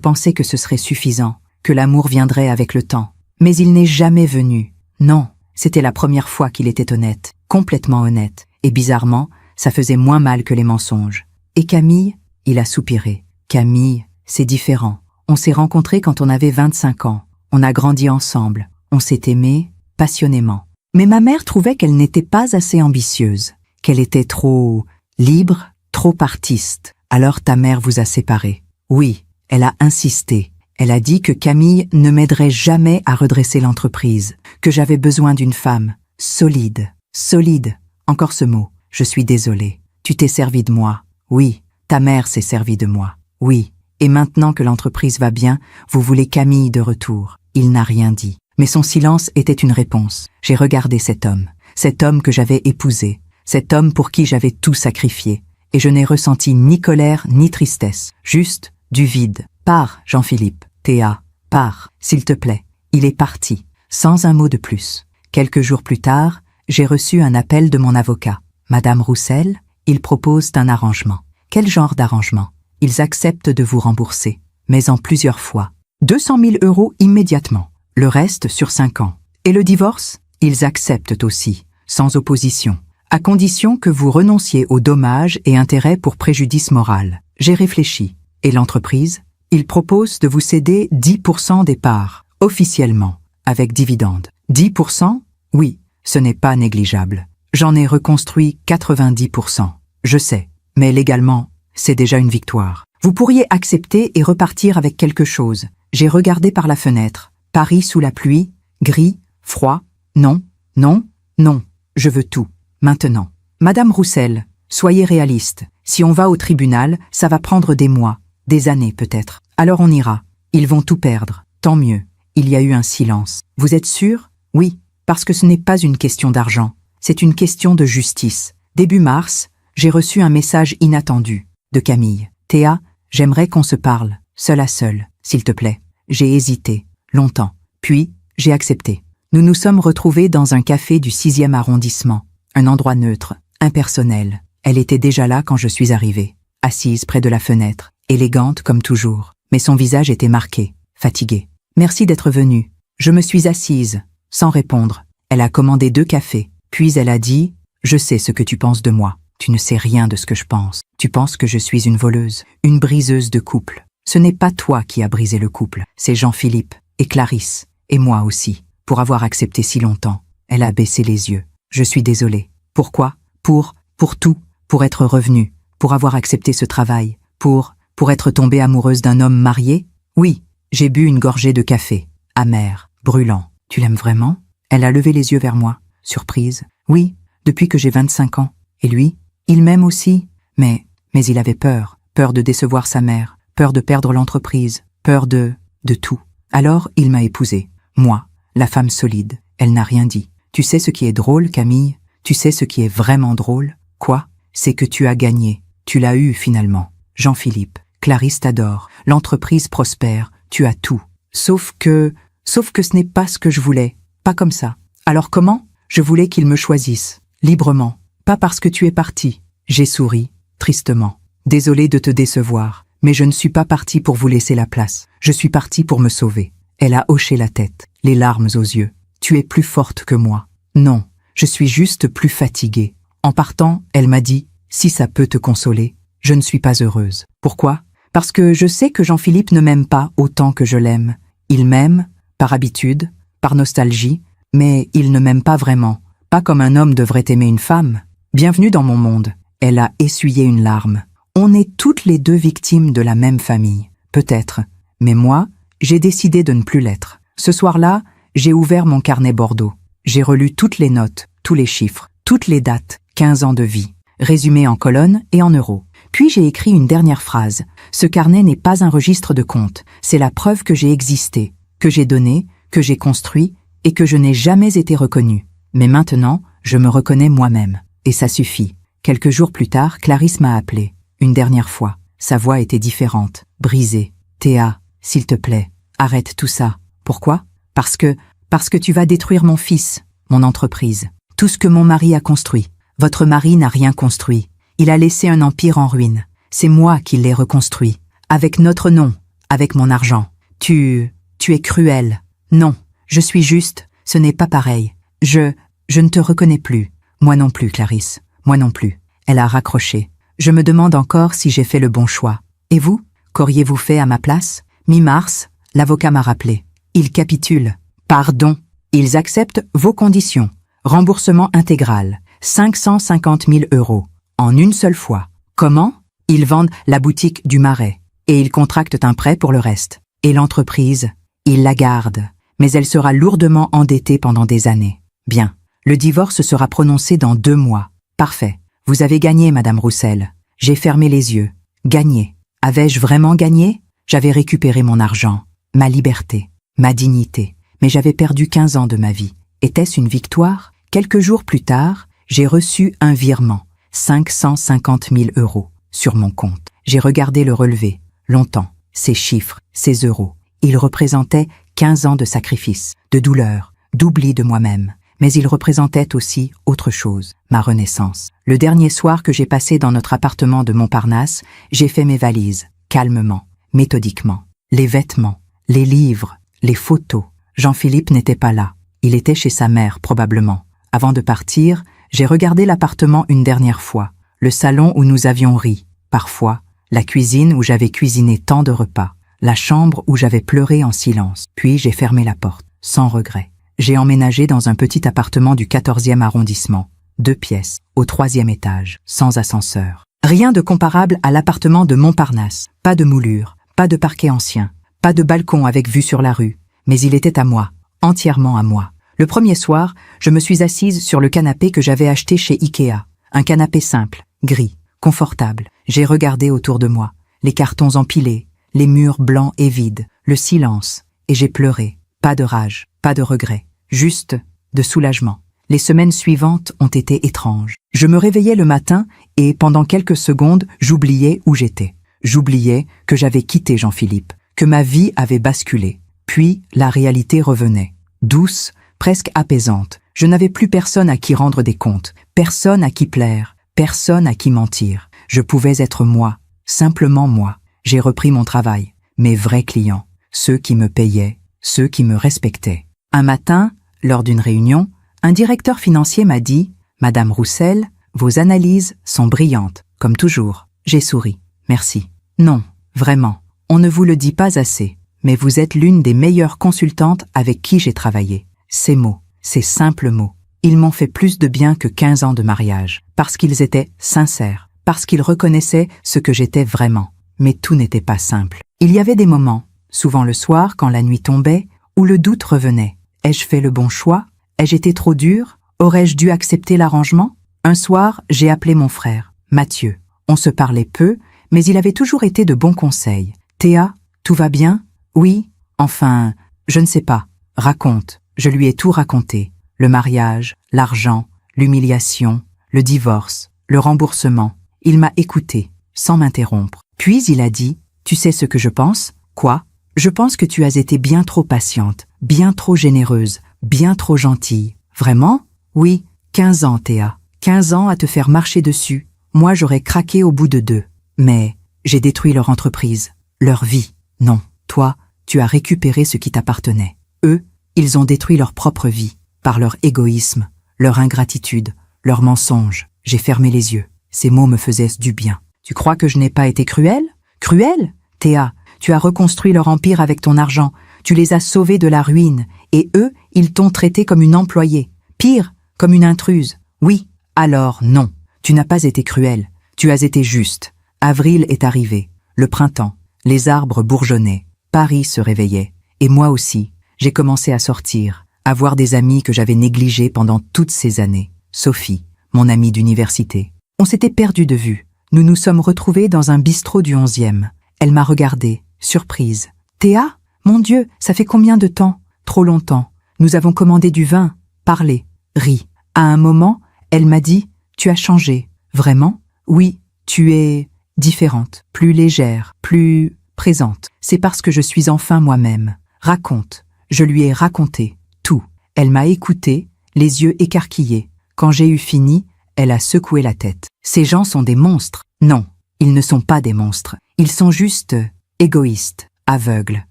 pensais que ce serait suffisant, que l'amour viendrait avec le temps. Mais il n'est jamais venu. Non, c'était la première fois qu'il était honnête, complètement honnête. Et bizarrement, ça faisait moins mal que les mensonges. Et Camille? Il a soupiré. Camille, c'est différent. On s'est rencontrés quand on avait 25 ans. On a grandi ensemble. On s'est aimés passionnément. Mais ma mère trouvait qu'elle n'était pas assez ambitieuse, qu'elle était trop libre, trop artiste. Alors ta mère vous a séparés. Oui, elle a insisté. Elle a dit que Camille ne m'aiderait jamais à redresser l'entreprise, que j'avais besoin d'une femme solide. Solide. Encore ce mot. Je suis désolée. Tu t'es servi de moi. Oui, ta mère s'est servie de moi. Oui. Et maintenant que l'entreprise va bien, vous voulez Camille de retour. Il n'a rien dit. Mais son silence était une réponse. J'ai regardé cet homme que j'avais épousé, cet homme pour qui j'avais tout sacrifié. Et je n'ai ressenti ni colère ni tristesse, juste du vide. Pars, Jean-Philippe. Théa, pars, s'il te plaît. Il est parti, sans un mot de plus. Quelques jours plus tard, j'ai reçu un appel de mon avocat. Madame Roussel, ils proposent un arrangement. Quel genre d'arrangement? Ils acceptent de vous rembourser, mais en plusieurs fois. 200 000 € immédiatement, le reste sur 5 ans. Et le divorce? Ils acceptent aussi, sans opposition, à condition que vous renonciez aux dommages et intérêts pour préjudice moral. J'ai réfléchi. Et l'entreprise? Ils proposent de vous céder 10% des parts, officiellement, avec dividende. 10%? Oui, ce n'est pas négligeable. J'en ai reconstruit 90%. Je sais, mais légalement, c'est déjà une victoire. Vous pourriez accepter et repartir avec quelque chose. J'ai regardé par la fenêtre. Paris sous la pluie, gris, froid. Non, non, non. Je veux tout. Maintenant. Madame Roussel, soyez réaliste. Si on va au tribunal, ça va prendre des mois, des années peut-être. Alors on ira. Ils vont tout perdre. Tant mieux. Il y a eu un silence. Vous êtes sûr? Oui, parce que ce n'est pas une question d'argent. C'est une question de justice. Début mars, j'ai reçu un message inattendu de Camille. Théa, j'aimerais qu'on se parle, seul à seul, s'il te plaît. J'ai hésité, longtemps. Puis, j'ai accepté. Nous nous sommes retrouvés dans un café du 6e arrondissement. Un endroit neutre, impersonnel. Elle était déjà là quand je suis arrivée, assise près de la fenêtre, élégante comme toujours. Mais son visage était marqué, fatigué. Merci d'être venue. Je me suis assise, sans répondre. Elle a commandé 2 cafés. Puis elle a dit « Je sais ce que tu penses de moi. Tu ne sais rien de ce que je pense. Tu penses que je suis une voleuse, une briseuse de couple. Ce n'est pas toi qui as brisé le couple, c'est Jean-Philippe, et Clarisse, et moi aussi, pour avoir accepté si longtemps. » Elle a baissé les yeux. « Je suis désolée. Pourquoi? Pour tout. Pour être revenue. Pour avoir accepté ce travail. Pour être tombée amoureuse d'un homme marié? Oui, j'ai bu une gorgée de café. Amer, brûlant. Tu l'aimes vraiment? » Elle a levé les yeux vers moi. Surprise. Oui, depuis que j'ai 25 ans. Et lui? Il m'aime aussi. Mais il avait peur. Peur de décevoir sa mère. Peur de perdre l'entreprise. Peur de tout. Alors, il m'a épousée. Moi, la femme solide. Elle n'a rien dit. Tu sais ce qui est drôle, Camille? Tu sais ce qui est vraiment drôle? Quoi? C'est que tu as gagné. Tu l'as eu finalement. Jean-Philippe, Clarisse t'adore. L'entreprise prospère. Tu as tout. Sauf que ce n'est pas ce que je voulais. Pas comme ça. Alors comment? Je voulais qu'il me choisisse. Librement. Pas parce que tu es parti. J'ai souri, tristement. Désolée de te décevoir, mais je ne suis pas partie pour vous laisser la place. Je suis partie pour me sauver. Elle a hoché la tête, les larmes aux yeux. Tu es plus forte que moi. Non, je suis juste plus fatiguée. En partant, elle m'a dit, si ça peut te consoler, je ne suis pas heureuse. Pourquoi? Parce que je sais que Jean-Philippe ne m'aime pas autant que je l'aime. Il m'aime, par habitude, par nostalgie, mais il ne m'aime pas vraiment. Pas comme un homme devrait aimer une femme. Bienvenue dans mon monde. Elle a essuyé une larme. On est toutes les 2 victimes de la même famille. Peut-être. Mais moi, j'ai décidé de ne plus l'être. Ce soir-là, j'ai ouvert mon carnet Bordeaux. J'ai relu toutes les notes, tous les chiffres, toutes les dates, 15 ans de vie, résumés en colonnes et en euros. Puis j'ai écrit une dernière phrase. Ce carnet n'est pas un registre de comptes. C'est la preuve que j'ai existé, que j'ai donné, que j'ai construit et que je n'ai jamais été reconnue. Mais maintenant, je me reconnais moi-même. Et ça suffit. Quelques jours plus tard, Clarisse m'a appelé. Une dernière fois. Sa voix était différente, brisée. « Théa, s'il te plaît, arrête tout ça. Pourquoi? Parce que tu vas détruire mon fils, mon entreprise. Tout ce que mon mari a construit. Votre mari n'a rien construit. Il a laissé un empire en ruine. C'est moi qui l'ai reconstruit. Avec notre nom, avec mon argent. Tu es cruel. Non, je suis juste, ce n'est pas pareil. Je ne te reconnais plus. Moi non plus, Clarisse. Moi non plus. Elle a raccroché. Je me demande encore si j'ai fait le bon choix. Et vous? Qu'auriez-vous fait à ma place? Mi-mars, l'avocat m'a rappelé. Ils capitulent. Pardon. Ils acceptent vos conditions. Remboursement intégral. 550 000 €. En une seule fois. Comment? Ils vendent la boutique du Marais. Et ils contractent un prêt pour le reste. Et l'entreprise, ils la gardent. Mais elle sera lourdement endettée pendant des années. Bien. Le divorce sera prononcé dans 2 mois. Parfait. Vous avez gagné, Madame Roussel. J'ai fermé les yeux. Gagné. Avais-je vraiment gagné? J'avais récupéré mon argent, ma liberté, ma dignité. Mais j'avais perdu 15 ans de ma vie. Était-ce une victoire? Quelques jours plus tard, j'ai reçu un virement. 550 000 € sur mon compte. J'ai regardé le relevé. Longtemps. Ces chiffres, ces euros. Ils représentaient 15 ans de sacrifice, de douleur, d'oubli de moi-même. Mais ils représentaient aussi autre chose, ma renaissance. Le dernier soir que j'ai passé dans notre appartement de Montparnasse, j'ai fait mes valises, calmement, méthodiquement. Les vêtements, les livres, les photos. Jean-Philippe n'était pas là. Il était chez sa mère, probablement. Avant de partir, j'ai regardé l'appartement une dernière fois, le salon où nous avions ri, parfois, la cuisine où j'avais cuisiné tant de repas, la chambre où j'avais pleuré en silence. Puis j'ai fermé la porte, sans regret. J'ai emménagé dans un petit appartement du 14e arrondissement, 2 pièces, au 3e étage, sans ascenseur. Rien de comparable à l'appartement de Montparnasse. Pas de moulure, pas de parquet ancien, pas de balcon avec vue sur la rue. Mais il était à moi, entièrement à moi. Le premier soir, je me suis assise sur le canapé que j'avais acheté chez Ikea. Un canapé simple, gris, confortable. J'ai regardé autour de moi, les cartons empilés, les murs blancs et vides, le silence, et j'ai pleuré. Pas de rage, pas de regret, juste de soulagement. Les semaines suivantes ont été étranges. Je me réveillais le matin et pendant quelques secondes, j'oubliais où j'étais. J'oubliais que j'avais quitté Jean-Philippe, que ma vie avait basculé. Puis la réalité revenait, douce, presque apaisante. Je n'avais plus personne à qui rendre des comptes, personne à qui plaire, personne à qui mentir. Je pouvais être moi, simplement moi. J'ai repris mon travail, mes vrais clients, ceux qui me payaient, ceux qui me respectaient. Un matin, lors d'une réunion, un directeur financier m'a dit « Madame Roussel, vos analyses sont brillantes, comme toujours. » J'ai souri. « Merci. » Non, vraiment, on ne vous le dit pas assez, mais vous êtes l'une des meilleures consultantes avec qui j'ai travaillé. Ces mots, ces simples mots, ils m'ont fait plus de bien que 15 ans de mariage, parce qu'ils étaient sincères, parce qu'ils reconnaissaient ce que j'étais vraiment. Mais tout n'était pas simple. Il y avait des moments, souvent le soir quand la nuit tombait, où le doute revenait. Ai-je fait le bon choix? Ai-je été trop dur? Aurais-je dû accepter l'arrangement? Un soir, j'ai appelé mon frère, Mathieu. On se parlait peu, mais il avait toujours été de bons conseils. « Théa, tout va bien? Oui? Enfin, je ne sais pas. Raconte. » Je lui ai tout raconté. Le mariage, l'argent, l'humiliation, le divorce, le remboursement. Il m'a écouté, sans m'interrompre. Puis il a dit « Tu sais ce que je pense? Quoi? Je pense que tu as été bien trop patiente, bien trop généreuse, bien trop gentille. Vraiment? Oui, 15 ans, Théa. 15 ans à te faire marcher dessus. Moi, j'aurais craqué au bout de 2. Mais j'ai détruit leur entreprise, leur vie. Non, toi, tu as récupéré ce qui t'appartenait. Eux, ils ont détruit leur propre vie, par leur égoïsme, leur ingratitude, leurs mensonges. J'ai fermé les yeux. Ces mots me faisaient du bien. Tu crois que je n'ai pas été cruelle? Cruelle? Théa, tu as reconstruit leur empire avec ton argent. Tu les as sauvés de la ruine. Et eux, ils t'ont traité comme une employée. Pire, comme une intruse. Oui, alors non. Tu n'as pas été cruelle. Tu as été juste. Avril est arrivé. Le printemps. Les arbres bourgeonnaient. Paris se réveillait. Et moi aussi. J'ai commencé à sortir, à voir des amis que j'avais négligés pendant toutes ces années. Sophie, mon amie d'université. On s'était perdus de vue. Nous nous sommes retrouvés dans un bistrot du 11e. Elle m'a regardée, surprise. « Théa? Mon Dieu, ça fait combien de temps? » Trop longtemps. Nous avons commandé du vin, parlé, ri. À un moment, elle m'a dit « Tu as changé. » Vraiment? Oui, tu es différente, plus légère, plus présente. C'est parce que je suis enfin moi-même. Raconte. Je lui ai raconté tout. Elle m'a écouté, les yeux écarquillés. Quand j'ai eu fini, elle a secoué la tête. Ces gens sont des monstres. Non, ils ne sont pas des monstres. Ils sont juste égoïstes, aveugles,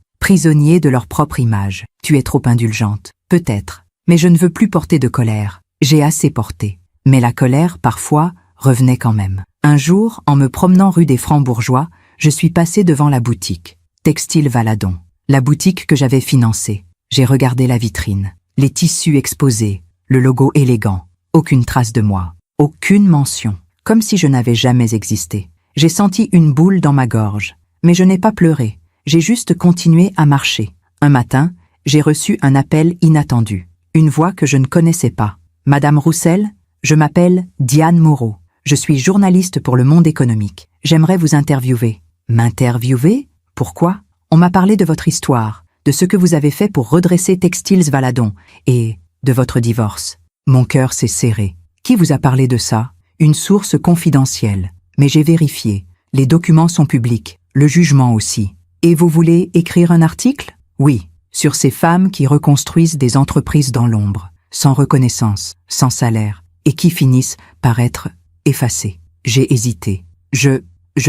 prisonniers de leur propre image. Tu es trop indulgente. Peut-être. Mais je ne veux plus porter de colère. J'ai assez porté. Mais la colère, parfois, revenait quand même. Un jour, en me promenant rue des Francs-Bourgeois, je suis passée devant la boutique. Textile Valadon. La boutique que j'avais financée. J'ai regardé la vitrine, les tissus exposés, le logo élégant. Aucune trace de moi, aucune mention, comme si je n'avais jamais existé. J'ai senti une boule dans ma gorge, mais je n'ai pas pleuré. J'ai juste continué à marcher. Un matin, j'ai reçu un appel inattendu. Une voix que je ne connaissais pas. « Madame Roussel, je m'appelle Diane Moreau. Je suis journaliste pour Le Monde économique. J'aimerais vous interviewer. » M'interviewer? Pourquoi? On m'a parlé de votre histoire, de ce que vous avez fait pour redresser Textiles Valadon et de votre divorce. Mon cœur s'est serré. Qui vous a parlé de ça? Une source confidentielle. Mais j'ai vérifié. Les documents sont publics, le jugement aussi. Et vous voulez écrire un article? Oui, sur ces femmes qui reconstruisent des entreprises dans l'ombre, sans reconnaissance, sans salaire, et qui finissent par être effacées. J'ai hésité. Je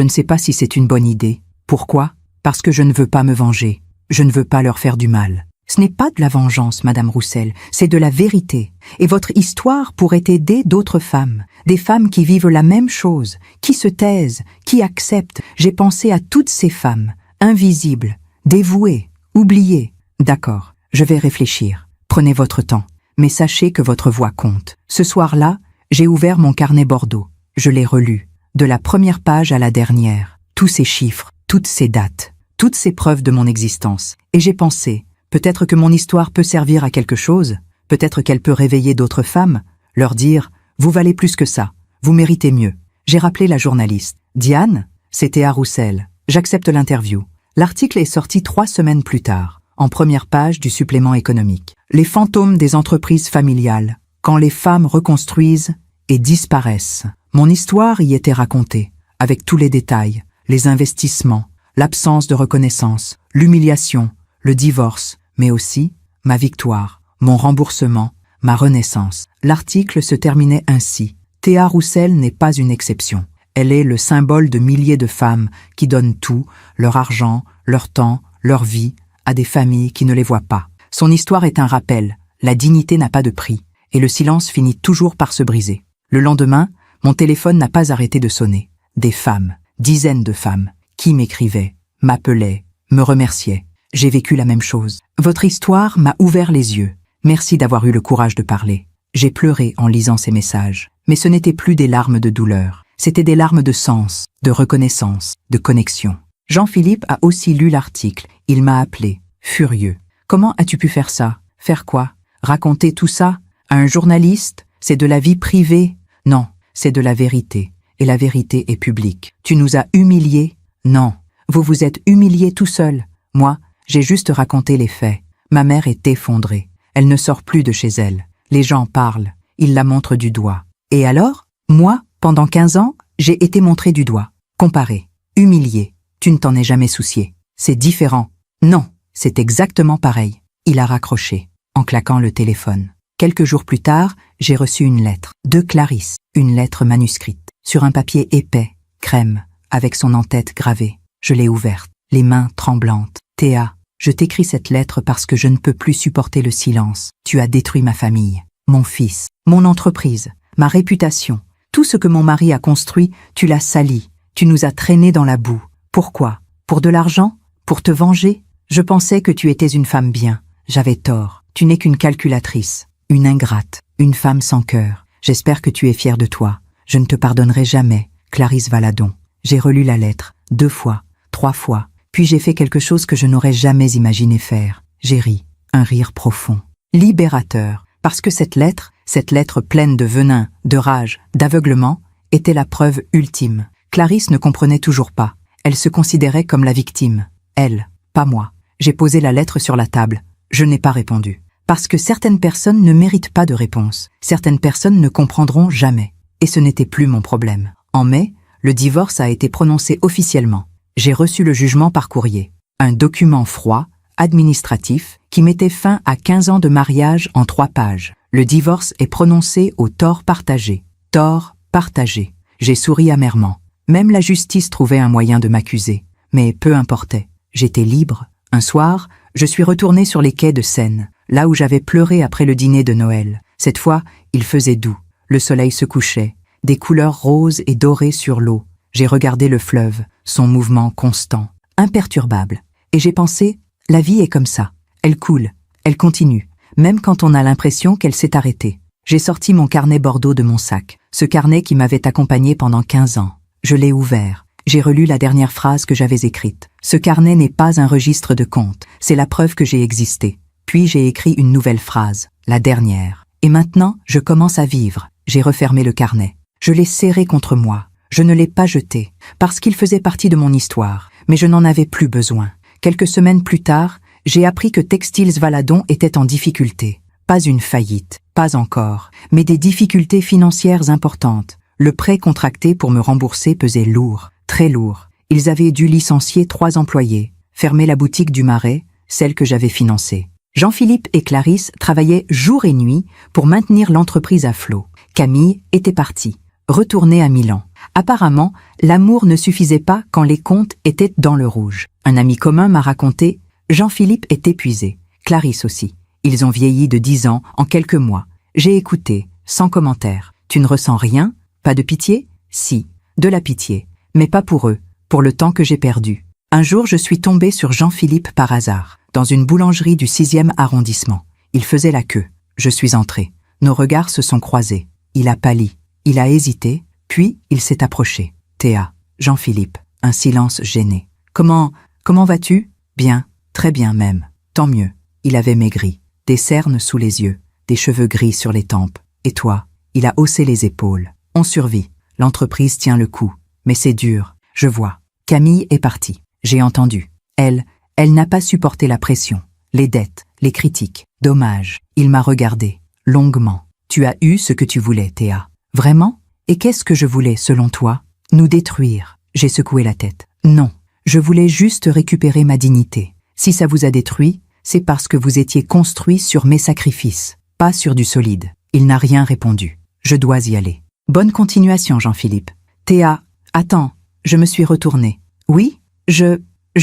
ne sais pas si c'est une bonne idée. Pourquoi? Parce que je ne veux pas me venger. Je ne veux pas leur faire du mal. Ce n'est pas de la vengeance, Madame Roussel, c'est de la vérité. Et votre histoire pourrait aider d'autres femmes, des femmes qui vivent la même chose, qui se taisent, qui acceptent. J'ai pensé à toutes ces femmes, invisibles, dévouées, oubliées. D'accord, je vais réfléchir. Prenez votre temps, mais sachez que votre voix compte. Ce soir-là, j'ai ouvert mon carnet Bordeaux. Je l'ai relu. de la première page à la dernière, tous ces chiffres, toutes ces dates, toutes ces preuves de mon existence. Et j'ai pensé, peut-être que mon histoire peut servir à quelque chose, peut-être qu'elle peut réveiller d'autres femmes, leur dire « Vous valez plus que ça, vous méritez mieux ». J'ai rappelé la journaliste. « Diane, c'est Théa Roussel, j'accepte l'interview ». L'article est sorti 3 semaines plus tard, en première page du supplément économique. Les fantômes des entreprises familiales, quand les femmes reconstruisent et disparaissent. Mon histoire y était racontée, avec tous les détails, les investissements, l'absence de reconnaissance, l'humiliation, le divorce, mais aussi ma victoire, mon remboursement, ma renaissance. L'article se terminait ainsi. Théa Roussel n'est pas une exception. Elle est le symbole de milliers de femmes qui donnent tout, leur argent, leur temps, leur vie, à des familles qui ne les voient pas. Son histoire est un rappel. La dignité n'a pas de prix. Et le silence finit toujours par se briser. Le lendemain, mon téléphone n'a pas arrêté de sonner. Des femmes, dizaines de femmes, qui m'écrivaient, m'appelaient, me remerciaient. J'ai vécu la même chose. Votre histoire m'a ouvert les yeux. Merci d'avoir eu le courage de parler. J'ai pleuré en lisant ces messages. Mais ce n'étaient plus des larmes de douleur. C'étaient des larmes de sens, de reconnaissance, de connexion. Jean-Philippe a aussi lu l'article. Il m'a appelé, furieux. Comment as-tu pu faire ça? Faire quoi? Raconter tout ça? À un journaliste? C'est de la vie privée? Non, c'est de la vérité. Et la vérité est publique. Tu nous as humiliés? Non. Vous vous êtes humiliés tout seul. Moi, j'ai juste raconté les faits. Ma mère est effondrée. Elle ne sort plus de chez elle. Les gens parlent. Ils la montrent du doigt. Et alors? Moi, pendant 15 ans, j'ai été montré du doigt. Comparé. Humilié. Tu ne t'en es jamais soucié. C'est différent. Non, c'est exactement pareil. Il a raccroché, en claquant le téléphone. Quelques jours plus tard, j'ai reçu une lettre de Clarisse, une lettre manuscrite, sur un papier épais, crème, avec son en-tête gravée. Je l'ai ouverte, les mains tremblantes. Théa, je t'écris cette lettre parce que je ne peux plus supporter le silence. Tu as détruit ma famille, mon fils, mon entreprise, ma réputation. Tout ce que mon mari a construit, tu l'as sali. Tu nous as traînés dans la boue. Pourquoi? Pour de l'argent? Pour te venger? Je pensais que tu étais une femme bien. J'avais tort. Tu n'es qu'une calculatrice. Une ingrate, une femme sans cœur. J'espère que tu es fière de toi. Je ne te pardonnerai jamais, Clarisse Valadon. J'ai relu la lettre, 2 fois, 3 fois, puis j'ai fait quelque chose que je n'aurais jamais imaginé faire. J'ai ri, un rire profond, libérateur, parce que cette lettre pleine de venin, de rage, d'aveuglement, était la preuve ultime. Clarisse ne comprenait toujours pas. Elle se considérait comme la victime. Elle, pas moi. J'ai posé la lettre sur la table. Je n'ai pas répondu. Parce que certaines personnes ne méritent pas de réponse. Certaines personnes ne comprendront jamais. Et ce n'était plus mon problème. En mai, le divorce a été prononcé officiellement. J'ai reçu le jugement par courrier. Un document froid, administratif, qui mettait fin à 15 ans de mariage en 3 pages. Le divorce est prononcé au tort partagé. Tort partagé. J'ai souri amèrement. Même la justice trouvait un moyen de m'accuser. Mais peu importait. J'étais libre. Un soir, je suis retourné sur les quais de Seine, là où j'avais pleuré après le dîner de Noël. Cette fois, il faisait doux. Le soleil se couchait, des couleurs roses et dorées sur l'eau. J'ai regardé le fleuve, son mouvement constant, imperturbable. Et j'ai pensé, la vie est comme ça. Elle coule, elle continue, même quand on a l'impression qu'elle s'est arrêtée. J'ai sorti mon carnet Bordeaux de mon sac, ce carnet qui m'avait accompagné pendant 15 ans. Je l'ai ouvert. J'ai relu la dernière phrase que j'avais écrite. Ce carnet n'est pas un registre de comptes, c'est la preuve que j'ai existé. Puis j'ai écrit une nouvelle phrase, la dernière. Et maintenant, je commence à vivre. J'ai refermé le carnet. Je l'ai serré contre moi. Je ne l'ai pas jeté, parce qu'il faisait partie de mon histoire. Mais je n'en avais plus besoin. Quelques semaines plus tard, j'ai appris que Textiles Valadon était en difficulté. Pas une faillite, pas encore, mais des difficultés financières importantes. Le prêt contracté pour me rembourser pesait lourd. Très lourd. Ils avaient dû licencier 3 employés, fermer la boutique du Marais, celle que j'avais financée. Jean-Philippe et Clarisse travaillaient jour et nuit pour maintenir l'entreprise à flot. Camille était partie, retournée à Milan. Apparemment, l'amour ne suffisait pas quand les comptes étaient dans le rouge. Un ami commun m'a raconté, Jean-Philippe est épuisé, Clarisse aussi. Ils ont vieilli de 10 ans en quelques mois. J'ai écouté, sans commentaire. Tu ne ressens rien? Pas de pitié? Si, de la pitié. Mais pas pour eux, pour le temps que j'ai perdu. Un jour, je suis tombée sur Jean-Philippe par hasard, dans une boulangerie du 6e arrondissement. Il faisait la queue. Je suis entrée. Nos regards se sont croisés. Il a pâli. Il a hésité, puis il s'est approché. Théa. Jean-Philippe. Un silence gêné. Comment vas-tu? Bien, très bien même. Tant mieux. Il avait maigri. Des cernes sous les yeux, des cheveux gris sur les tempes. Et toi? Il a haussé les épaules. On survit. L'entreprise tient le coup. Mais c'est dur. Je vois. Camille est partie. J'ai entendu. Elle n'a pas supporté la pression. Les dettes, les critiques. Dommage. Il m'a regardé. Longuement. Tu as eu ce que tu voulais, Théa. Vraiment? Et qu'est-ce que je voulais, selon toi? Nous détruire. J'ai secoué la tête. Non. Je voulais juste récupérer ma dignité. Si ça vous a détruit, c'est parce que vous étiez construit sur mes sacrifices, pas sur du solide. Il n'a rien répondu. Je dois y aller. Bonne continuation, Jean-Philippe. Théa, attends, je me suis retournée. Oui, je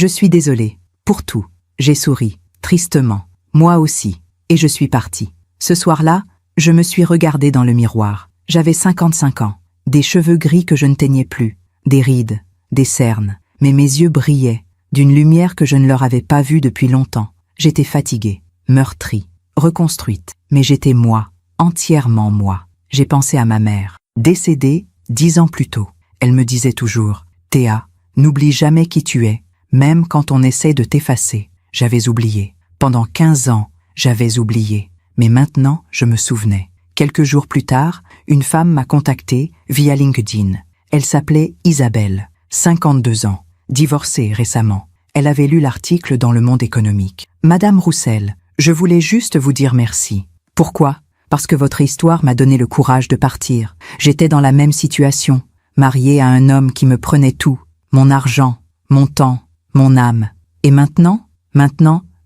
suis désolée. Pour tout. J'ai souri, tristement. Moi aussi. Et je suis partie. Ce soir-là, je me suis regardée dans le miroir. J'avais 55 ans. Des cheveux gris que je ne teignais plus. Des rides, des cernes. Mais mes yeux brillaient, d'une lumière que je ne leur avais pas vue depuis longtemps. J'étais fatiguée, meurtrie, reconstruite. Mais j'étais moi, entièrement moi. J'ai pensé à ma mère, décédée 10 ans plus tôt. Elle me disait toujours, « Théa, n'oublie jamais qui tu es, même quand on essaie de t'effacer. » J'avais oublié. Pendant 15 ans, j'avais oublié. Mais maintenant, je me souvenais. Quelques jours plus tard, une femme m'a contactée via LinkedIn. Elle s'appelait Isabelle, 52 ans, divorcée récemment. Elle avait lu l'article dans Le Monde économique. « Madame Roussel, je voulais juste vous dire merci. » Pourquoi? Parce que votre histoire m'a donné le courage de partir. J'étais dans la même situation, mariée à un homme qui me prenait tout, mon argent, mon temps, mon âme. Et maintenant,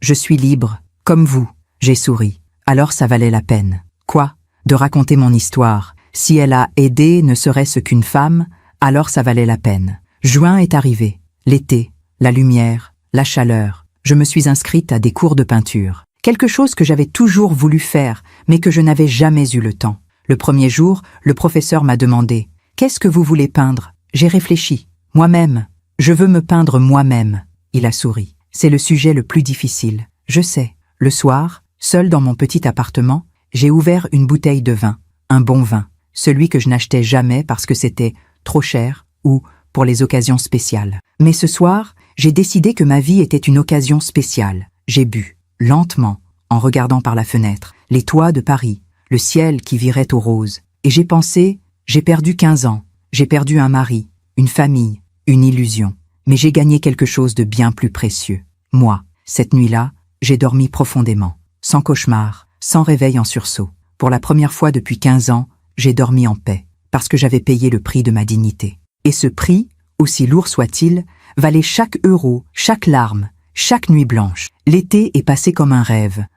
je suis libre, comme vous. J'ai souri. Alors ça valait la peine. Quoi? De raconter mon histoire. Si elle a aidé ne serait-ce qu'une femme, alors ça valait la peine. Juin est arrivé. L'été, la lumière, la chaleur. Je me suis inscrite à des cours de peinture. Quelque chose que j'avais toujours voulu faire, mais que je n'avais jamais eu le temps. Le premier jour, le professeur m'a demandé « Qu'est-ce que vous voulez peindre ?» J'ai réfléchi. « Moi-même. Je veux me peindre moi-même. » Il a souri. « C'est le sujet le plus difficile. Je sais. » Le soir, seul dans mon petit appartement, j'ai ouvert une bouteille de vin, un bon vin, celui que je n'achetais jamais parce que c'était trop cher ou pour les occasions spéciales. Mais ce soir, j'ai décidé que ma vie était une occasion spéciale. J'ai bu, lentement, en regardant par la fenêtre, les toits de Paris, le ciel qui virait aux roses. Et j'ai pensé, j'ai perdu 15 ans, j'ai perdu un mari, une famille, une illusion. Mais j'ai gagné quelque chose de bien plus précieux. Moi, cette nuit-là, j'ai dormi profondément, sans cauchemar, sans réveil en sursaut. Pour la première fois depuis 15 ans, j'ai dormi en paix, parce que j'avais payé le prix de ma dignité. Et ce prix, aussi lourd soit-il, valait chaque euro, chaque larme, chaque nuit blanche. L'été est passé comme un rêve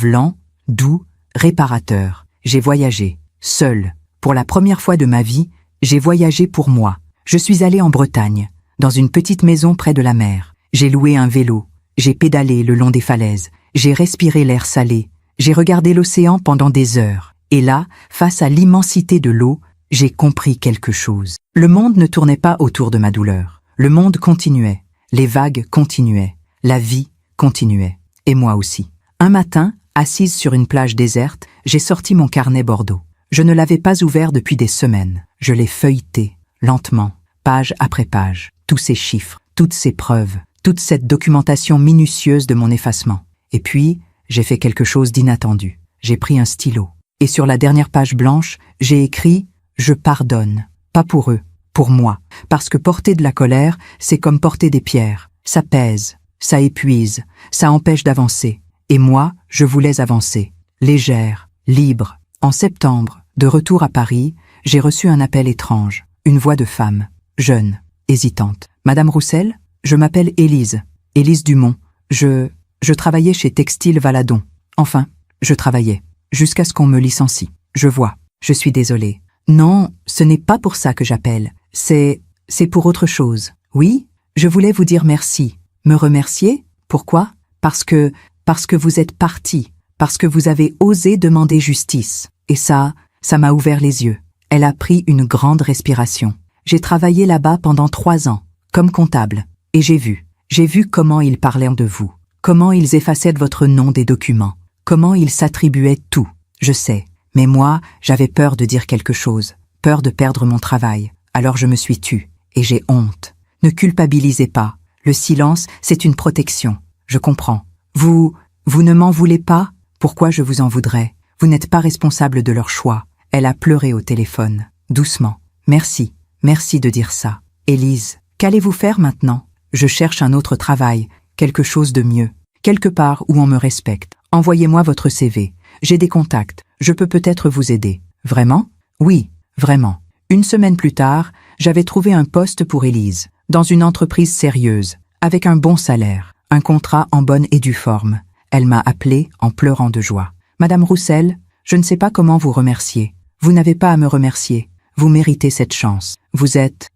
lent, doux, réparateur. J'ai voyagé, seul. Pour la première fois de ma vie, j'ai voyagé pour moi. Je suis allé en Bretagne, dans une petite maison près de la mer. J'ai loué un vélo, j'ai pédalé le long des falaises, j'ai respiré l'air salé, j'ai regardé l'océan pendant des heures. Et là, face à l'immensité de l'eau, j'ai compris quelque chose. Le monde ne tournait pas autour de ma douleur. Le monde continuait, les vagues continuaient, la vie continuait. Et moi aussi. Un matin, assise sur une plage déserte, j'ai sorti mon carnet Bordeaux. Je ne l'avais pas ouvert depuis des semaines. Je l'ai feuilleté, lentement, page après page. Tous ces chiffres, toutes ces preuves, toute cette documentation minutieuse de mon effacement. Et puis, j'ai fait quelque chose d'inattendu. J'ai pris un stylo. Et sur la dernière page blanche, j'ai écrit « Je pardonne ». Pas pour eux, pour moi. Parce que porter de la colère, c'est comme porter des pierres. Ça pèse, ça épuise, ça empêche d'avancer. Et moi, je voulais avancer. Légère, libre. En septembre, de retour à Paris, j'ai reçu un appel étrange. Une voix de femme, jeune, hésitante. « Madame Roussel, je m'appelle Élise. Élise Dumont. Je travaillais chez Textile Valadon. Enfin, je travaillais. Jusqu'à ce qu'on me licencie. Je vois. Je suis désolée. Non, ce n'est pas pour ça que j'appelle. C'est pour autre chose. Oui, je voulais vous dire merci. Me remercier? Pourquoi? Parce que vous êtes parti. Parce que vous avez osé demander justice. Et ça m'a ouvert les yeux. Elle a pris une grande respiration. J'ai travaillé là-bas pendant 3 ans, comme comptable. Et j'ai vu comment ils parlaient de vous. Comment ils effaçaient votre nom des documents. Comment ils s'attribuaient tout. Je sais. Mais moi, j'avais peur de dire quelque chose. Peur de perdre mon travail. Alors je me suis tue. et j'ai honte. Ne culpabilisez pas. Le silence, c'est une protection. Je comprends. Vous ne m'en voulez pas? Pourquoi je vous en voudrais? Vous n'êtes pas responsable de leur choix. Elle a pleuré au téléphone, doucement. Merci de dire ça. Élise, qu'allez-vous faire maintenant? Je cherche un autre travail, quelque chose de mieux, quelque part où on me respecte. Envoyez-moi votre CV. J'ai des contacts, je peux peut-être vous aider. Vraiment? Oui, vraiment. Une semaine plus tard, j'avais trouvé un poste pour Élise, dans une entreprise sérieuse, avec un bon salaire, un contrat en bonne et due forme. Elle m'a appelé en pleurant de joie. Madame Roussel, je ne sais pas comment vous remercier. Vous n'avez pas à me remercier. Vous méritez cette chance. Vous êtes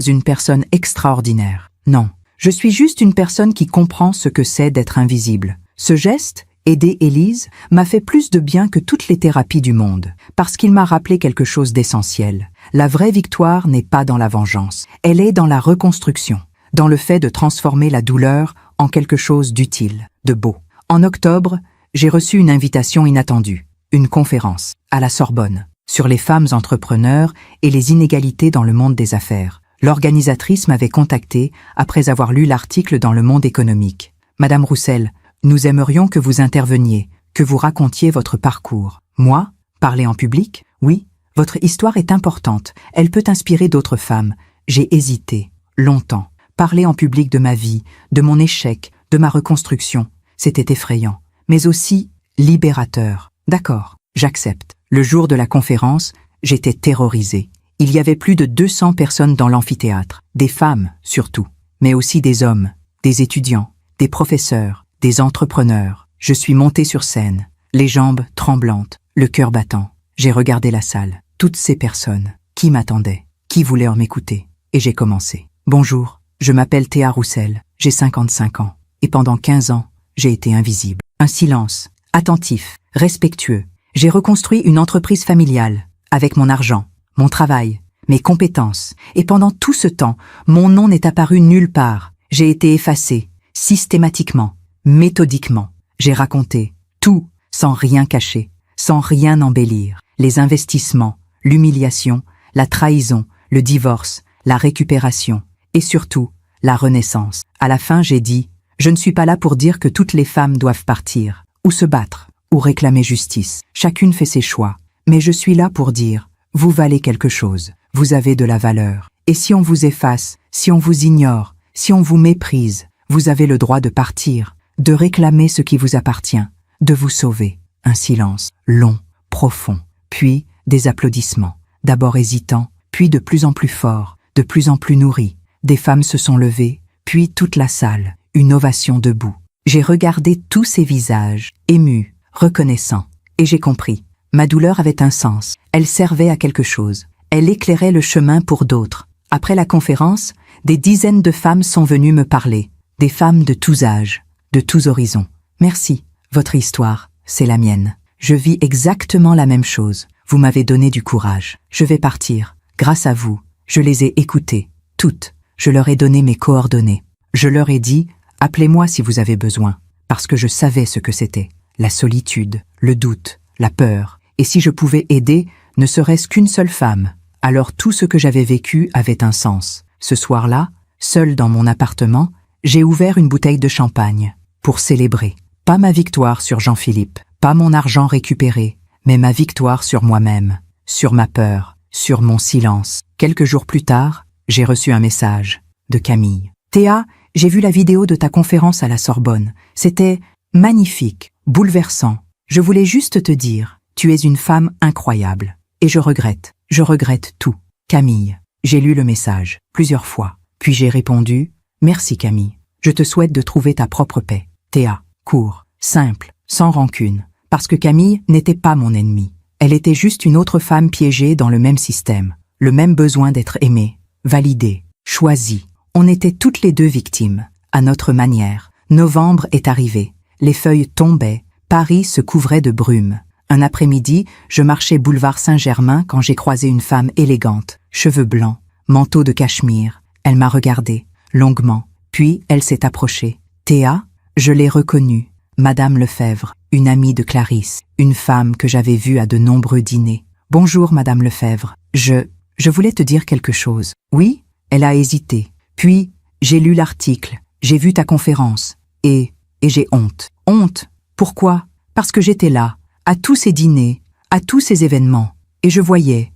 une personne extraordinaire. Non, je suis juste une personne qui comprend ce que c'est d'être invisible. Ce geste, aider Élise, m'a fait plus de bien que toutes les thérapies du monde, parce qu'il m'a rappelé quelque chose d'essentiel. La vraie victoire n'est pas dans la vengeance, elle est dans la reconstruction, dans le fait de transformer la douleur en quelque chose d'utile, de beau. En octobre, j'ai reçu une invitation inattendue, une conférence, à la Sorbonne, sur les femmes entrepreneurs et les inégalités dans le monde des affaires. L'organisatrice m'avait contacté après avoir lu l'article dans Le Monde économique. Madame Roussel, nous aimerions que vous interveniez, que vous racontiez votre parcours. Moi? Parler en public? Oui. Votre histoire est importante. Elle peut inspirer d'autres femmes. J'ai hésité, longtemps. Parler en public de ma vie, de mon échec, de ma reconstruction. C'était effrayant, mais aussi libérateur. D'accord, j'accepte. Le jour de la conférence, j'étais terrorisée. Il y avait plus de 200 personnes dans l'amphithéâtre, des femmes surtout, mais aussi des hommes, des étudiants, des professeurs, des entrepreneurs. Je suis montée sur scène, les jambes tremblantes, le cœur battant. J'ai regardé la salle, toutes ces personnes, qui m'attendaient, qui voulaient m'écouter, et j'ai commencé. Bonjour, je m'appelle Théa Roussel, j'ai 55 ans, et pendant 15 ans, j'ai été invisible. Un silence, attentif, respectueux. J'ai reconstruit une entreprise familiale, avec mon argent, mon travail, mes compétences, et pendant tout ce temps, mon nom n'est apparu nulle part. J'ai été effacée, systématiquement, méthodiquement. J'ai raconté tout, sans rien cacher, sans rien embellir. Les investissements, l'humiliation, la trahison, le divorce, la récupération, et surtout, la renaissance. À la fin, j'ai dit, je ne suis pas là pour dire que toutes les femmes doivent partir, ou se battre, ou réclamer justice. Chacune fait ses choix. Mais je suis là pour dire, vous valez quelque chose, vous avez de la valeur. Et si on vous efface, si on vous ignore, si on vous méprise, vous avez le droit de partir, de réclamer ce qui vous appartient, de vous sauver. Un silence, long, profond, puis des applaudissements, d'abord hésitants, puis de plus en plus forts, de plus en plus nourris. Des femmes se sont levées, puis toute la salle, une ovation debout. J'ai regardé tous ces visages, émus, reconnaissants, et j'ai compris. Ma douleur avait un sens, elle servait à quelque chose, elle éclairait le chemin pour d'autres. Après la conférence, des dizaines de femmes sont venues me parler, des femmes de tous âges, de tous horizons. Merci, votre histoire, c'est la mienne. Je vis exactement la même chose, vous m'avez donné du courage. Je vais partir, grâce à vous, je les ai écoutées, toutes, je leur ai donné mes coordonnées. Je leur ai dit, appelez-moi si vous avez besoin, parce que je savais ce que c'était, la solitude, le doute, la peur. Et si je pouvais aider, ne serait-ce qu'une seule femme, alors tout ce que j'avais vécu avait un sens. Ce soir-là, seule dans mon appartement, j'ai ouvert une bouteille de champagne, pour célébrer. Pas ma victoire sur Jean-Philippe, pas mon argent récupéré, mais ma victoire sur moi-même, sur ma peur, sur mon silence. Quelques jours plus tard, j'ai reçu un message de Camille. Théa, j'ai vu la vidéo de ta conférence à la Sorbonne. C'était magnifique, bouleversant. Je voulais juste te dire, tu es une femme incroyable. Et je regrette tout. Camille, j'ai lu le message, plusieurs fois. Puis j'ai répondu, merci Camille. Je te souhaite de trouver ta propre paix. Théa, court, simple, sans rancune. Parce que Camille n'était pas mon ennemie. Elle était juste une autre femme piégée dans le même système. Le même besoin d'être aimée, validée, choisie. On était toutes les deux victimes, à notre manière. Novembre est arrivé. Les feuilles tombaient. Paris se couvrait de brume. Un après-midi, je marchais boulevard Saint-Germain quand j'ai croisé une femme élégante, cheveux blancs, manteau de cachemire. Elle m'a regardé, longuement, puis elle s'est approchée. Théa, je l'ai reconnue, Madame Lefebvre, une amie de Clarisse, une femme que j'avais vue à de nombreux dîners. Bonjour Madame Lefebvre, je voulais te dire quelque chose. Oui, Elle a hésité. Puis, j'ai lu l'article, j'ai vu ta conférence, et j'ai honte. Honte. Pourquoi? Parce que j'étais là, à tous ces dîners, à tous ces événements, et je voyais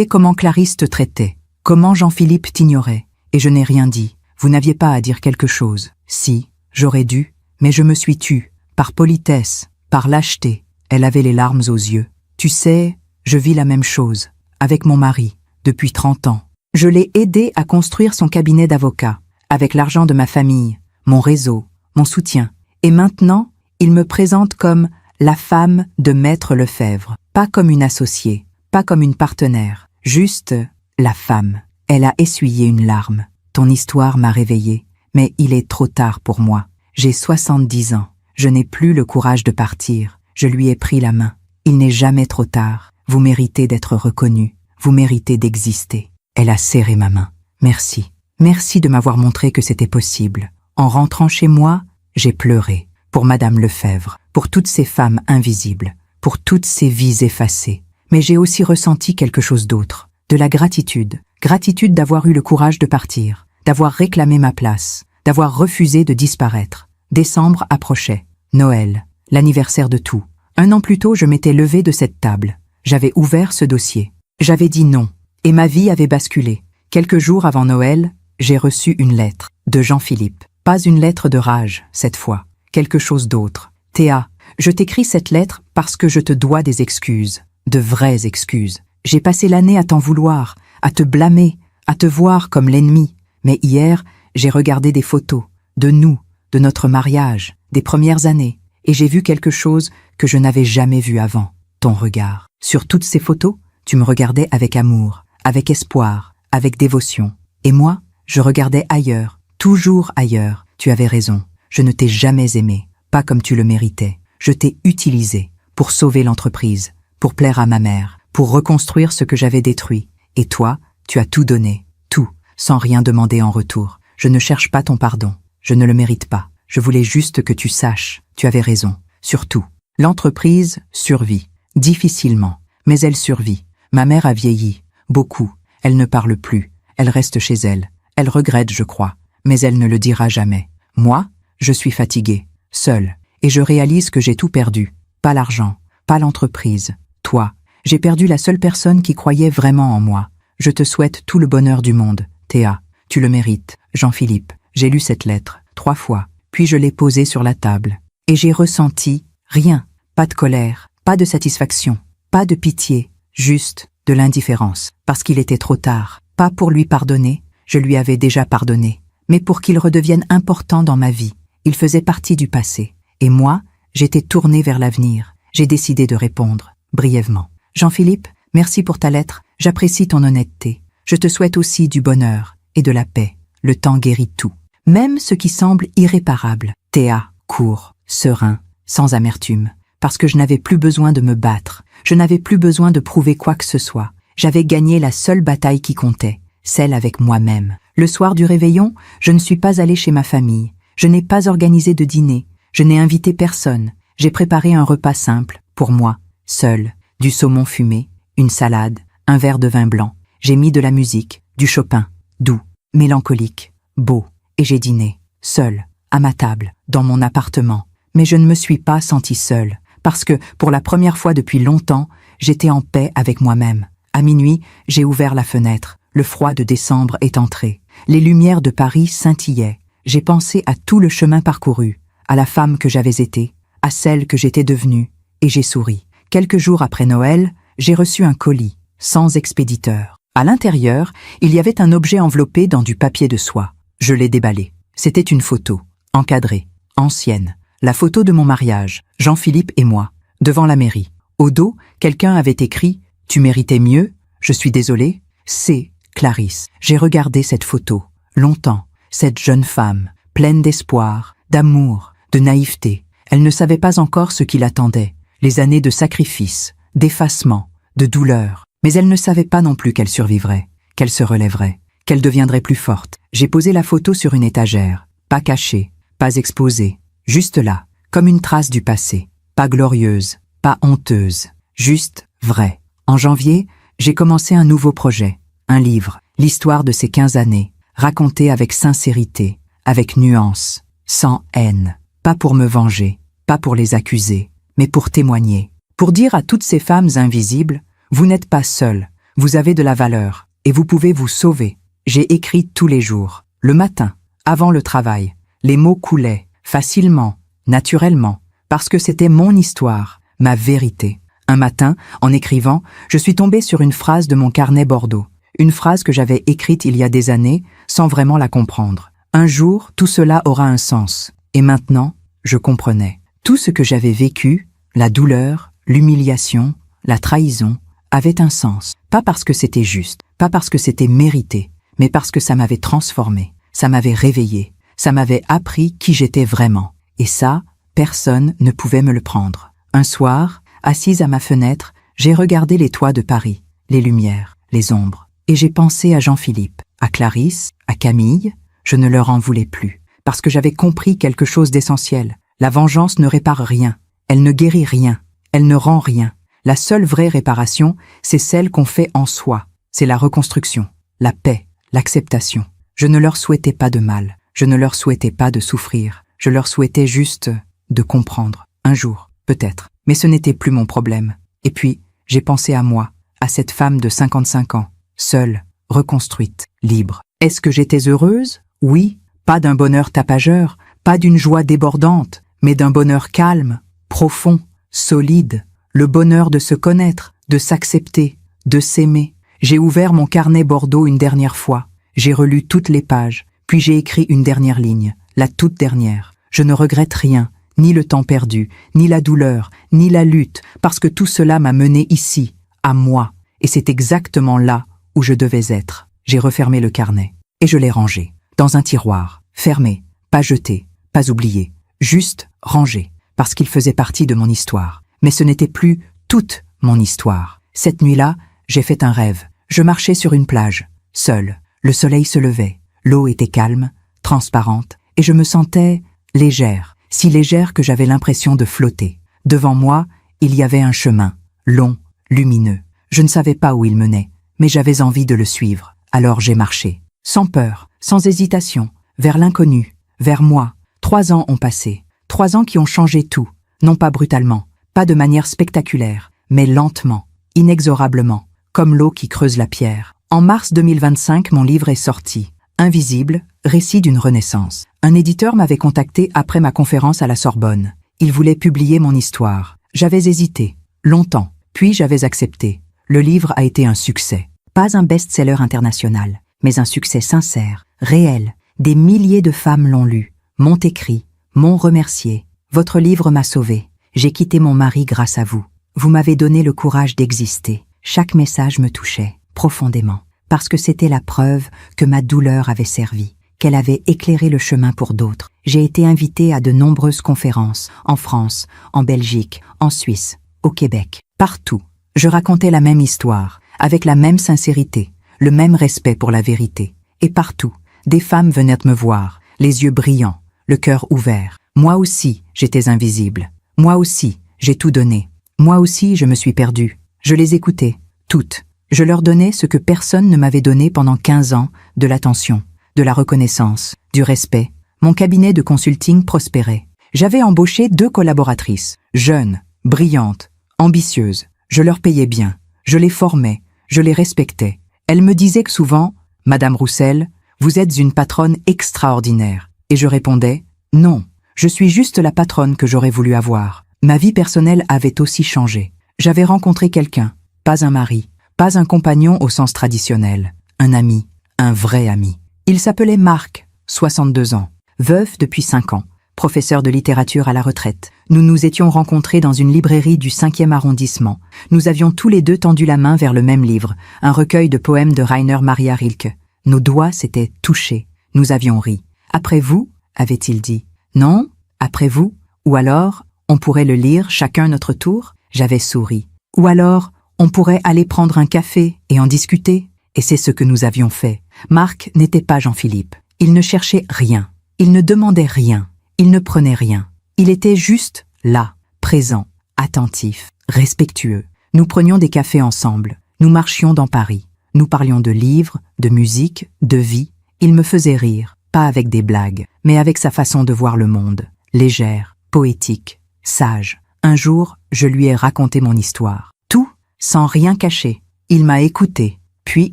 comment Clarisse te traitait, comment Jean-Philippe t'ignorait, et je n'ai rien dit. Vous n'aviez pas à dire quelque chose. Si, j'aurais dû, mais je me suis tue, par politesse, par lâcheté. Elle avait les larmes aux yeux. Tu sais, je vis la même chose, avec mon mari, depuis 30 ans. Je l'ai aidé à construire son cabinet d'avocat, avec l'argent de ma famille, mon réseau, mon soutien. Et maintenant, il me présente comme la femme de Maître Lefebvre, pas comme une associée, pas comme une partenaire, juste la femme. Elle a essuyé une larme. Ton histoire m'a réveillée, mais il est trop tard pour moi. J'ai 70 ans. Je n'ai plus le courage de partir. Je lui ai pris la main. Il n'est jamais trop tard. Vous méritez d'être reconnu. Vous méritez d'exister. Elle a serré ma main. Merci. Merci de m'avoir montré que c'était possible. En rentrant chez moi, j'ai pleuré. Pour Madame Lefebvre, pour toutes ces femmes invisibles, pour toutes ces vies effacées. Mais j'ai aussi ressenti quelque chose d'autre. De la gratitude. Gratitude d'avoir eu le courage de partir, d'avoir réclamé ma place, d'avoir refusé de disparaître. Décembre approchait. Noël. L'anniversaire de tout. 1 an plus tôt, je m'étais levée de cette table. J'avais ouvert ce dossier. J'avais dit non. Et ma vie avait basculé. Quelques jours avant Noël, j'ai reçu une lettre de Jean-Philippe. Pas une lettre de rage, cette fois. Quelque chose d'autre. Théa, je t'écris cette lettre parce que je te dois des excuses. De vraies excuses. J'ai passé l'année à t'en vouloir, à te blâmer, à te voir comme l'ennemi. Mais hier, j'ai regardé des photos, de nous, de notre mariage, des premières années, et j'ai vu quelque chose que je n'avais jamais vu avant. Ton regard. Sur toutes ces photos, tu me regardais avec amour, avec espoir, avec dévotion. Et moi, je regardais ailleurs, toujours ailleurs. Tu avais raison. Je ne t'ai jamais aimé, pas comme tu le méritais. Je t'ai utilisé pour sauver l'entreprise, pour plaire à ma mère, pour reconstruire ce que j'avais détruit. Et toi, tu as tout donné, tout, sans rien demander en retour. Je ne cherche pas ton pardon, je ne le mérite pas. Je voulais juste que tu saches, tu avais raison. Surtout, l'entreprise survit, difficilement, mais elle survit. Ma mère a vieilli, beaucoup. Elle ne parle plus, elle reste chez elle. Elle regrette, je crois, mais elle ne le dira jamais. Moi, je suis fatiguée, seule, et je réalise que j'ai tout perdu. Pas l'argent, pas l'entreprise, toi. J'ai perdu la seule personne qui croyait vraiment en moi. Je te souhaite tout le bonheur du monde, Théa. Tu le mérites, Jean-Philippe. J'ai lu cette lettre 3 fois, puis je l'ai posée sur la table. Et j'ai ressenti rien, pas de colère, pas de satisfaction, pas de pitié, juste de l'indifférence. Parce qu'il était trop tard, pas pour lui pardonner, je lui avais déjà pardonné, mais pour qu'il redevienne important dans ma vie. Il faisait partie du passé. Et moi, j'étais tournée vers l'avenir. J'ai décidé de répondre, brièvement. Jean-Philippe, merci pour ta lettre, j'apprécie ton honnêteté. Je te souhaite aussi du bonheur et de la paix. Le temps guérit tout, même ce qui semble irréparable. Théa, court, serein, sans amertume, parce que je n'avais plus besoin de me battre, je n'avais plus besoin de prouver quoi que ce soit. J'avais gagné la seule bataille qui comptait, celle avec moi-même. Le soir du réveillon, je ne suis pas allée chez ma famille, je n'ai pas organisé de dîner, je n'ai invité personne. J'ai préparé un repas simple, pour moi, seul, du saumon fumé, une salade, un verre de vin blanc. J'ai mis de la musique, du Chopin, doux, mélancolique, beau, et j'ai dîné, seul, à ma table, dans mon appartement. Mais je ne me suis pas sentie seule, parce que, pour la première fois depuis longtemps, j'étais en paix avec moi-même. À minuit, j'ai ouvert la fenêtre, le froid de décembre est entré. Les lumières de Paris scintillaient. J'ai pensé à tout le chemin parcouru, à la femme que j'avais été, à celle que j'étais devenue, et j'ai souri. Quelques jours après Noël, j'ai reçu un colis, sans expéditeur. À l'intérieur, il y avait un objet enveloppé dans du papier de soie. Je l'ai déballé. C'était une photo, encadrée, ancienne. La photo de mon mariage, Jean-Philippe et moi, devant la mairie. Au dos, quelqu'un avait écrit « Tu méritais mieux, je suis désolé, c'est Clarisse ». J'ai regardé cette photo, longtemps, cette jeune femme, pleine d'espoir, d'amour, de naïveté. Elle ne savait pas encore ce qui l'attendait, les années de sacrifice, d'effacement, de douleur. Mais elle ne savait pas non plus qu'elle survivrait, qu'elle se relèverait, qu'elle deviendrait plus forte. J'ai posé la photo sur une étagère, pas cachée, pas exposée, juste là, comme une trace du passé, pas glorieuse, pas honteuse, juste vraie. En janvier, j'ai commencé un nouveau projet, un livre. L'histoire de ces 15 années, racontée avec sincérité, avec nuance, sans haine. Pas pour me venger, pas pour les accuser, mais pour témoigner. Pour dire à toutes ces femmes invisibles, vous n'êtes pas seules, vous avez de la valeur, et vous pouvez vous sauver. J'ai écrit tous les jours, le matin, avant le travail. Les mots coulaient, facilement, naturellement, parce que c'était mon histoire, ma vérité. Un matin, en écrivant, je suis tombée sur une phrase de mon carnet Bordeaux. Une phrase que j'avais écrite il y a des années, sans vraiment la comprendre. Un jour, tout cela aura un sens. Et maintenant, je comprenais. Tout ce que j'avais vécu, la douleur, l'humiliation, la trahison, avait un sens. Pas parce que c'était juste, pas parce que c'était mérité, mais parce que ça m'avait transformé, ça m'avait réveillé, ça m'avait appris qui j'étais vraiment. Et ça, personne ne pouvait me le prendre. Un soir, assise à ma fenêtre, j'ai regardé les toits de Paris, les lumières, les ombres. Et j'ai pensé à Jean-Philippe, à Clarisse, à Camille. Je ne leur en voulais plus, parce que j'avais compris quelque chose d'essentiel. La vengeance ne répare rien, elle ne guérit rien, elle ne rend rien. La seule vraie réparation, c'est celle qu'on fait en soi. C'est la reconstruction, la paix, l'acceptation. Je ne leur souhaitais pas de mal, je ne leur souhaitais pas de souffrir, je leur souhaitais juste de comprendre. Un jour, peut-être, mais ce n'était plus mon problème. Et puis, j'ai pensé à moi, à cette femme de 55 ans. Seule, reconstruite, libre. Est-ce que j'étais heureuse? Oui, pas d'un bonheur tapageur, pas d'une joie débordante, mais d'un bonheur calme, profond, solide, le bonheur de se connaître, de s'accepter, de s'aimer. J'ai ouvert mon carnet Bordeaux une dernière fois, j'ai relu toutes les pages, puis j'ai écrit une dernière ligne, la toute dernière. Je ne regrette rien, ni le temps perdu, ni la douleur, ni la lutte, parce que tout cela m'a mené ici, à moi, et c'est exactement là où je devais être. J'ai refermé le carnet, et je l'ai rangé, dans un tiroir, fermé, pas jeté, pas oublié, juste rangé, parce qu'il faisait partie de mon histoire. Mais ce n'était plus toute mon histoire. Cette nuit-là, j'ai fait un rêve. Je marchais sur une plage, seule. Le soleil se levait, l'eau était calme, transparente, et je me sentais légère, si légère que j'avais l'impression de flotter. Devant moi, il y avait un chemin, long, lumineux. Je ne savais pas où il menait, mais j'avais envie de le suivre. Alors j'ai marché, sans peur, sans hésitation, vers l'inconnu, vers moi. 3 ans ont passé, 3 ans qui ont changé tout, non pas brutalement, pas de manière spectaculaire, mais lentement, inexorablement, comme l'eau qui creuse la pierre. En mars 2025, mon livre est sorti. Invisible, récit d'une renaissance. Un éditeur m'avait contacté après ma conférence à la Sorbonne. Il voulait publier mon histoire. J'avais hésité, longtemps, puis j'avais accepté. Le livre a été un succès. Pas un best-seller international, mais un succès sincère, réel. Des milliers de femmes l'ont lu, m'ont écrit, m'ont remercié. Votre livre m'a sauvée. J'ai quitté mon mari grâce à vous. Vous m'avez donné le courage d'exister. Chaque message me touchait, profondément, parce que c'était la preuve que ma douleur avait servi, qu'elle avait éclairé le chemin pour d'autres. J'ai été invitée à de nombreuses conférences, en France, en Belgique, en Suisse, au Québec. Partout, je racontais la même histoire, avec la même sincérité, le même respect pour la vérité. Et partout, des femmes venaient me voir, les yeux brillants, le cœur ouvert. Moi aussi, j'étais invisible. Moi aussi, j'ai tout donné. Moi aussi, je me suis perdue. Je les écoutais, toutes. Je leur donnais ce que personne ne m'avait donné pendant 15 ans, de l'attention, de la reconnaissance, du respect. Mon cabinet de consulting prospérait. J'avais embauché 2 collaboratrices, jeunes, brillantes, ambitieuses. Je leur payais bien, je les formais, je les respectais. Elles me disaient que souvent, « Madame Roussel, vous êtes une patronne extraordinaire. » Et je répondais, « Non, je suis juste la patronne que j'aurais voulu avoir. » Ma vie personnelle avait aussi changé. J'avais rencontré quelqu'un, pas un mari, pas un compagnon au sens traditionnel, un ami, un vrai ami. Il s'appelait Marc, 62 ans, veuf depuis 5 ans, professeur de littérature à la retraite. Nous nous étions rencontrés dans une librairie du 5e arrondissement. Nous avions tous les deux tendu la main vers le même livre, un recueil de poèmes de Rainer Maria Rilke. Nos doigts s'étaient touchés. Nous avions ri. « Après vous ?» avait-il dit. « Non, après vous ? Ou alors, on pourrait le lire chacun notre tour ?» J'avais souri. « Ou alors, on pourrait aller prendre un café et en discuter ?» Et c'est ce que nous avions fait. Marc n'était pas Jean-Philippe. Il ne cherchait rien. Il ne demandait rien. Il ne prenait rien. Il était juste là, présent, attentif, respectueux. Nous prenions des cafés ensemble. Nous marchions dans Paris. Nous parlions de livres, de musique, de vie. Il me faisait rire, pas avec des blagues, mais avec sa façon de voir le monde, légère, poétique, sage. Un jour, je lui ai raconté mon histoire. Tout, sans rien cacher. Il m'a écouté. Puis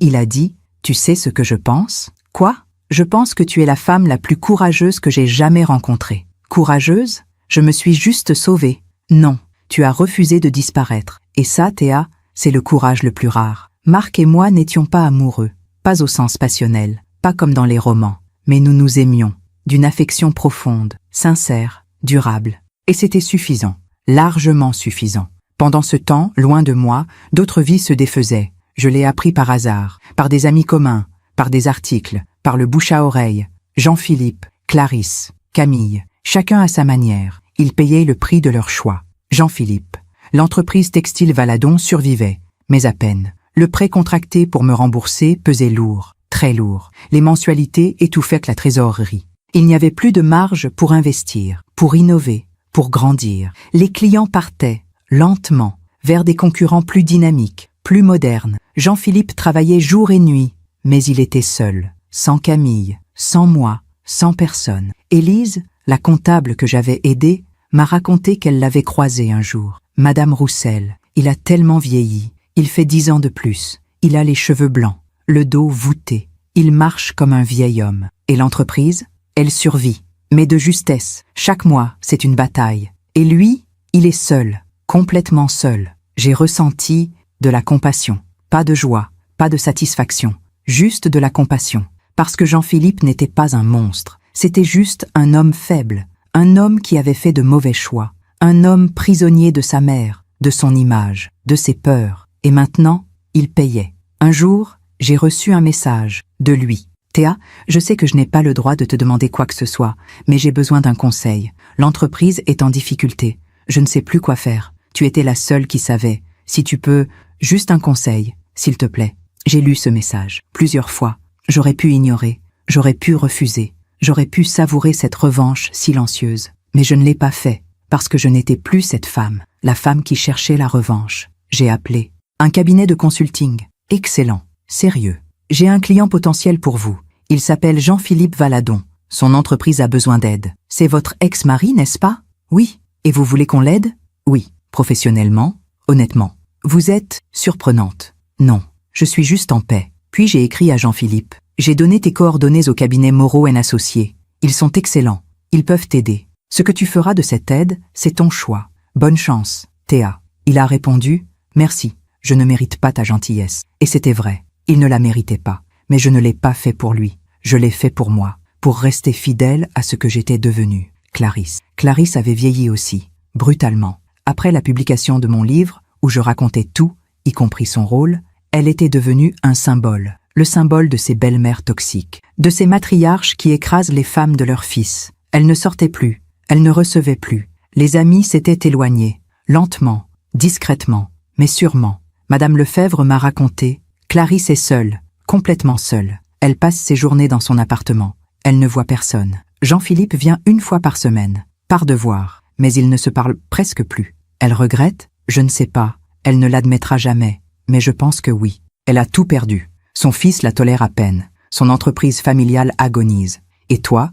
il a dit « Tu sais ce que je pense ?»« Quoi ? Je pense que tu es la femme la plus courageuse que j'ai jamais rencontrée. » « Courageuse ? Je me suis juste sauvée. » « Non, tu as refusé de disparaître. Et ça, Théa, c'est le courage le plus rare. Marc et moi n'étions pas amoureux, pas au sens passionnel, pas comme dans les romans, mais nous nous aimions, d'une affection profonde, sincère, durable. Et c'était suffisant, largement suffisant. Pendant ce temps, loin de moi, d'autres vies se défaisaient. Je l'ai appris par hasard, par des amis communs, par des articles, par le bouche à oreille. Jean-Philippe, Clarisse, Camille, chacun à sa manière, ils payaient le prix de leur choix. Jean-Philippe, l'entreprise textile Valadon survivait, mais à peine. Le prêt contracté pour me rembourser pesait lourd, très lourd. Les mensualités étouffaient la trésorerie. Il n'y avait plus de marge pour investir, pour innover, pour grandir. Les clients partaient, lentement, vers des concurrents plus dynamiques, plus modernes. Jean-Philippe travaillait jour et nuit, mais il était seul, sans Camille, sans moi, sans personne. Élise, la comptable que j'avais aidée, m'a raconté qu'elle l'avait croisé un jour. Madame Roussel, il a tellement vieilli, il fait 10 ans de plus, il a les cheveux blancs, le dos voûté, il marche comme un vieil homme. Et l'entreprise, elle survit, mais de justesse. Chaque mois, c'est une bataille. Et lui, il est seul, complètement seul. J'ai ressenti de la compassion, pas de joie, pas de satisfaction, juste de la compassion. Parce que Jean-Philippe n'était pas un monstre, c'était juste un homme faible, un homme qui avait fait de mauvais choix, un homme prisonnier de sa mère, de son image, de ses peurs. Et maintenant, il payait. Un jour, j'ai reçu un message de lui. « Théa, je sais que je n'ai pas le droit de te demander quoi que ce soit, mais j'ai besoin d'un conseil. L'entreprise est en difficulté. Je ne sais plus quoi faire. Tu étais la seule qui savait. Si tu peux, juste un conseil, s'il te plaît. » J'ai lu ce message plusieurs fois. J'aurais pu ignorer, j'aurais pu refuser, j'aurais pu savourer cette revanche silencieuse. Mais je ne l'ai pas fait, parce que je n'étais plus cette femme, la femme qui cherchait la revanche. J'ai appelé un cabinet de consulting. Excellent, sérieux. J'ai un client potentiel pour vous. Il s'appelle Jean-Philippe Valadon. Son entreprise a besoin d'aide. C'est votre ex-mari, n'est-ce pas? Oui. Et vous voulez qu'on l'aide? Oui. Professionnellement? Honnêtement. Vous êtes surprenante. Non. Je suis juste en paix. Puis j'ai écrit à Jean-Philippe. J'ai donné tes coordonnées au cabinet Moreau & Associés. Ils sont excellents. Ils peuvent t'aider. Ce que tu feras de cette aide, c'est ton choix. Bonne chance, Théa. Il a répondu, merci, je ne mérite pas ta gentillesse. Et c'était vrai. Il ne la méritait pas. Mais je ne l'ai pas fait pour lui. Je l'ai fait pour moi. Pour rester fidèle à ce que j'étais devenue. Clarisse. Clarisse avait vieilli aussi. Brutalement. Après la publication de mon livre, où je racontais tout, y compris son rôle, elle était devenue un symbole. Le symbole de ces belles-mères toxiques. De ces matriarches qui écrasent les femmes de leurs fils. Elle ne sortait plus. Elle ne recevait plus. Les amis s'étaient éloignés. Lentement. Discrètement. Mais sûrement. Madame Lefebvre m'a raconté. Clarisse est seule. Complètement seule. Elle passe ses journées dans son appartement. Elle ne voit personne. Jean-Philippe vient une fois par semaine. Par devoir. Mais ils ne se parlent presque plus. Elle regrette? Je ne sais pas. Elle ne l'admettra jamais. Mais je pense que oui. Elle a tout perdu. Son fils la tolère à peine. Son entreprise familiale agonise. Et toi,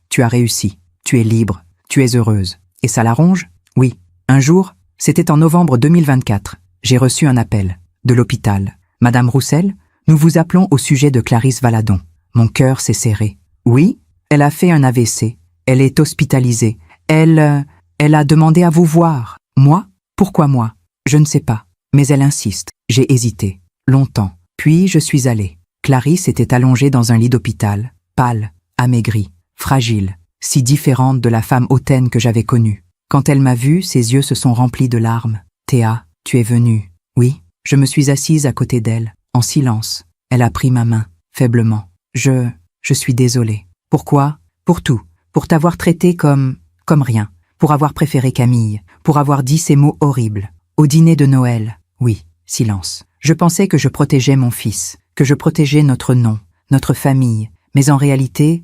tu as réussi. Tu es libre. Tu es heureuse. Et ça l'arrange? Oui. Un jour, c'était en novembre 2024, j'ai reçu un appel. De l'hôpital. Madame Roussel, nous vous appelons au sujet de Clarisse Valadon. Mon cœur s'est serré. Oui, elle a fait un AVC. Elle est hospitalisée. Elle a demandé à vous voir. Moi? Pourquoi moi? Je ne sais pas. Mais elle insiste. J'ai hésité. Longtemps. Puis je suis allée. Clarisse était allongée dans un lit d'hôpital. Pâle, amaigrie, fragile, si différente de la femme hautaine que j'avais connue. Quand elle m'a vue, ses yeux se sont remplis de larmes. « Théa, tu es venue. » Oui, je me suis assise à côté d'elle, en silence. Elle a pris ma main, faiblement. Je suis désolée. Pourquoi? Pour tout. Pour t'avoir traité comme rien. Pour avoir préféré Camille. Pour avoir dit ces mots horribles. Au dîner de Noël. Oui, silence. Je pensais que je protégeais mon fils, que je protégeais notre nom, notre famille. Mais en réalité,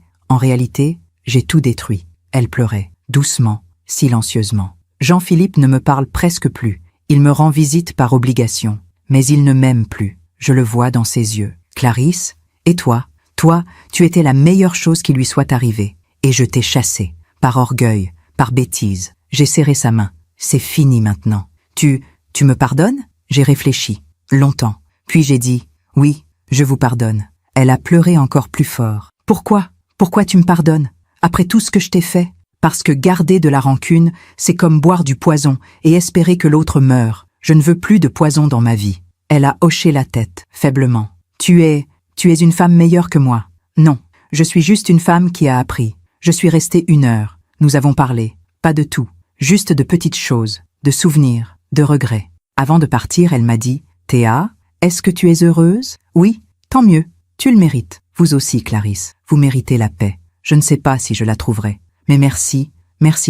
j'ai tout détruit. Elle pleurait, doucement, silencieusement. Jean-Philippe ne me parle presque plus. Il me rend visite par obligation. Mais il ne m'aime plus. je le vois dans ses yeux. Clarisse, et toi, tu étais la meilleure chose qui lui soit arrivée. Et je t'ai chassée, par orgueil, par bêtise. J'ai serré sa main. C'est fini maintenant. Tu me pardonnes? J'ai réfléchi, longtemps. Puis j'ai dit, oui, je vous pardonne. Elle a pleuré encore plus fort. Pourquoi? Pourquoi tu me pardonnes? Après tout ce que je t'ai fait? Parce que garder de la rancune, c'est comme boire du poison et espérer que l'autre meure. Je ne veux plus de poison dans ma vie. Elle a hoché la tête, faiblement. Tu es une femme meilleure que moi. Non, je suis juste une femme qui a appris. Je suis restée 1 heure. Nous avons parlé. Pas de tout. Juste de petites choses, de souvenirs, de regrets. Avant de partir, elle m'a dit, « Théa, est-ce que tu es heureuse? Oui, tant mieux. Tu le mérites. Vous aussi, Clarisse. Vous méritez la paix. Je ne sais pas si je la trouverai. Mais merci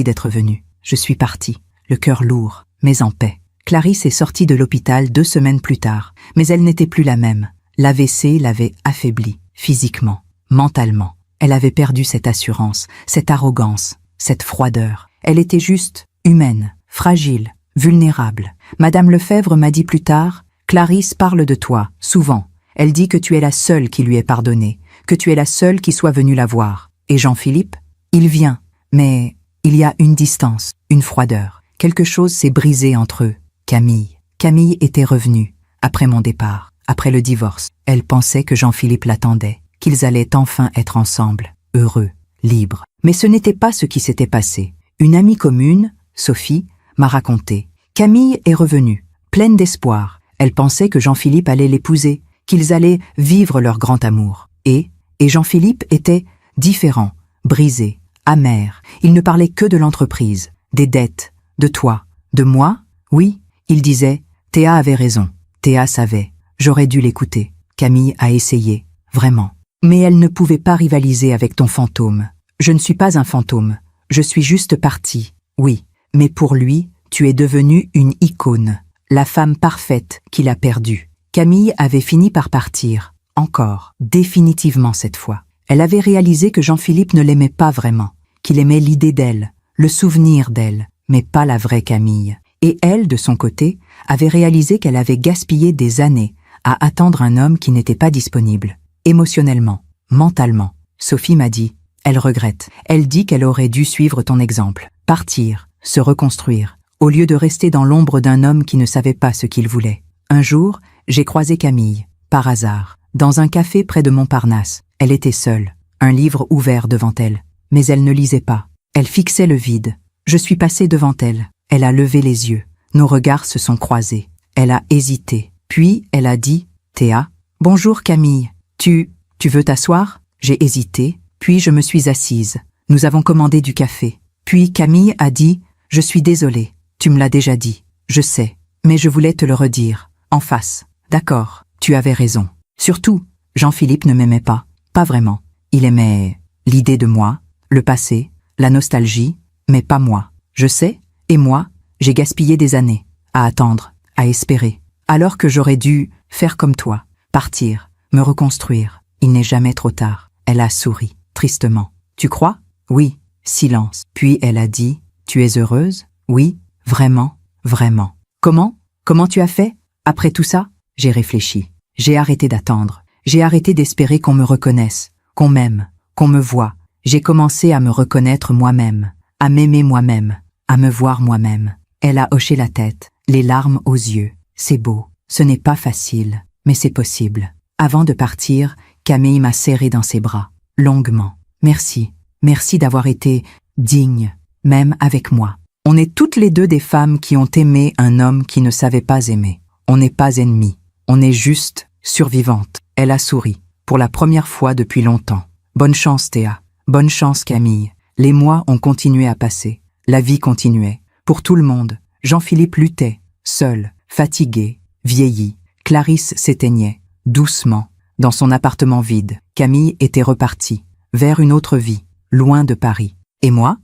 d'être venue. Je suis partie, le cœur lourd, mais en paix. » Clarisse est sortie de l'hôpital 2 semaines plus tard, mais elle n'était plus la même. L'AVC l'avait affaiblie, physiquement, mentalement. Elle avait perdu cette assurance, cette arrogance, cette froideur. Elle était juste humaine, fragile, vulnérable. Madame Lefebvre m'a dit plus tard, « Clarisse parle de toi, souvent. Elle dit que tu es la seule qui lui ait pardonné, que tu es la seule qui soit venue la voir. Et Jean-Philippe, il vient, mais il y a une distance, une froideur. Quelque chose s'est brisé entre eux. Camille était revenue, après mon départ, après le divorce. Elle pensait que Jean-Philippe l'attendait, qu'ils allaient enfin être ensemble, heureux, libres. Mais ce n'était pas ce qui s'était passé. Une amie commune, Sophie, m'a raconté. Camille est revenue, pleine d'espoir. Elle pensait que Jean-Philippe allait l'épouser, qu'ils allaient vivre leur grand amour. Et Jean-Philippe était différent, brisé, amer. Il ne parlait que de l'entreprise, des dettes, de toi, de moi. Oui, il disait, Théa avait raison. Théa savait. J'aurais dû l'écouter. Camille a essayé, vraiment. Mais elle ne pouvait pas rivaliser avec ton fantôme. Je ne suis pas un fantôme. Je suis juste partie. Oui, mais pour lui, tu es devenue une icône. La femme parfaite qu'il a perdue. Camille avait fini par partir. Encore. Définitivement cette fois. Elle avait réalisé que Jean-Philippe ne l'aimait pas vraiment. Qu'il aimait l'idée d'elle, le souvenir d'elle, mais pas la vraie Camille. Et elle, de son côté, avait réalisé qu'elle avait gaspillé des années à attendre un homme qui n'était pas disponible. Émotionnellement, mentalement. Sophie m'a dit, elle regrette. Elle dit qu'elle aurait dû suivre ton exemple. Partir, se reconstruire, au lieu de rester dans l'ombre d'un homme qui ne savait pas ce qu'il voulait. Un jour, j'ai croisé Camille, par hasard, dans un café près de Montparnasse. Elle était seule, un livre ouvert devant elle. Mais elle ne lisait pas. Elle fixait le vide. Je suis passée devant elle. Elle a levé les yeux. Nos regards se sont croisés. Elle a hésité. Puis elle a dit, « Théa, bonjour Camille. Tu veux t'asseoir ?» J'ai hésité, puis je me suis assise. Nous avons commandé du café. Puis Camille a dit, « Je suis désolée. Tu me l'as déjà dit. Je sais. Mais je voulais te le redire. En face. D'accord, tu avais raison. Surtout, Jean-Philippe ne m'aimait pas. Pas vraiment. Il aimait l'idée de moi, le passé, la nostalgie, mais pas moi. Je sais. Et moi, j'ai gaspillé des années, à attendre, à espérer, alors que j'aurais dû faire comme toi, partir, me reconstruire. Il n'est jamais trop tard. Elle a souri, tristement. Tu crois? Oui. Silence. Puis elle a dit, tu es heureuse? Oui, vraiment, vraiment. Comment tu as fait? Après tout ça? J'ai réfléchi. J'ai arrêté d'attendre. J'ai arrêté d'espérer qu'on me reconnaisse, qu'on m'aime, qu'on me voie. J'ai commencé à me reconnaître moi-même, à m'aimer moi-même, à me voir moi-même. Elle a hoché la tête, les larmes aux yeux. C'est beau. Ce n'est pas facile, mais c'est possible. Avant de partir, Camille m'a serré dans ses bras, longuement. Merci d'avoir été digne, même avec moi. On est toutes les deux des femmes qui ont aimé un homme qui ne savait pas aimer. On n'est pas ennemis, on est juste survivantes. Elle a souri, pour la première fois depuis longtemps. Bonne chance Théa, bonne chance Camille. Les mois ont continué à passer, la vie continuait. Pour tout le monde, Jean-Philippe luttait, seul, fatigué, vieilli. Clarisse s'éteignait, doucement, dans son appartement vide. Camille était repartie, vers une autre vie, loin de Paris. Et moi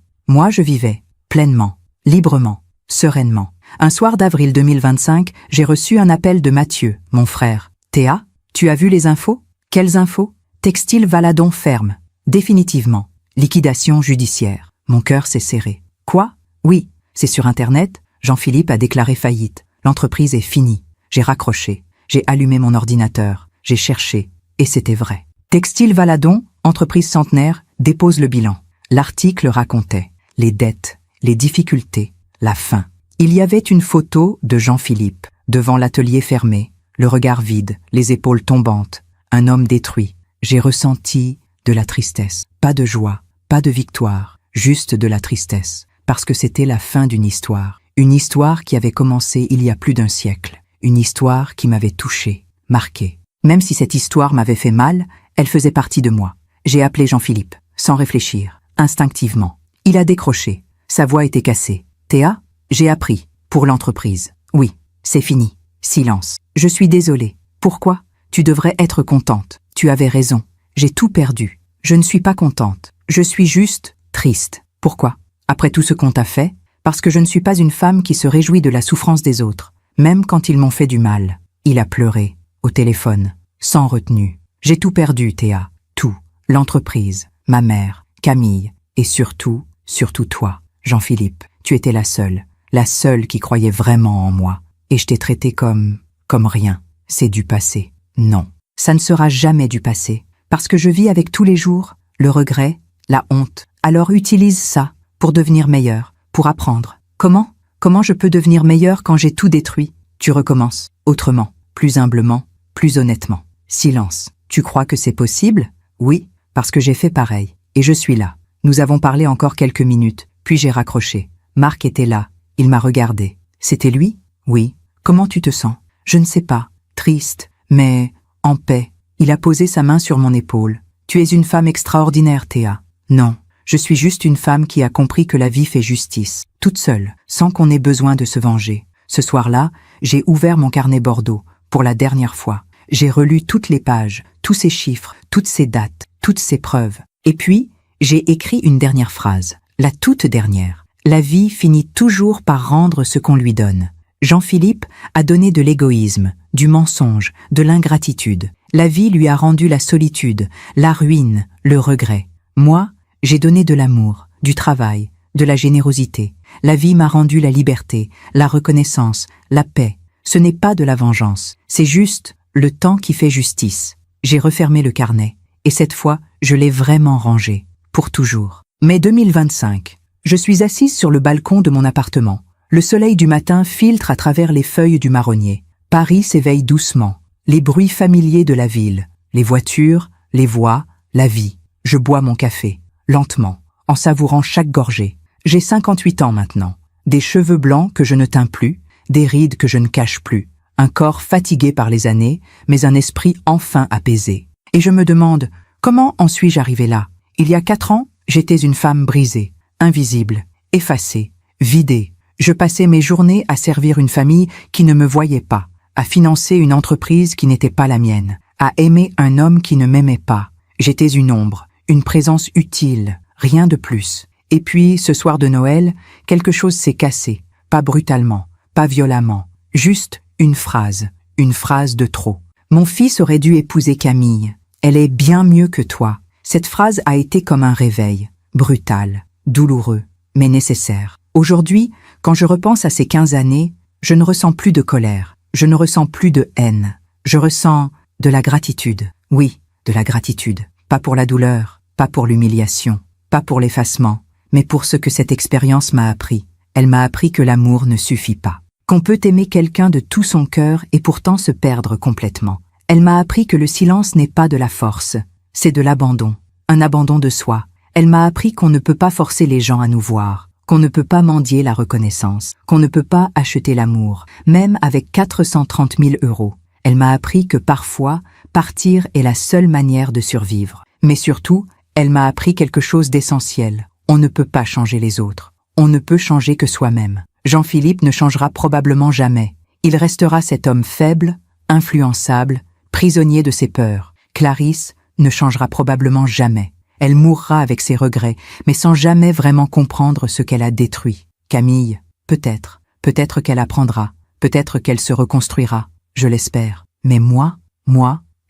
je vivais, pleinement, librement, sereinement. Un soir d'avril 2025, j'ai reçu un appel de Mathieu, mon frère. « Théa, tu as vu les infos? » « Quelles infos? » « Textile Valadon ferme. Définitivement. Liquidation judiciaire. » Mon cœur s'est serré. « Quoi? » « Oui, c'est sur Internet. Jean-Philippe a déclaré faillite. L'entreprise est finie. » J'ai raccroché. J'ai allumé mon ordinateur, j'ai cherché, et c'était vrai. Textile Valadon, entreprise centenaire, dépose le bilan. L'article racontait les dettes, les difficultés, la faim. Il y avait une photo de Jean-Philippe, devant l'atelier fermé, le regard vide, les épaules tombantes, un homme détruit. J'ai ressenti de la tristesse, pas de joie, pas de victoire, juste de la tristesse, parce que c'était la fin d'une histoire. Une histoire qui avait commencé il y a plus d'un siècle. Une histoire qui m'avait touché, marqué. Même si cette histoire m'avait fait mal, elle faisait partie de moi. J'ai appelé Jean-Philippe, sans réfléchir, instinctivement. Il a décroché. Sa voix était cassée. « Théa, j'ai appris. Pour l'entreprise. Oui, c'est fini. Silence. Je suis désolée. Pourquoi? Tu devrais être contente. Tu avais raison. J'ai tout perdu. Je ne suis pas contente. Je suis juste triste. Pourquoi? Après tout ce qu'on t'a fait? Parce que je ne suis pas une femme qui se réjouit de la souffrance des autres, même quand ils m'ont fait du mal. » Il a pleuré, au téléphone, sans retenue. « J'ai tout perdu, Théa. Tout. L'entreprise, ma mère, Camille, et surtout toi, Jean-Philippe. Tu étais la seule qui croyait vraiment en moi. Et je t'ai traité comme rien. C'est du passé. Non, ça ne sera jamais du passé. Parce que je vis avec tous les jours le regret, la honte. Alors utilise ça pour devenir meilleur, pour apprendre. Comment je peux devenir meilleur quand j'ai tout détruit? Tu recommences, autrement, plus humblement, plus honnêtement. Silence. Tu crois que c'est possible? Oui, parce que j'ai fait pareil. Et je suis là. Nous avons parlé encore quelques minutes, puis j'ai raccroché. Marc était là. Il m'a regardé. C'était lui? Oui. Comment tu te sens? Je ne sais pas. Triste, mais en paix. Il a posé sa main sur mon épaule. Tu es une femme extraordinaire, Théa. Non, je suis juste une femme qui a compris que la vie fait justice, toute seule, sans qu'on ait besoin de se venger. Ce soir-là, j'ai ouvert mon carnet Bordeaux, pour la dernière fois. J'ai relu toutes les pages, tous ces chiffres, toutes ces dates, toutes ces preuves. Et puis, j'ai écrit une dernière phrase, la toute dernière. La vie finit toujours par rendre ce qu'on lui donne. Jean-Philippe a donné de l'égoïsme, du mensonge, de l'ingratitude. La vie lui a rendu la solitude, la ruine, le regret. Moi, j'ai donné de l'amour, du travail, de la générosité. La vie m'a rendu la liberté, la reconnaissance, la paix. Ce n'est pas de la vengeance, c'est juste le temps qui fait justice. J'ai refermé le carnet, et cette fois, je l'ai vraiment rangé, pour toujours. Mai 2025. Je suis assise sur le balcon de mon appartement. Le soleil du matin filtre à travers les feuilles du marronnier. Paris s'éveille doucement. Les bruits familiers de la ville, les voitures, les voix, la vie. Je bois mon café, lentement, en savourant chaque gorgée. J'ai 58 ans maintenant. Des cheveux blancs que je ne teins plus, des rides que je ne cache plus. Un corps fatigué par les années, mais un esprit enfin apaisé. Et je me demande, comment en suis-je arrivée là? Il y a 4 ans, j'étais une femme brisée, invisible, effacée, vidée. Je passais mes journées à servir une famille qui ne me voyait pas, à financer une entreprise qui n'était pas la mienne, à aimer un homme qui ne m'aimait pas. J'étais une ombre, une présence utile, rien de plus. Et puis, ce soir de Noël, quelque chose s'est cassé, pas brutalement, pas violemment, juste une phrase de trop. Mon fils aurait dû épouser Camille. Elle est bien mieux que toi. Cette phrase a été comme un réveil, brutal, douloureux, mais nécessaire. Aujourd'hui, quand je repense à ces 15 années, je ne ressens plus de colère, je ne ressens plus de haine. Je ressens de la gratitude. Oui, de la gratitude. Pas pour la douleur, pas pour l'humiliation, pas pour l'effacement, mais pour ce que cette expérience m'a appris. Elle m'a appris que l'amour ne suffit pas. Qu'on peut aimer quelqu'un de tout son cœur et pourtant se perdre complètement. Elle m'a appris que le silence n'est pas de la force, c'est de l'abandon, un abandon de soi. Elle m'a appris qu'on ne peut pas forcer les gens à nous voir, qu'on ne peut pas mendier la reconnaissance, qu'on ne peut pas acheter l'amour, même avec 430 000 €. Elle m'a appris que parfois, partir est la seule manière de survivre. Mais surtout, elle m'a appris quelque chose d'essentiel. On ne peut pas changer les autres. On ne peut changer que soi-même. Jean-Philippe ne changera probablement jamais. Il restera cet homme faible, influençable, prisonnier de ses peurs. Clarisse ne changera probablement jamais. Elle mourra avec ses regrets, mais sans jamais vraiment comprendre ce qu'elle a détruit. Camille, peut-être qu'elle apprendra, peut-être qu'elle se reconstruira, je l'espère. Mais moi,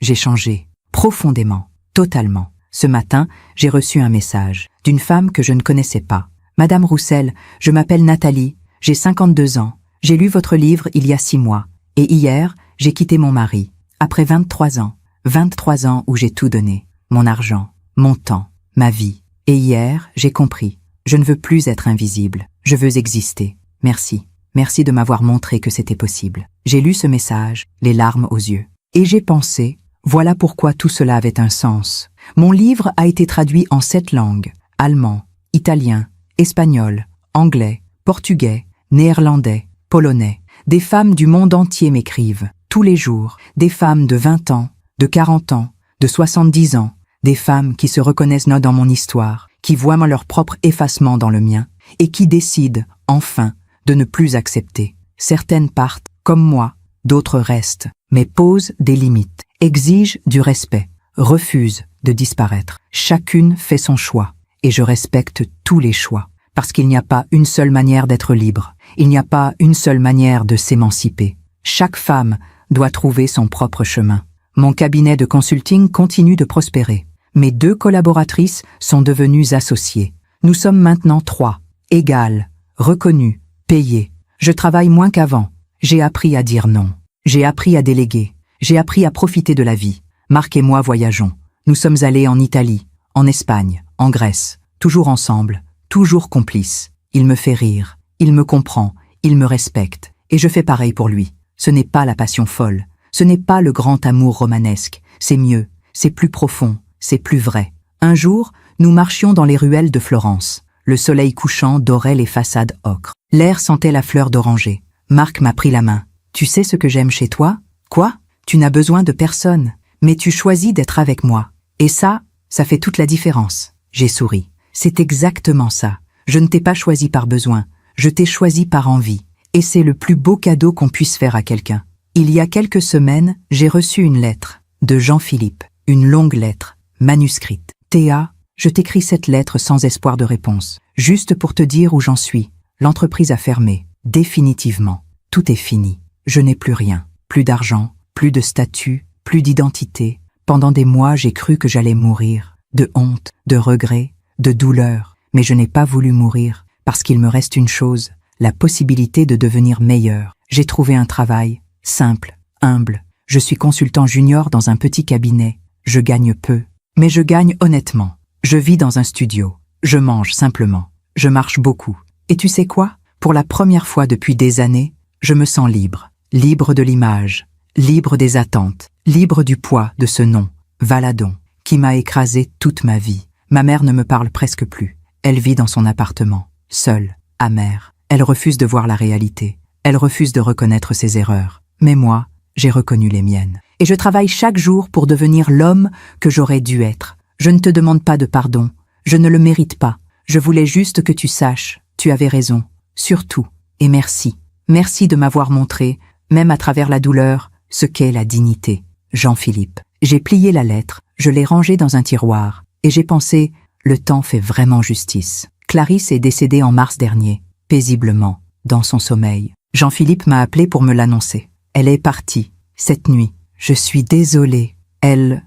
j'ai changé, profondément, totalement. Ce matin, j'ai reçu un message d'une femme que je ne connaissais pas. Madame Roussel, je m'appelle Nathalie, j'ai 52 ans. J'ai lu votre livre il y a 6 mois. Et hier, J'ai quitté mon mari. Après 23 ans. 23 ans où j'ai tout donné. Mon argent, mon temps, ma vie. Et hier, j'ai compris. Je ne veux plus être invisible. Je veux exister. Merci. Merci de m'avoir montré que c'était possible. J'ai lu ce message, les larmes aux yeux. Et j'ai pensé, voilà pourquoi tout cela avait un sens. Mon livre a été traduit en 7 langues. Allemand, italien, espagnol, anglais, portugais, néerlandais, polonais. Des femmes du monde entier m'écrivent, tous les jours, des femmes de 20 ans, de 40 ans, de 70 ans, des femmes qui se reconnaissent dans mon histoire, qui voient leur propre effacement dans le mien, et qui décident, enfin, de ne plus accepter. Certaines partent, comme moi, d'autres restent, mais posent des limites, exigent du respect, refusent de disparaître. Chacune fait son choix, et je respecte tous les choix, parce qu'il n'y a pas une seule manière d'être libre, il n'y a pas une seule manière de s'émanciper. Chaque femme doit trouver son propre chemin. Mon cabinet de consulting continue de prospérer. Mes 2 collaboratrices sont devenues associées. Nous sommes maintenant 3, égales, reconnues, payées. Je travaille moins qu'avant. J'ai appris à dire non. J'ai appris à déléguer. J'ai appris à profiter de la vie. Marc et moi voyageons. Nous sommes allés en Italie, en Espagne, en Grèce, toujours ensemble, toujours complices. Il me fait rire, il me comprend, il me respecte. Et je fais pareil pour lui. Ce n'est pas la passion folle. Ce n'est pas le grand amour romanesque. C'est mieux, c'est plus profond, c'est plus vrai. Un jour, nous marchions dans les ruelles de Florence. Le soleil couchant dorait les façades ocre. L'air sentait la fleur d'oranger. Marc m'a pris la main. « Tu sais ce que j'aime chez toi ? Quoi ? Tu n'as besoin de personne, mais tu choisis d'être avec moi. Et ça fait toute la différence. » J'ai souri. « C'est exactement ça. Je ne t'ai pas choisi par besoin. Je t'ai choisi par envie. Et c'est le plus beau cadeau qu'on puisse faire à quelqu'un. » Il y a quelques semaines, j'ai reçu une lettre de Jean-Philippe. Une longue lettre, manuscrite. « Théa, je t'écris cette lettre sans espoir de réponse. Juste pour te dire où j'en suis. L'entreprise a fermé. Définitivement. Tout est fini. Je n'ai plus rien. Plus d'argent, plus de statut, plus d'identité. Pendant des mois, j'ai cru que j'allais mourir. De honte, de regret, de douleur. Mais je n'ai pas voulu mourir, parce qu'il me reste une chose, la possibilité de devenir meilleur. J'ai trouvé un travail, simple, humble. Je suis consultant junior dans un petit cabinet. Je gagne peu, mais je gagne honnêtement. Je vis dans un studio. Je mange simplement. Je marche beaucoup. Et tu sais quoi ? Pour la première fois depuis des années, je me sens libre. Libre de l'image, libre des attentes, libre du poids de ce nom, Valadon, qui m'a écrasé toute ma vie. Ma mère ne me parle presque plus. Elle vit dans son appartement, seule, amère. Elle refuse de voir la réalité. Elle refuse de reconnaître ses erreurs. Mais moi, j'ai reconnu les miennes. Et je travaille chaque jour pour devenir l'homme que j'aurais dû être. Je ne te demande pas de pardon. Je ne le mérite pas. Je voulais juste que tu saches. Tu avais raison. Surtout. Et merci. Merci de m'avoir montré, même à travers la douleur, ce qu'est la dignité. Jean-Philippe. J'ai plié la lettre, je l'ai rangée dans un tiroir, et j'ai pensé, le temps fait vraiment justice. Clarisse est décédée en mars dernier, paisiblement, dans son sommeil. Jean-Philippe m'a appelé pour me l'annoncer. Elle est partie, cette nuit. Je suis désolée. Elle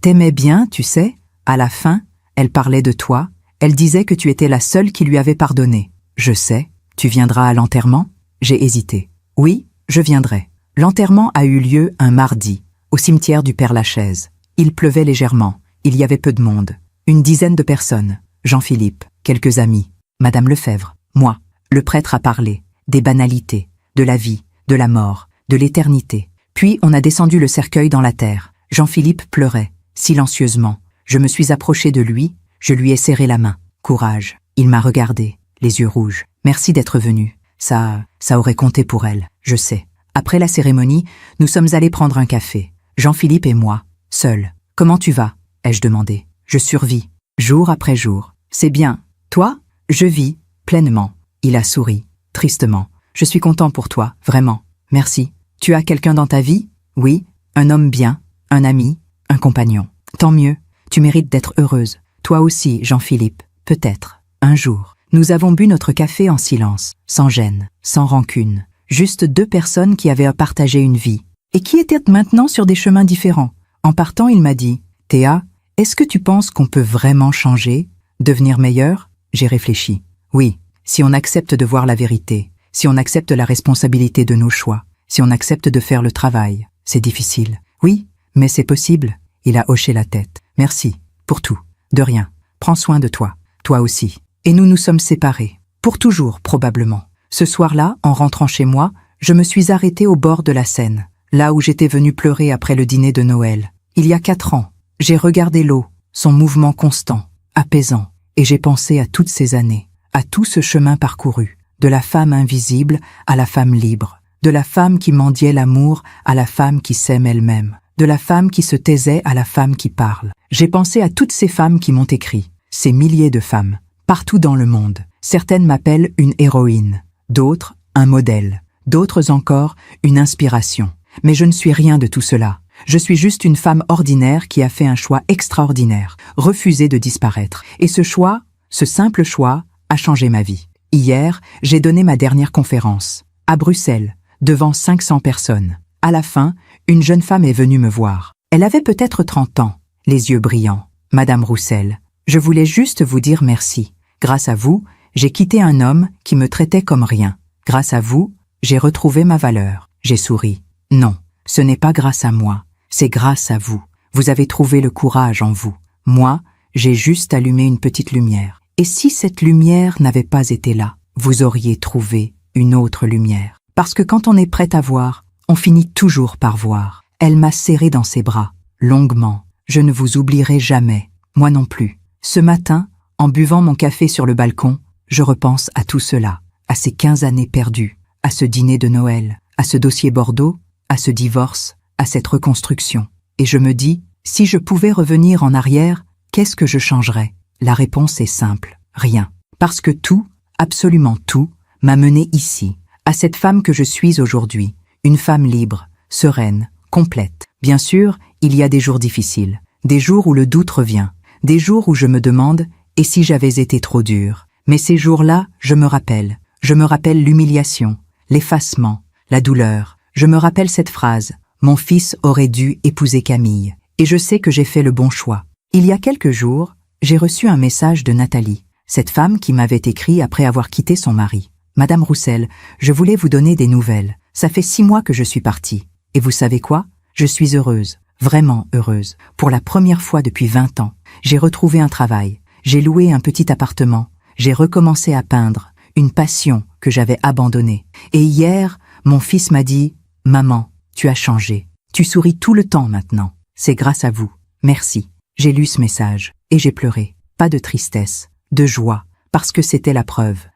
t'aimait bien, tu sais. À la fin, elle parlait de toi. Elle disait que tu étais la seule qui lui avait pardonné. Je sais. Tu viendras à l'enterrement ? J'ai hésité. Oui, je viendrai. L'enterrement a eu lieu un mardi, au cimetière du Père-Lachaise. Il pleuvait légèrement. Il y avait peu de monde. Une dizaine de personnes. Jean-Philippe, quelques amis, Madame Lefebvre, moi. Le prêtre a parlé. Des banalités, de la vie, de la mort, de l'éternité. Puis on a descendu le cercueil dans la terre. Jean-Philippe pleurait, silencieusement. Je me suis approchée de lui, je lui ai serré la main. Courage. Il m'a regardé, les yeux rouges. Merci d'être venu. Ça aurait compté pour elle, je sais. Après la cérémonie, nous sommes allés prendre un café. Jean-Philippe et moi, seuls. Comment tu vas ? Ai-je demandé. Je survis, jour après jour. C'est bien. Toi ? Je vis, pleinement. Il a souri, tristement. Je suis content pour toi, vraiment. Merci. Tu as quelqu'un dans ta vie ? Oui, un homme bien, un ami, un compagnon. Tant mieux. Tu mérites d'être heureuse. Toi aussi, Jean-Philippe. Peut-être. Un jour. Nous avons bu notre café en silence, sans gêne, sans rancune. Juste 2 personnes qui avaient partagé une vie, et qui étaient maintenant sur des chemins différents. En partant, il m'a dit « Théa, est-ce que tu penses qu'on peut vraiment changer, devenir meilleur ?» J'ai réfléchi. Oui, si on accepte de voir la vérité, si on accepte la responsabilité de nos choix, si on accepte de faire le travail. c'est difficile. Oui, mais c'est possible. Il a hoché la tête. Merci, pour tout. De rien. Prends soin de toi. Toi aussi. Et nous nous sommes séparés. Pour toujours, probablement. Ce soir-là, en rentrant chez moi, je me suis arrêtée au bord de la Seine, là où j'étais venue pleurer après le dîner de Noël. Il y a 4 ans, j'ai regardé l'eau, son mouvement constant, apaisant, et j'ai pensé à toutes ces années, à tout ce chemin parcouru, de la femme invisible à la femme libre, de la femme qui mendiait l'amour à la femme qui s'aime elle-même, de la femme qui se taisait à la femme qui parle. J'ai pensé à toutes ces femmes qui m'ont écrit, ces milliers de femmes, partout dans le monde. Certaines m'appellent une héroïne, d'autres un modèle, d'autres encore une inspiration. Mais je ne suis rien de tout cela. Je suis juste une femme ordinaire qui a fait un choix extraordinaire, refusé de disparaître. Et ce choix, ce simple choix, a changé ma vie. Hier, j'ai donné ma dernière conférence, à Bruxelles, devant 500 personnes. À la fin, une jeune femme est venue me voir. Elle avait peut-être 30 ans, les yeux brillants. Madame Roussel, je voulais juste vous dire merci. Grâce à vous, j'ai quitté un homme qui me traitait comme rien. Grâce à vous, j'ai retrouvé ma valeur. J'ai souri. Non, ce n'est pas grâce à moi, c'est grâce à vous. Vous avez trouvé le courage en vous. Moi, j'ai juste allumé une petite lumière. Et si cette lumière n'avait pas été là, vous auriez trouvé une autre lumière. Parce que quand on est prêt à voir, on finit toujours par voir. Elle m'a serré dans ses bras, longuement. Je ne vous oublierai jamais, moi non plus. Ce matin, en buvant mon café sur le balcon, je repense à tout cela, à ces 15 années perdues, à ce dîner de Noël, à ce dossier Bordeaux, à ce divorce, à cette reconstruction. Et je me dis, si je pouvais revenir en arrière, qu'est-ce que je changerais? La réponse est simple, rien. Parce que tout, absolument tout, m'a mené ici, à cette femme que je suis aujourd'hui, une femme libre, sereine, complète. Bien sûr, il y a des jours difficiles, des jours où le doute revient, des jours où je me demande, et si j'avais été trop dure? Mais ces jours-là, je me rappelle l'humiliation, l'effacement, la douleur. Je me rappelle cette phrase, mon fils aurait dû épouser Camille. Et je sais que j'ai fait le bon choix. Il y a quelques jours, j'ai reçu un message de Nathalie, cette femme qui m'avait écrit après avoir quitté son mari. Madame Roussel, je voulais vous donner des nouvelles. Ça fait 6 mois que je suis partie. Et vous savez quoi? Je suis heureuse, vraiment heureuse. Pour la première fois depuis 20 ans, j'ai retrouvé un travail. J'ai loué un petit appartement. J'ai recommencé à peindre, une passion que j'avais abandonnée. Et hier, mon fils m'a dit « Maman, tu as changé. Tu souris tout le temps maintenant. C'est grâce à vous. Merci. » J'ai lu ce message et j'ai pleuré. Pas de tristesse, de joie, parce que c'était la preuve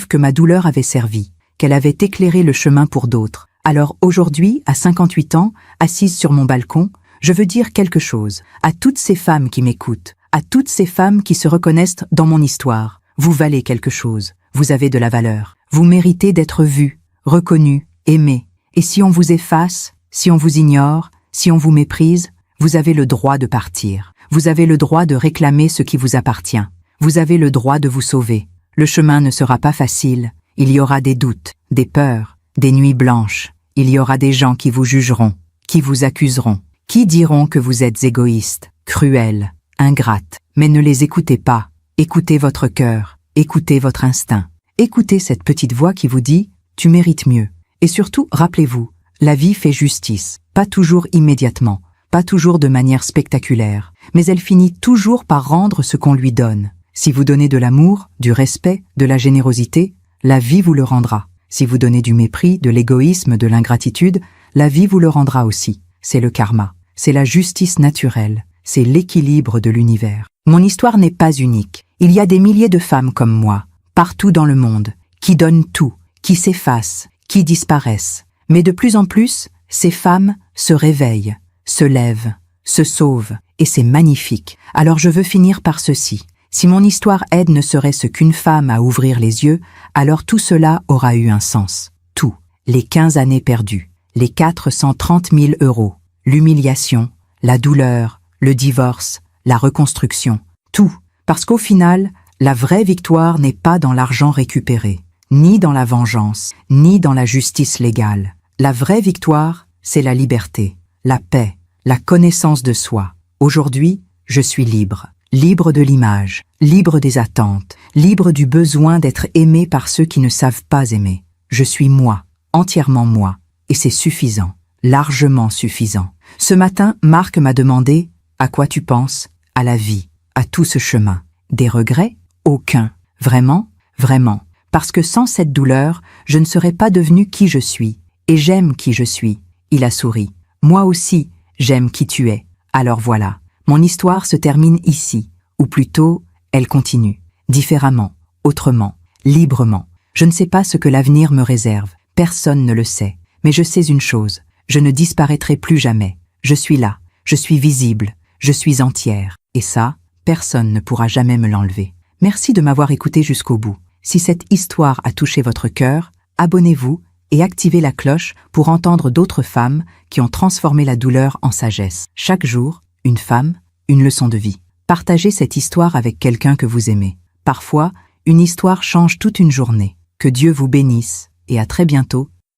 que ma douleur avait servi, qu'elle avait éclairé le chemin pour d'autres. Alors aujourd'hui, à 58 ans, assise sur mon balcon, je veux dire quelque chose à toutes ces femmes qui m'écoutent, à toutes ces femmes qui se reconnaissent dans mon histoire. Vous valez quelque chose, vous avez de la valeur, vous méritez d'être vues, reconnues, aimées. Et si on vous efface, si on vous ignore, si on vous méprise, vous avez le droit de partir. Vous avez le droit de réclamer ce qui vous appartient. Vous avez le droit de vous sauver. Le chemin ne sera pas facile. Il y aura des doutes, des peurs, des nuits blanches. Il y aura des gens qui vous jugeront, qui vous accuseront, qui diront que vous êtes égoïste, cruel, ingrate. Mais ne les écoutez pas. Écoutez votre cœur, écoutez votre instinct. Écoutez cette petite voix qui vous dit « tu mérites mieux ». Et surtout, rappelez-vous, la vie fait justice, pas toujours immédiatement, pas toujours de manière spectaculaire, mais elle finit toujours par rendre ce qu'on lui donne. Si vous donnez de l'amour, du respect, de la générosité, la vie vous le rendra. Si vous donnez du mépris, de l'égoïsme, de l'ingratitude, la vie vous le rendra aussi. C'est le karma, c'est la justice naturelle, c'est l'équilibre de l'univers. Mon histoire n'est pas unique. Il y a des milliers de femmes comme moi, partout dans le monde, qui donnent tout, qui s'effacent, qui disparaissent. Mais de plus en plus, ces femmes se réveillent, se lèvent, se sauvent, et c'est magnifique. Alors je veux finir par ceci. Si mon histoire aide ne serait-ce qu'une femme à ouvrir les yeux, alors tout cela aura eu un sens. Tout. Les 15 années perdues, les 430 000 €, l'humiliation, la douleur, le divorce, la reconstruction. Tout. Parce qu'au final, la vraie victoire n'est pas dans l'argent récupéré, ni dans la vengeance, ni dans la justice légale. La vraie victoire, c'est la liberté, la paix, la connaissance de soi. Aujourd'hui, je suis libre. Libre de l'image, libre des attentes, libre du besoin d'être aimé par ceux qui ne savent pas aimer. Je suis moi, entièrement moi, et c'est suffisant. largement suffisant. Ce matin, Marc m'a demandé « À quoi tu penses ?»« À la vie, à tout ce chemin. » Des regrets? Aucun. Vraiment? Vraiment. Parce que sans cette douleur, je ne serais pas devenu qui je suis. Et j'aime qui je suis. Il a souri. Moi aussi, j'aime qui tu es. Alors voilà. Mon histoire se termine ici. Ou plutôt, elle continue. Différemment, autrement, librement. Je ne sais pas ce que l'avenir me réserve. Personne ne le sait. Mais je sais une chose. Je ne disparaîtrai plus jamais. Je suis là. Je suis visible. Je suis entière. Et ça, personne ne pourra jamais me l'enlever. Merci de m'avoir écouté jusqu'au bout. Si cette histoire a touché votre cœur, abonnez-vous et activez la cloche pour entendre d'autres femmes qui ont transformé la douleur en sagesse. Chaque jour, une femme, une leçon de vie. Partagez cette histoire avec quelqu'un que vous aimez. Parfois, une histoire change toute une journée. Que Dieu vous bénisse et à très bientôt